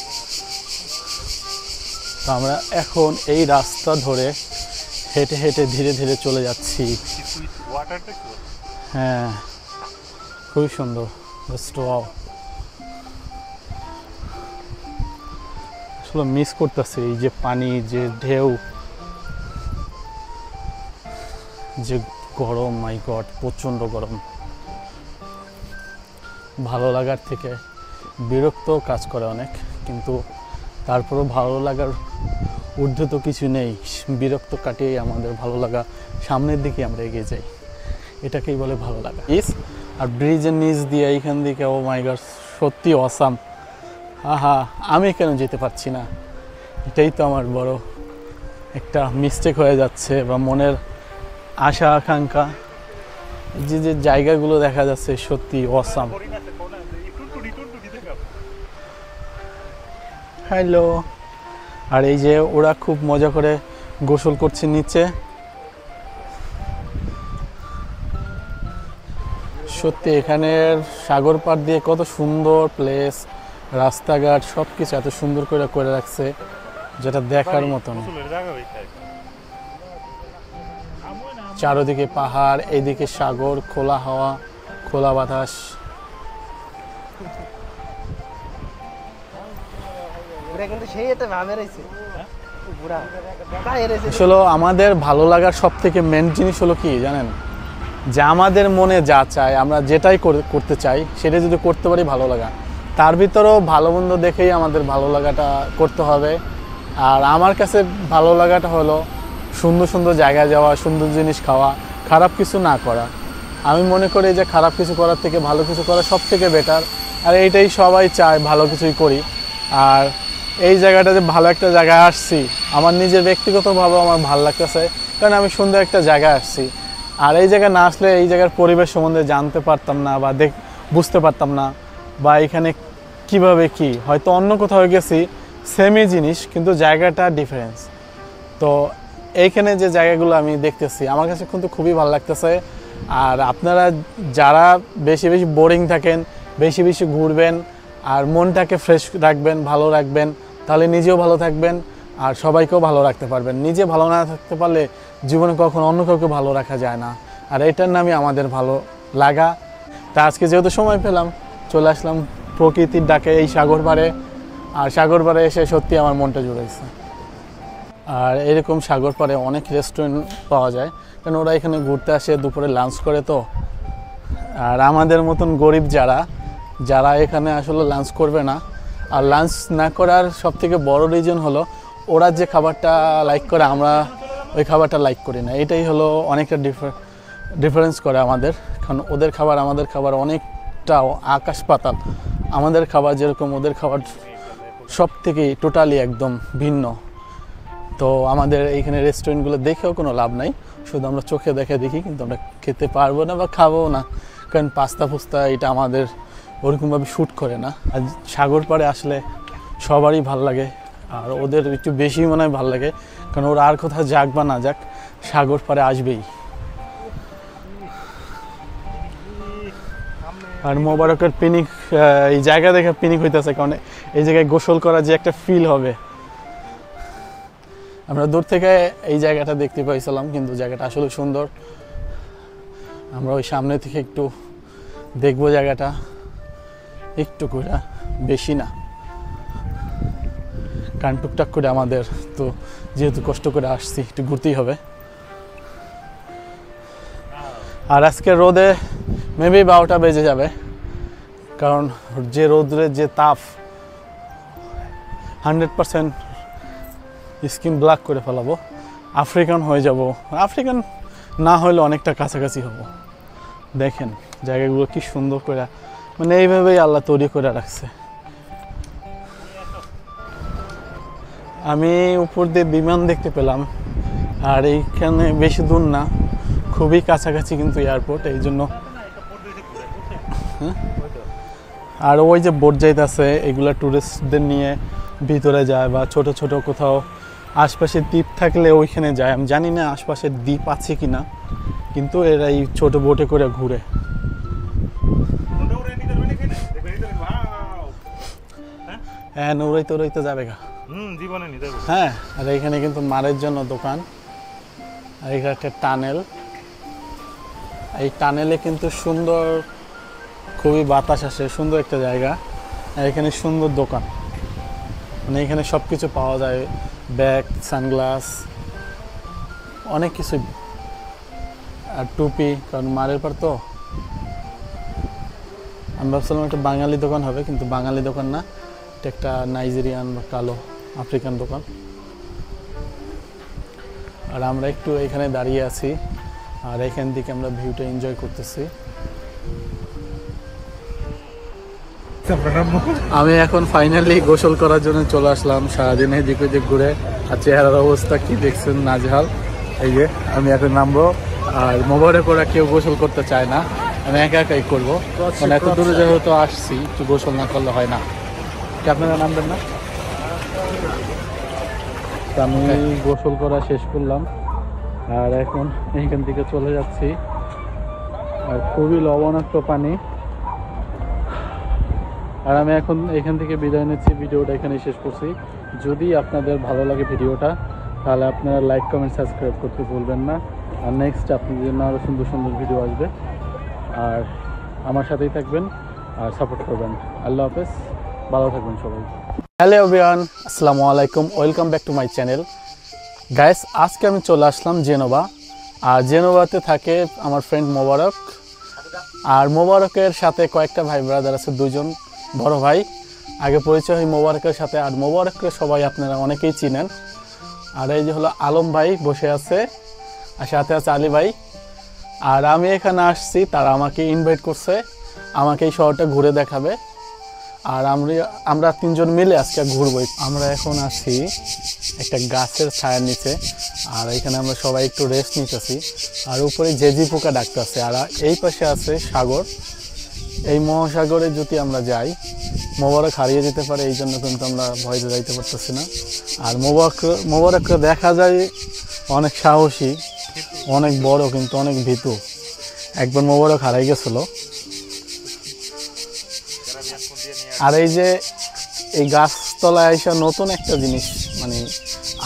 তো আমরা এখন এই রাস্তা ধরে হেঁটে হেঁটে ধীরে ধীরে চলে যাচ্ছি। হ্যাঁ, খুবই সুন্দর। আসলে মিস করতেছি এই যে পানি, যে ঢেউ, যে গরম, মাই গড প্রচণ্ড গরম। ভালো লাগার থেকে বিরক্ত কাজ করে অনেক, কিন্তু তারপরেও ভালো লাগার ঊর্ধ্বে তো কিছু নেই। বিরক্ত কাটিয়েই আমাদের ভালো লাগা, সামনের দিকে আমরা এগিয়ে যাই, এটাকেই বলে ভালো লাগা। আর ব্রিজের নিচ দিয়ে এইখান দিকে, ও মাই গড সত্যি অসাম। আহা, আমি কেন যেতে পারছি না, এটাই তো আমার বড় একটা মিস্টেক হয়ে যাচ্ছে, বা মনের আশা আকাঙ্ক্ষা। যে যে জায়গাগুলো দেখা যাচ্ছে সত্যি অসাম। হ্যালো, আর এই যে ওরা খুব মজা করে গোসল করছে নিচে। সত্যি এখানের সাগর পাড় দিয়ে কত সুন্দর প্লেস, রাস্তাঘাট সব কিছু এত সুন্দর করে করে রাখছে, যেটা দেখার মতন। গোসলের জায়গা ওইখানে। চারদিকে পাহাড়, এইদিকে সাগর, খোলা হাওয়া, খোলা বাতাস। কিন্তু সেই এতে ভাবে রয়েছে বুড়া তাই রয়েছে। আসলে আমাদের ভালো লাগার সব থেকে মেন জিনিস হলো কি জানেন, যে আমাদের মনে যা চায়, আমরা যেটাই করতে চাই সেটা যদি করতে পারি ভালো লাগা। তার ভিতরেও ভালো মন্দ দেখেই আমাদের ভালো লাগাটা করতে হবে। আর আমার কাছে ভালো লাগাটা হলো সুন্দর সুন্দর জায়গায় যাওয়া, সুন্দর জিনিস খাওয়া, খারাপ কিছু না করা। আমি মনে করি যে খারাপ কিছু করার থেকে ভালো কিছু করা সব থেকে বেটার। আর এইটাই সবাই চায়, ভালো কিছুই করি। আর এই জায়গাটাতে ভালো একটা জায়গায় আসছি, আমার নিজের ব্যক্তিগতভাবে আমার ভালো লাগতেছে, কারণ আমি সুন্দর একটা জায়গায় আসছি। আর এই জায়গায় না আসলে এই জায়গার পরিবেশ সম্বন্ধে জানতে পারতাম না বা বুঝতে পারতাম না, বা এখানে কিভাবে কি, হয়তো অন্য কোথাও গেছি সেমই জিনিস কিন্তু জায়গাটা ডিফারেন্স। তো এইখানে যে জায়গাগুলো আমি দেখতেছি আমার কাছে কিন্তু খুবই ভালো লাগতেছে। আর আপনারা যারা বেশি বেশি বোরিং থাকেন, বেশি বেশি ঘুরবেন আর মনটাকে ফ্রেশ রাখবেন, ভালো রাখবেন, তাহলে নিজেও ভালো থাকবেন আর সবাইকেও ভালো রাখতে পারবেন। নিজে ভালো না থাকতে পারলে জীবনে কখনো অন্য কাউকে ভালো রাখা যায় না। আর এটার নামই আমাদের ভালো লাগা। তা আজকে যেহেতু সময় পেলাম, চলে আসলাম প্রকৃতির ডাকে এই সাগর পাড়ে। আর সাগর পাড়ে এসে সত্যি আমার মনটা জুড়েছে। আর এরকম সাগর পাড়ে অনেক রেস্টুরেন্ট পাওয়া যায়, কারণ ওরা এখানে ঘুরতে আসে, দুপুরে লাঞ্চ করে। তো আর আমাদের মতন গরিব যারা এখানে আসলে লাঞ্চ করবে না, আর লাঞ্চ না করার সবথেকে বড় রিজন হলো ওরা যে খাবারটা লাইক করে আমরা ওই খাবারটা লাইক করি না। এটাই হলো অনেকটা ডিফারেন্স করে আমাদের, কারণ ওদের খাবার আমাদের খাবার অনেকটা আকাশ পাতাল। আমাদের খাবার যেরকম, ওদের খাবার সব থেকেই টোটালি একদম ভিন্ন। তো আমাদের এইখানে রেস্টুরেন্টগুলো দেখেও কোনো লাভ নাই, শুধু আমরা চোখে দেখি, কিন্তু আমরা খেতে পারবো না বা খাবো না, কারণ পাস্তা ফুস্তা এটা আমাদের ওরকমভাবে শ্যুট করে না। আর সাগর পাড়ে আসলে সবারই ভাল লাগে, আর ওদের একটু বেশি মনে হয় ভালো লাগে, কারণ ওরা আর কোথাও যাক বা না যাক সাগর পাড়ে আসবেই। আর মোবারকের পিকনিক, এই জায়গা দেখে পিকনিক হইতেছে, কারণ এই জায়গায় গোসল করা যে একটা ফিল হবে। আমরা দূর থেকে এই জায়গাটা দেখতে পাইছিলাম, কিন্তু জায়গাটা আসলে সুন্দর। আমরা ওই সামনে থেকে একটু দেখবো জায়গাটা, একটু করে, বেশি না, কারণ টুকটাক করে আমাদের তো যেহেতু কষ্ট করে আসছি একটু ঘুরতেই হবে। আর আজকে রোদে মেবি 12টা বেজে যাবে, কারণ যে রোদ্রের যে তাপ 100% স্কিন ব্ল্যাক করে ফেলাবো, আফ্রিকান হয়ে যাব। আফ্রিকান না হলে অনেকটা কাছাকাছি হব। দেখেন জায়গাগুলো কি সুন্দর করে, মানে এইভাবেই আল্লাহ তৈরি করে রাখছে। আমি উপর দিয়ে বিমান দেখতে পেলাম, আর এইখানে বেশি দূর না, খুবই কাছাকাছি কিন্তু এয়ারপোর্ট, এই জন্য। আর ওই যে বোট যাইতেছে, এগুলা টুরিস্টদের নিয়ে ভিতরে যায়, বা ছোট ছোট কোথাও আশপাশে দ্বীপ থাকলে ওইখানে যায়। আমি জানি না আশপাশে দ্বীপ আছে কিনা, কিন্তু এরা এই ছোট বোটে করে ঘুরে। হ্যাঁ, নৌড়াইতে যাবে গা। জীবনে নিতে হবে। হ্যাঁ, আর এখানে কিন্তু মারের জন্য দোকান, আর এখানে একটা টানেল। এই টানেলে কিন্তু সুন্দর, খুবই বাতাস আসে, সুন্দর একটা জায়গা। আর এখানে সুন্দর দোকান, মানে এখানে সব কিছু পাওয়া যায়, ব্যাগ, সানগ্লাস, অনেক কিছু, আর টুপি, কারণ মারের পর তো। আমি ভাবছিলাম একটা বাঙালি দোকান হবে, কিন্তু বাঙালি দোকান না, এটা একটা নাইজেরিয়ান বা কালো আফ্রিকান দোকান। আর আমরা একটু এখানে দাঁড়িয়ে আছি, আর এখান থেকে আমরা ভিউটা এনজয় করতেছি। আমি এখন ফাইনালি গোসল করার জন্য চলে আসলাম। সারাদিন এদিক ওদিক ঘুরে, আর চেহারার অবস্থা কি দেখছেন, নাজেহাল। এই যে আমি এখন নামবো, আর মোবাইলে করে কেউ গোসল করতে চায় না, আমি একা একাই করবো, মানে এত দূরে যেহেতু আসছি একটু গোসল না করলে হয় না। কি আপনারা নামবেন না? তো আমি গোসল করা শেষ করলাম আর এখন এইখান থেকে চলে যাচ্ছি। আর খুবই লবণাক্ত পানি। আর আমি এখন এখান থেকে বিদায় নিচ্ছি, ভিডিওটা এখানেই শেষ করছি। যদি আপনাদের ভালো লাগে ভিডিওটা তাহলে আপনারা লাইক কমেন্ট সাবস্ক্রাইব করতে ভুলবেন না। আর নেক্সট আপনাদের জন্য আরও সুন্দর সুন্দর ভিডিও আসবে। আর আমার সাথেই থাকবেন আর সাপোর্ট করবেন। আল্লাহ হাফেজ, ভালো থাকবেন সবাই। হ্যালো এভরিওয়ান, আসসালামু আলাইকুম, welcome back to my channel. Guys, আজকে আমি চলে আসলাম জেনোভা। আর জেনোভাতে থাকে আমার ফ্রেন্ড মোবারক। আর মোবারকের সাথে কয়েকটা ভাই ব্রাদার আছে, দুজন বড় ভাই। আগে পরিচয় হয় মোবারকের সাথে। আর মোবারককে সবাই আপনারা অনেকেই চিনেন। আর এই যে হলো আলম ভাই বসে আছে, আর সাথে আছে আলী ভাই। আর আমি এখানে আসছি, তারা আমাকে ইনভাইট করছে, আমাকে এই শহরটা ঘুরে দেখাবে। আর আমরা তিনজন মিলে আজকে ঘুরবো। আমরা এখন আছি একটা গাছের ছায়ার নিচে। আর এখানে আমরা সবাই একটু রেস্ট নিতেছি। আর উপরে জেজি পোকা ডাকতেছে। আর এই পাশে আছে সাগর। এই মহাসাগরে যদি আমরা যাই, মোবারক হারিয়ে যেতে পারে, এই জন্য কিন্তু আমরা ভয়তে যাইতে পারতেছি না। আর মোবারককে দেখা যায় অনেক সাহসী, অনেক বড়, কিন্তু অনেক ভীতু। একবার মোবারক হারাই গেছিল। আর এই যে এই গাছতলায় এসে নতুন একটা জিনিস মানে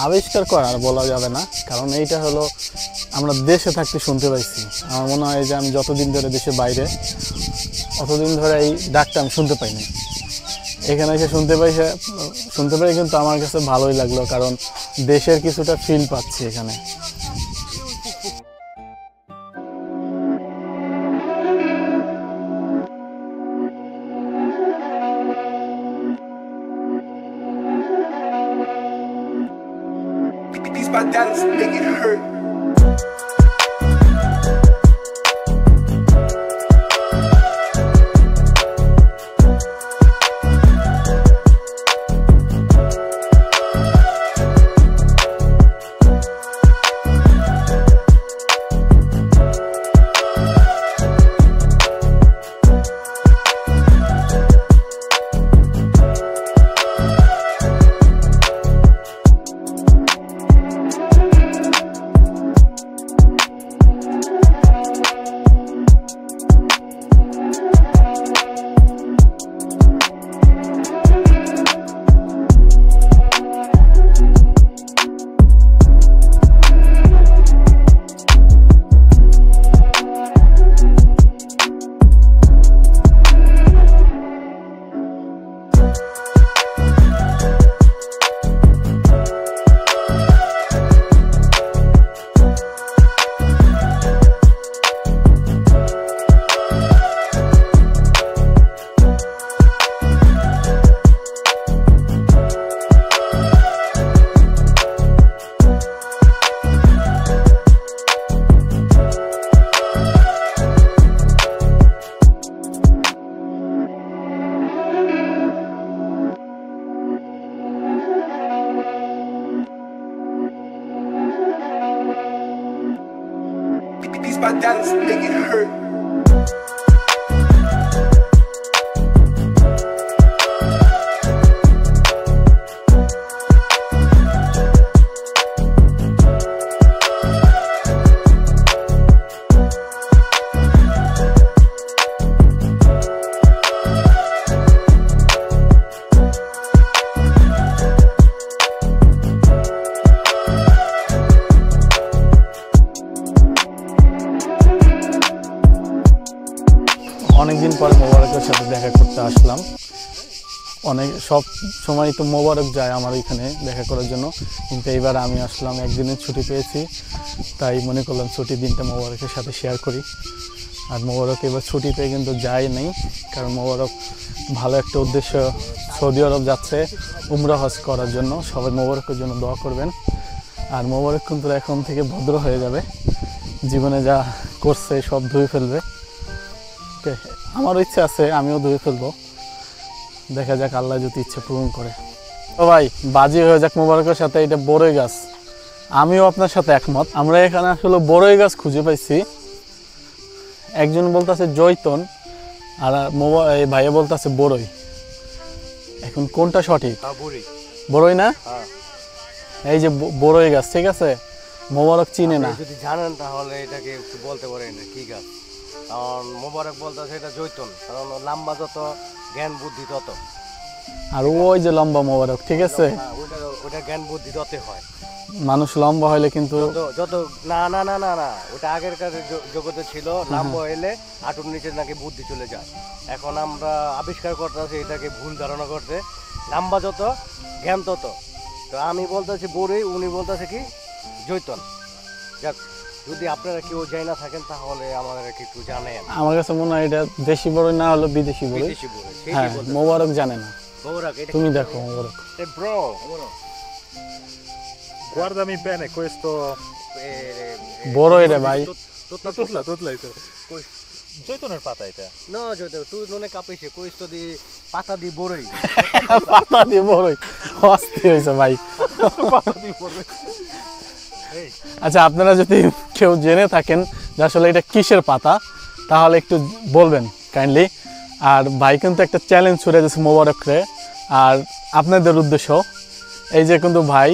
আবিষ্কার করার বলা যাবে না, কারণ এইটা হলো আমরা দেশে থাকতে শুনতে পাইছি। আমার মনে হয় যে আমি যতদিন ধরে দেশে বাইরে, অতদিন ধরে এই ডাকটা আমি শুনতে পাইনি। এখানে এসে শুনতে পাই, কিন্তু আমার কাছে ভালোই লাগলো, কারণ দেশের কিছুটা ফিল পাচ্ছি এখানে। These bandanas make it hurt. These bandanas make it hurt. অনেকদিন পরে মোবারকের সাথে দেখা করতে আসলাম। সব সময় তো মোবারক যায় আমার এখানে দেখা করার জন্য, কিন্তু এইবার আমি আসলাম, একদিনের ছুটি পেয়েছি, তাই মনে করলাম ছুটির দিনটা মোবারকের সাথে শেয়ার করি। আর মোবারক এবার ছুটি পেয়ে কিন্তু যায় নেই, কারণ মোবারক ভালো একটা উদ্দেশ্য, সৌদি আরব যাচ্ছে উমরা হজ করার জন্য। সবাই মোবারকের জন্য দোয়া করবেন। আর মোবারক কিন্তু এখন থেকে ভদ্র হয়ে যাবে, জীবনে যা করছে সব ধুয়ে ফেলবে। আমারও ইচ্ছা আছে, আমিও ধুয়ে ফেলবো, দেখা যাক আল্লাহ যদি ইচ্ছা পূরণ করে। তো ভাই বাজি হয়ে যাক মোবারকের সাথে। এটা বড়ই গাছ, আমিও আপনার সাথে একমত। আমরা এখানে আসলে বড়ই গাছ খুঁজে পাইছি। একজন বলতেছে জৈতন, আর এই ভাইয়া বলতেছে বড়ই। এখন কোনটা সঠিক? বড়ই না? এই যে বড়ই গাছ, ঠিক আছে? মোবারক চিনে না। আপনি যদি জানেন তাহলে এটাকে একটু বলতে পারেন কি গাছ, কারণ মোবারক বলতে এটা জৈতুন, কারণ লম্বা যত জ্ঞান বুদ্ধি তত। আর ওই যে লম্বা মোবারক, ঠিক আছে? হ্যাঁ, ওটা জ্ঞান বুদ্ধি তত হয়। মানুষ লম্বা হইলে কিন্তু যত না না না না না ওটা আগের কাছে জগতে ছিল, লম্বা হইলে হাঁটুর নিচে নাকি বুদ্ধি চলে যায়। এখন আমরা আবিষ্কার করতেছি এটাকে ভুল ধারণা করতে, লম্বা যত জ্ঞান তত। তো আমি বলতেছি বড়ই, উনি বলতেছে কি জৈতন। যাক, যদি আপনারা কেউ যাই না থাকেন তাহলে আমাদের একটু জানেন। আমার কাছে মনে হয় এটা দেশি বড়ই না হলো বিদেশি বড়ই। বিদেশি বড়ই, হ্যাঁ, সেইটাই বলতেছি। মোবারক জানে না। মোবারক, এটা তুমি দেখো মোবারক। Bro, guardami bene questo. বড়ই রে ভাই। Tutla. জৈতুনের পাতা এটা। না জৈতন, তুই নুনে কাঁপিছে কইস দি পাতা দি বড়ই। পাতা দিয়ে বড়ই অস্থির হয়েছে ভাই। আচ্ছা, আপনারা যদি কেউ জেনে থাকেন যে আসলে এটা কিসের পাতা তাহলে একটু বলবেন কাইন্ডলি। আর ভাই কিন্তু একটা চ্যালেঞ্জ ছুড়ে দিয়েছে মোবারকরে, আর আপনাদের উদ্দেশ্য। এই যে কিন্তু ভাই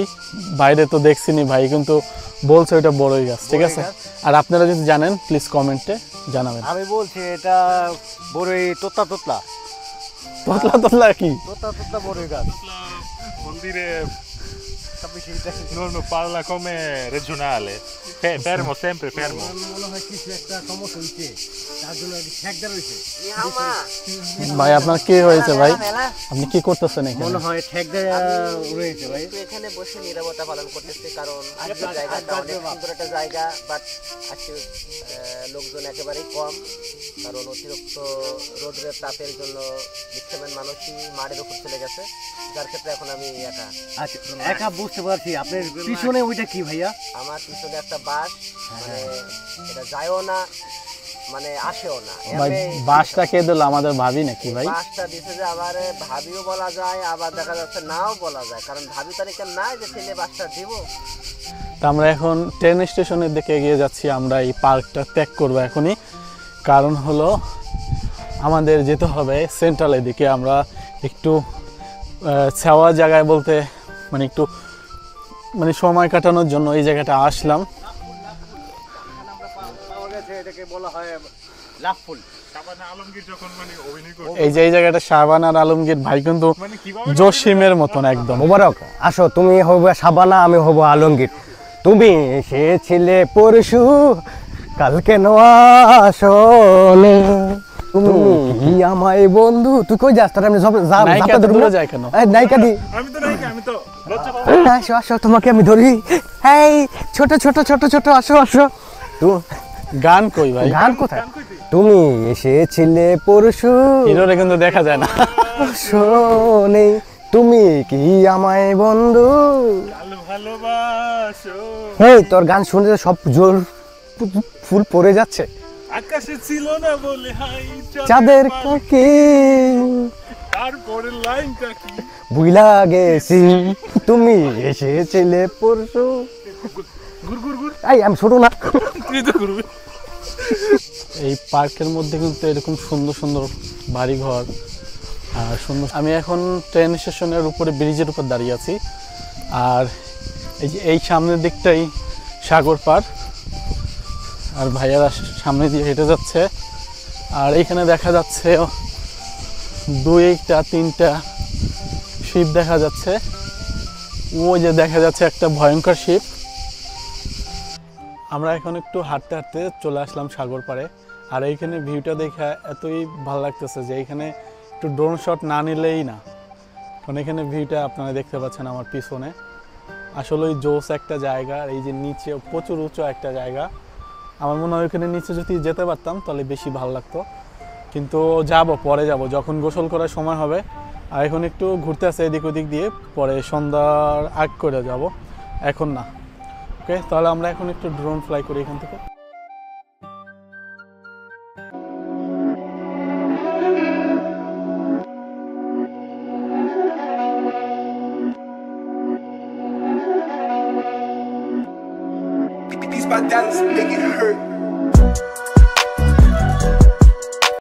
বাইরে তো দেখছিনি, ভাই কিন্তু বলছে এটা বড়ই গাছ, ঠিক আছে? আর আপনারা যদি জানেন প্লিজ কমেন্টে জানাবেন। আমি বলছি এটা বড়ই তোতলা তোতলা তোতলা কি? তোতলা বড়ই গাছ। Vuol dire non parla come regionale. Fermo, sempre fermo. মনে হয় কিছু একটা সমস্যা হয়েছে, তার জন্য ঠেকদার হয়েছে। ভাই আপনার কি হয়েছে ভাই? আপনি কি করতেছেন এখানে? মনে হয় ঠেকদার রয়েছে ভাই। একটু এখানে বসে নীরবতা পালন করতেছি, কারণ আজকের জায়গাটা অনেক সুন্দর একটা জায়গা, বাট আজকে লোকজন একেবারেই কম, কারণ অতিরিক্ত রোদের তাপের জন্য ম্যাক্সিমাম মানুষই মাঠের উপর চলে গেছে, যার ক্ষেত্রে এখন আমি একা। আচ্ছা, একা বুঝতে পারছি। আপনার পিছনে ওইটা কি ভাইয়া? আমার পিছনে একটা বাস, মানে এটা যায়ও না মানে আসেও না। ভাই বাসটা কে দিল? আমাদের ভাবি নাকি ভাই? বাসটা দিছে যে আবার ভাবিও বলা যায়, আবার দেখা যাচ্ছে নাও বলা যায়, কারণ ভাবি তারিখে নাই যে ছেলে বাসটা দিব। তো আমরা এখন ট্রেন স্টেশনের দিকে এগিয়ে যাচ্ছি। আমরা এই পার্কটা ত্যাগ করবো এখনই, কারণ হলো আমাদের যেতে হবে সেন্ট্রালের দিকে। আমরা একটু ছাওয়া জায়গায় বলতে মানে একটু মানে সময় কাটানোর জন্য এই জায়গাটা আসলাম। এটাকে বলা হয় লাভ ফুল। শাবানা আলমগীর যখন মানে অভিনয় করতো, এই যে এই জায়গাটা শাবানা আর আলমগীর ভাই কিন্তু মানে কিভাবে জসিমের মতন একদম। মোবারক, আসো, তুমি হবে শাবানা, আমি হব আলমগীর। তুমি এসেছিলে পরশু, কালকে আসনে, তুমি কি আমায় বন্ধু। তুই কই যাস? তাহলে আমি নায়িকা এত দূরে যায় কেন? নায়িকা দি। আমি তো লজ্জা পাবো। আসো আসো, তোমাকে আমি ধরি। এই ছোট ছোট ছোট ছোট, আসো আসো। গান কই ভাই? গান কোথায়? তুমি এসেছিলে পরশু, হিরোরে কিন্তু দেখা যায় না। শোনে, তুমি কি আমায় বন্ধু। ভালোবাসো হেই, তোর গান শুনতে সব জোর ফুল পড়ে যাচ্ছে। আকাশে ছিল না বলে হাই চাঁদের কাকি তারপরে লাইনটা কি বুইলা গেছি, তুমি এসেছিলে পরশু। ঘুর ঘুর ঘুর এই আমি ছোট না। তুই তো ঘুরবি। এই পার্কের মধ্যে কিন্তু এরকম সুন্দর সুন্দর বাড়িঘর আর সুন্দর। আমি এখন ট্রেন স্টেশনের উপরে ব্রিজের উপর দাঁড়িয়ে আছি, আর এই যে এই সামনের দিকটাই সাগর পার, আর ভাইয়ারা সামনে দিয়ে হেঁটে যাচ্ছে। আর এইখানে দেখা যাচ্ছে 2-3টা শিপ দেখা যাচ্ছে। ওই যে দেখা যাচ্ছে একটা ভয়ঙ্কর শিপ। আমরা এখন একটু হাঁটতে হাঁটতে চলে আসলাম সাগর পাড়ে, আর এইখানে ভিউটা দেখে এতই ভালো লাগতেছে যে এইখানে একটু ড্রোন শট না নিলেই না। কারণ এখানে ভিউটা আপনারা দেখতে পাচ্ছেন আমার পিছনে, আসলে ওই জোস একটা জায়গা। আর এই যে নিচে প্রচুর উঁচু একটা জায়গা, আমার মনে হয় ওইখানে নিচে যদি যেতে পারতাম তাহলে বেশি ভালো লাগতো, কিন্তু পরে যাব যখন গোসল করার সময় হবে। আর এখন একটু ঘুরতে আসে এদিক ওদিক দিয়ে, পরে সন্ধ্যার আগ করে যাব, এখন না। ওকে, তাহলে আমরা এখন একটু ড্রোন ফ্লাই করি এখান থেকে। These bandanas make it hurt.